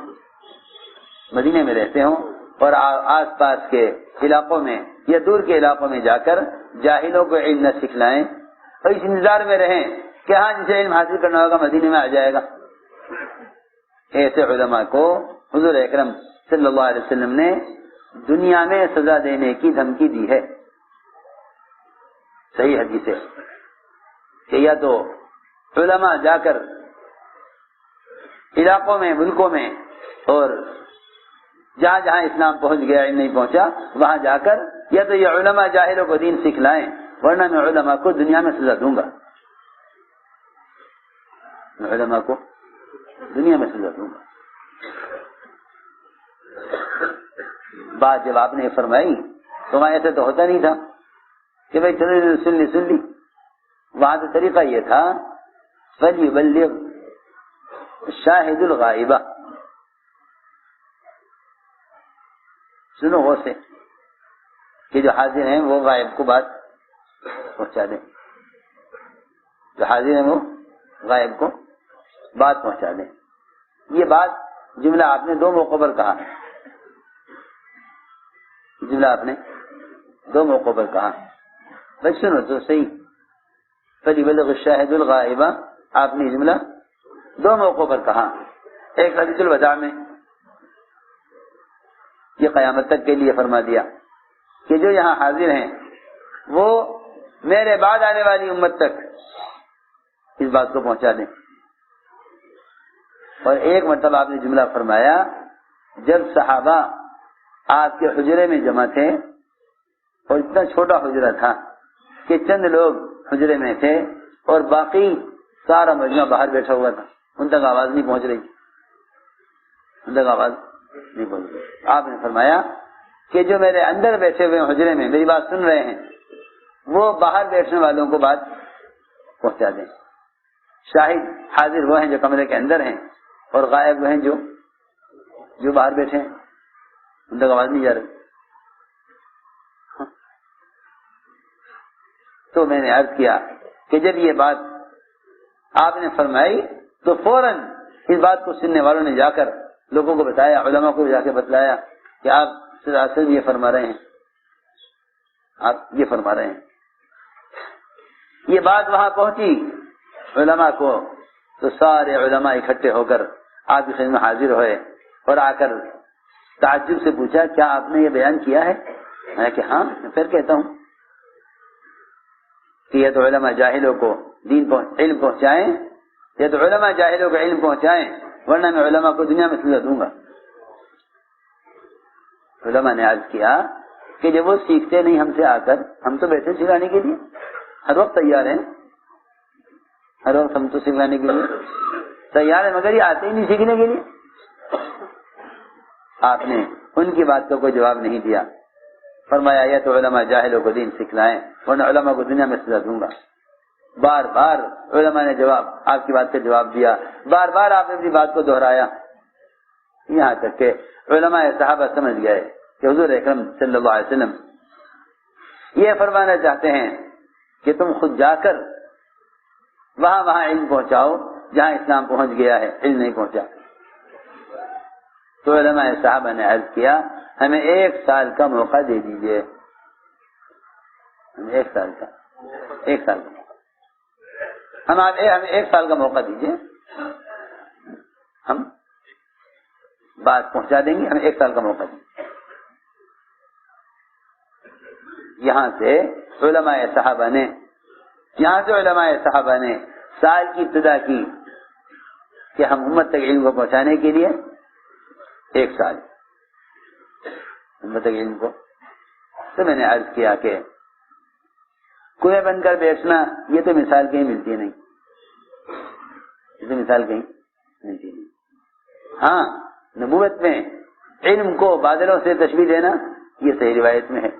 مدینے میں رہتے ہوں اور آس پاس کے علاقوں میں یا دور کے علاقوں میں جا کر جاہلوں کو علم نہ سکھلائیں اور اس انتظار میں رہیں کہ ہاں جسے علم حاصل کرنا ہوگا مدینے میں آ جائے گا. ایسے علماء کو حضور اکرم صلی اللہ علیہ وسلم نے دنیا میں سزا دینے کی دھمکی دی ہے. صحیح حدیث ہے کہ یا تو علماء جا کر علاقوں میں، ملکوں میں اور جہاں جہاں اسلام پہنچ گیا علم نہیں پہنچا وہاں جا کر یا تو یہ علماء جاہلوں کو دین سکھلائیں، ورنہ میں علماء کو دنیا میں سزا دوں گا. میں علماء کو دنیا میں سزا دوں گا. بات جب آپ نے فرمائی تو وہاں ایسا تو ہوتا نہیں تھا کہ بھائی چلو سن لی. وہاں تو طریقہ یہ تھا فَلْيُبَلِّغْ شاہد الغائبہ، سنو غور سے کہ جو حاضر ہیں وہ غائب کو بات پہنچا دیں، جو حاضر ہیں وہ غائب کو بات پہنچا دیں. یہ بات جملہ آپ نے دو موقعوں پر کہا، جملہ آپ نے دو موقعوں پر کہا. بھائی سنو تو صحیح، فَلْيُبَلِّغْ الشَّاهِدُ الْغَائِبَ آپ نے جملہ دو موقعوں پر کہا. ایک حجۃ الوداع میں یہ قیامت تک کے لیے فرما دیا کہ جو یہاں حاضر ہیں وہ میرے بعد آنے والی امت تک اس بات کو پہنچا دیں. اور ایک مرتبہ آپ نے جملہ فرمایا جب صحابہ آپ کے حجرے میں جمع تھے اور اتنا چھوٹا حجرہ تھا کہ چند لوگ حجرے میں تھے اور باقی سارا مجمع باہر بیٹھا ہوا تھا، ان تک آواز نہیں پہنچ رہی، ان تک آواز نہیں پہنچ رہی. آپ نے فرمایا کہ جو میرے اندر بیٹھے ہوئے حجرے میں میری بات سن رہے ہیں وہ باہر بیٹھنے والوں کو بات پہنچا دیں. شاہد حاضر وہ ہیں جو کمرے کے اندر ہیں اور غائب وہ ہیں جو باہر بیٹھے ہیں، ان تک آواز نہیں جا رہی. تو میں نے عرض کیا کہ جب یہ بات آپ نے فرمائی تو فوراً اس بات کو سننے والوں نے جا کر لوگوں کو بتایا، علماء کو جا کے بتلایا کہ آپ صلی اللہ علیہ وسلم یہ فرما رہے ہیں، آپ یہ فرما رہے ہیں. یہ بات وہاں پہنچی علماء کو تو سارے علماء اکٹھے ہو کر آپ کی خدمت میں حاضر ہوئے اور آ کر تعجب سے پوچھا کیا آپ نے یہ بیان کیا ہے؟ میں نے کہ ہاں. پھر کہتا ہوں کہ یہ تو علماء جاہلوں کو علم پہنچائیں، یہ تو علماء جاہلوں کو علم پہنچائیں، ورنہ میں علماء کو دنیا میں سزا دوں گا. علماء نے عرض کیا کہ جب وہ سیکھتے نہیں ہم سے آ کر، ہم تو بیٹھے سکھانے کے لیے ہر وقت تیار ہیں، ہر وقت ہم تو سکھانے کے لیے تیار ہیں، مگر یہ آتے ہی نہیں سیکھنے کے لیے. آپ نے ان کی بات کا کوئی جواب نہیں دیا. فرمایا یہ تو علماء جاہلوں کو دین سکھلائیں ورنہ علماء کو دنیا میں سزا دوں گا. بار بار علماء نے آپ کی بات کا جواب دیا، بار بار آپ نے اپنی بات کو دہرایا. یہاں تک کہ علماء صحابہ سمجھ گئے کہ حضور اکرم صلی اللہ علیہ وسلم یہ فرمانا چاہتے ہیں کہ تم خود جا کر وہاں علم پہنچاؤ جہاں اسلام پہنچ گیا ہے، علم نہیں پہنچا۔ تو علماء صحابہ نے عرض کیا ہمیں 1 سال کا موقع دے دیجئے، ہمیں 1 سال کا ہمیں 1 سال کا موقع دیجئے، ہم بات پہنچا دیں گے، ہمیں 1 سال کا موقع دیجئے۔ یہاں سے علماء صحابہ نے سال کی ابتدا کی کہ ہم امت تک علم کو پہنچانے کے لیے 1 سال امت تک علم کو۔ تو میں نے عرض کیا کہ کنویں بن کر بیٹھنا یہ تو مثال کہیں ملتی نہیں، ہاں نبوت میں علم کو بادلوں سے تشبیہ دینا یہ صحیح روایت میں ہے۔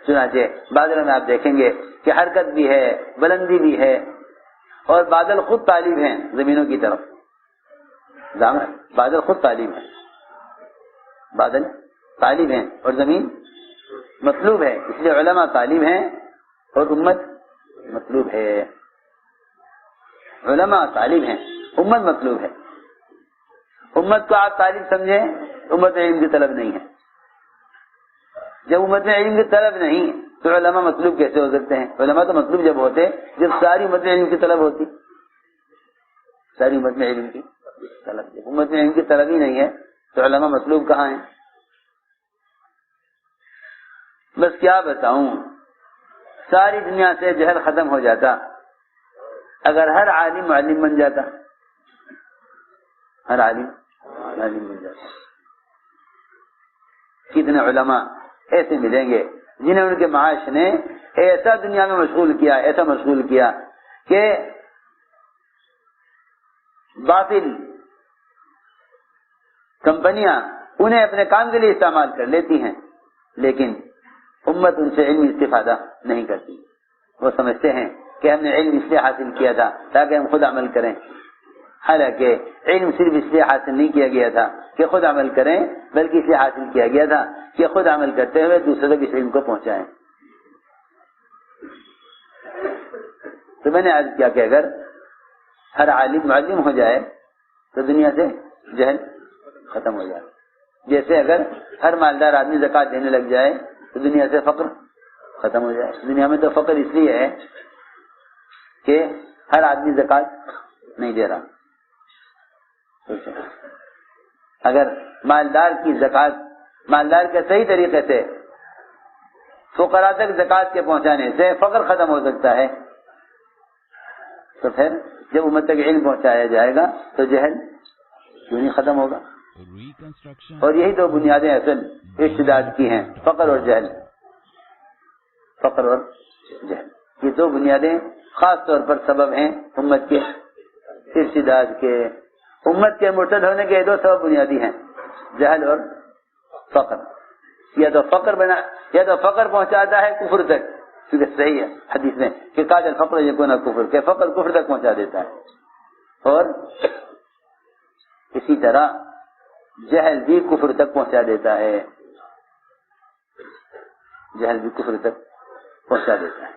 چنانچہ بادلوں میں آپ دیکھیں گے کہ حرکت بھی ہے، بلندی بھی ہے، اور بادل خود طالب ہیں زمینوں کی طرف، بادل خود طالب ہیں، بادل طالب ہیں اور زمین مطلوب ہے، اس لیے علماء طالب ہیں اور امت مطلوب ہے۔ علماء طالب ہیں، امت مطلوب ہے۔ امت کو آپ طالب سمجھیں، امت علم کی طلب نہیں ہے۔ جب امت میں علم کی طلب نہیں تو علماء مطلوب کیسے ہو سکتے ہیں؟ علماء تو مطلوب جب ہوتے جب ساری امت میں علم کی طلب ہوتی، ساری امت میں علم کی طلب، جب امت میں علم کی طلب ہی نہیں ہے تو علماء مطلوب کہاں ہیں؟ بس کیا بتاؤں، ساری دنیا سے جہل ختم ہو جاتا اگر ہر عالم معلم بن جاتا، ہر عالم معلم بن جاتا۔ کتنے علماء ایسے ملیں گے جنہیں ان کے معاش نے ایسا دنیا میں مشغول کیا کہ باطل کمپنیاں انہیں اپنے کام کے لیے استعمال کر لیتی ہیں، لیکن امت ان سے علمی استفادہ نہیں کرتی۔ وہ سمجھتے ہیں کہ ہم نے علم اس لیے حاصل کیا تھا تاکہ ہم خود عمل کریں، حالانکہ علم صرف اس لیے حاصل نہیں کیا گیا تھا کہ خود عمل کریں، بلکہ اس لیے حاصل کیا گیا تھا کہ خود عمل کرتے ہوئے دوسرے تک اس علم کو پہنچائیں۔ تو میں نے عرض کیا کہ اگر ہر عالم معلم ہو جائے تو دنیا سے جہل ختم ہو جائے، جیسے اگر ہر مالدار آدمی زکوٰۃ دینے لگ جائے تو دنیا سے فقر ختم ہو جائے۔ دنیا میں تو فقر اس لیے ہے کہ ہر آدمی زکوٰۃ نہیں دے رہا۔ اگر مالدار کی زکوٰۃ، مالدار کے صحیح طریقے سے فقراء تک زکوٰۃ کے پہنچانے سے فقر ختم ہو سکتا ہے، تو پھر جب امت تک علم پہنچایا جائے گا تو جہل کیوں نہیں ختم ہوگا؟ اور یہی دو بنیادیں اصل ارشداد کی ہیں، فقر اور جہل۔ فقر اور جہل یہ دو بنیادیں خاص طور پر سبب ہیں امت کے ارشداد کے۔ امت کے مرتد ہونے کے دو سبب بنیادی ہیں، جہل اور فقر۔ یا تو فقر پہنچاتا ہے کفر تک، کیونکہ صحیح ہے حدیث میں کہ قاد الفقر یکون کفر، کہ فقر کفر تک پہنچا دیتا ہے، اور اسی طرح جہل بھی کفر تک پہنچا دیتا ہے، جہل بھی کفر تک پہنچا دیتا ہے۔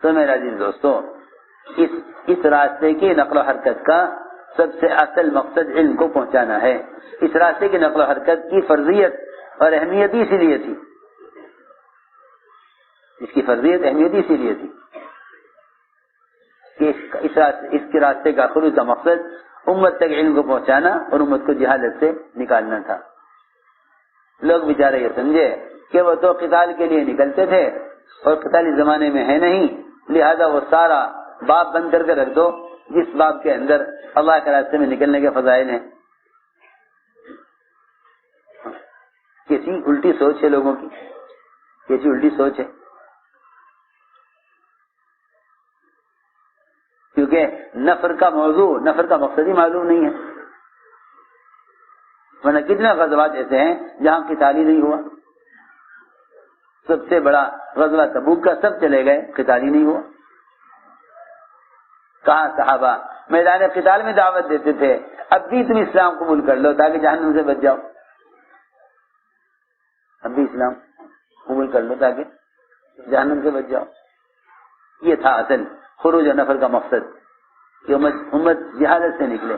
تو میرا عزیز دوستو، اس راستے کی نقل و حرکت کا سب سے اصل مقصد علم کو پہنچانا ہے۔ اس راستے کی نقل و حرکت کی فرضیت اور اہمیت اسی لیے تھی، اس کی فرضیت اہمیت اسی لیے تھی کہ اس کے راستے کا خلوص کا مقصد امت تک علم کو پہنچانا اور امت کو جہالت سے نکالنا تھا۔ لوگ بیچارے یہ سمجھے کہ وہ تو قتال کے لیے نکلتے تھے اور قتال اس زمانے میں ہے نہیں، لہذا وہ سارا باب بند کر کے رکھ دو جس باب کے اندر اللہ کے راستے میں نکلنے کے فضائل ہیں۔ کیسی الٹی سوچ ہے لوگوں کی، کیسی الٹی سوچ ہے، کیونکہ نفر کا موضوع، نفر کا مقصد ہی معلوم نہیں ہے، ورنہ کتنے غزوات ایسے ہیں جہاں قتال ہی نہیں ہوا۔ سب سے بڑا غزوہ تبوک کا سب چلے گئے، قتال ہی نہیں ہوا۔ کہاں صحابہ میدان قتال میں دعوت دیتے تھے اب بھی تم اسلام قبول کر لو تاکہ جہنم سے بچ جاؤ، اب بھی اسلام قبول کر لو تاکہ جہنم سے بچ جاؤ. یہ تھا اصل خروج نفر کا مقصد کہ امت جہالت سے نکلے.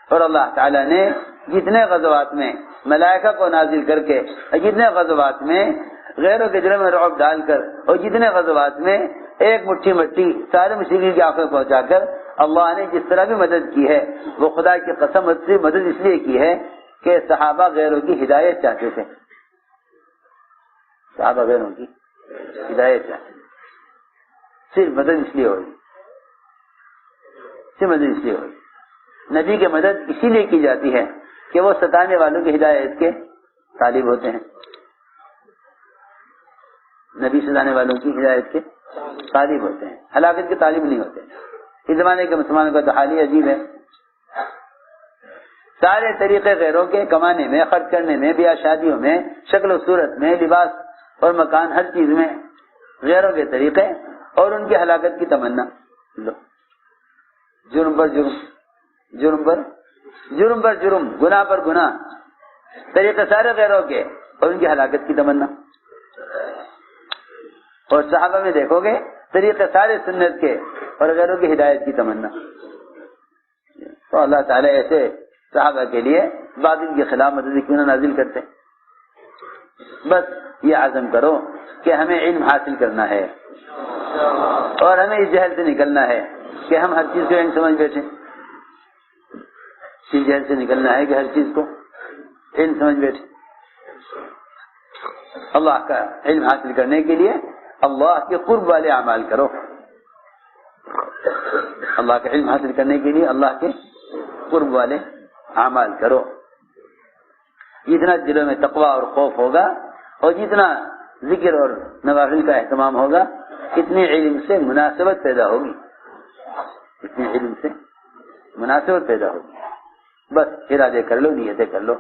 اور اللہ تعالیٰ نے جتنے غزوات میں ملائکہ کو نازل کر کے، جتنے غزوات میں غیروں کے دلوں میں رعب ڈال کر، اور جتنے غزوات میں ایک مٹھی مٹی سارے مشرکین کی آنکھوں میں پہنچا کر اللہ نے جس طرح بھی مدد کی ہے وہ خدا کی قسم سے مدد اس لیے کی ہے کہ صحابہ غیروں کی ہدایت چاہتے تھے. صحابہ غیروں کی ہدایت چاہتے تھے. صرف مدد اس لیے ہوئی، صرف مدد اس لیے ہوئی. نبی کی مدد اسی لیے کی جاتی ہے کہ وہ ستانے والوں کی ہدایت کے طالب ہوتے ہیں. نبی ستانے والوں کی ہدایت کے طالب ہوتے ہیں، ہلاکت کے طالب نہیں ہوتے. اس زمانے کے مسلمانوں کا تو حال ہی عجیب ہے. سارے طریقے غیروں کے کمانے میں، خرچ کرنے میں، بیاہ شادیوں میں، شکل و صورت میں، لباس اور مکان، ہر چیز میں غیروں کے طریقے اور ان کی ہلاکت کی تمنا. لو جرم پر جرم، جرم پر جرم پر جرم، گناہ پر گناہ، طریقے سارے غیروں کے اور ان کی ہلاکت کی تمنا. اور صحابہ میں دیکھو گے طریقے سارے سنت کے اور غیروں کی ہدایت کی تمنا. تو اللہ تعالیٰ ایسے صحابہ کے لیے باطل کے خلاف مدد کیوں نہ نازل کرتے. بس یہ عزم کرو کہ ہمیں علم حاصل کرنا ہے اور ہمیں اس جہل سے نکلنا ہے کہ ہم ہر چیز کو علم سمجھ بیٹھے. اس جہل سے نکلنا ہے کہ ہر چیز کو علم سمجھ بیٹھے. اللہ کا علم حاصل کرنے کے لیے اللہ کے قرب والے اعمال کرو. اللہ کا علم حاصل کرنے کے لیے اللہ کے قرب والے اعمال کرو. جتنا دلوں میں تقوی اور خوف ہوگا اور جتنا ذکر اور نوافل کا اہتمام ہوگا اتنے علم سے مناسبت پیدا ہوگی، اتنے علم سے مناسبت پیدا ہوگی. بس ارادے کر لو، نیتیں کر لو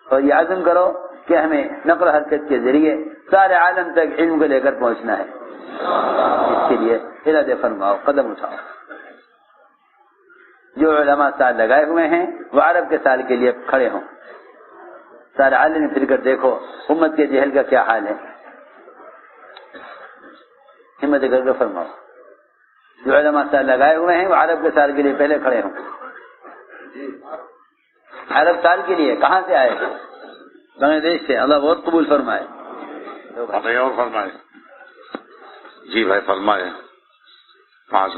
اور یہ عزم کرو کہ ہمیں نقل و حرکت کے ذریعے سارے عالم تک علم کو لے کر پہنچنا ہے. اس کے لیے ارادے فرماؤ، قدم اٹھاؤ. جو علماء سال لگائے ہوئے ہیں وہ عرب کے سال کے لیے کھڑے ہوں. سارے عالم پھر کر دیکھو امت کے جہل کا کیا حال ہے. ہمت کر کے فرماؤ. جو علماء سال لگائے ہوئے ہیں وہ عرب کے سال کے لیے پہلے کھڑے ہوں. عرب سال کے لیے کہاں سے آئے؟ بنگلہ دیش سے. اللہ بہت قبول فرمائے. اور فرمائے. جی بھائی فرمائے. 5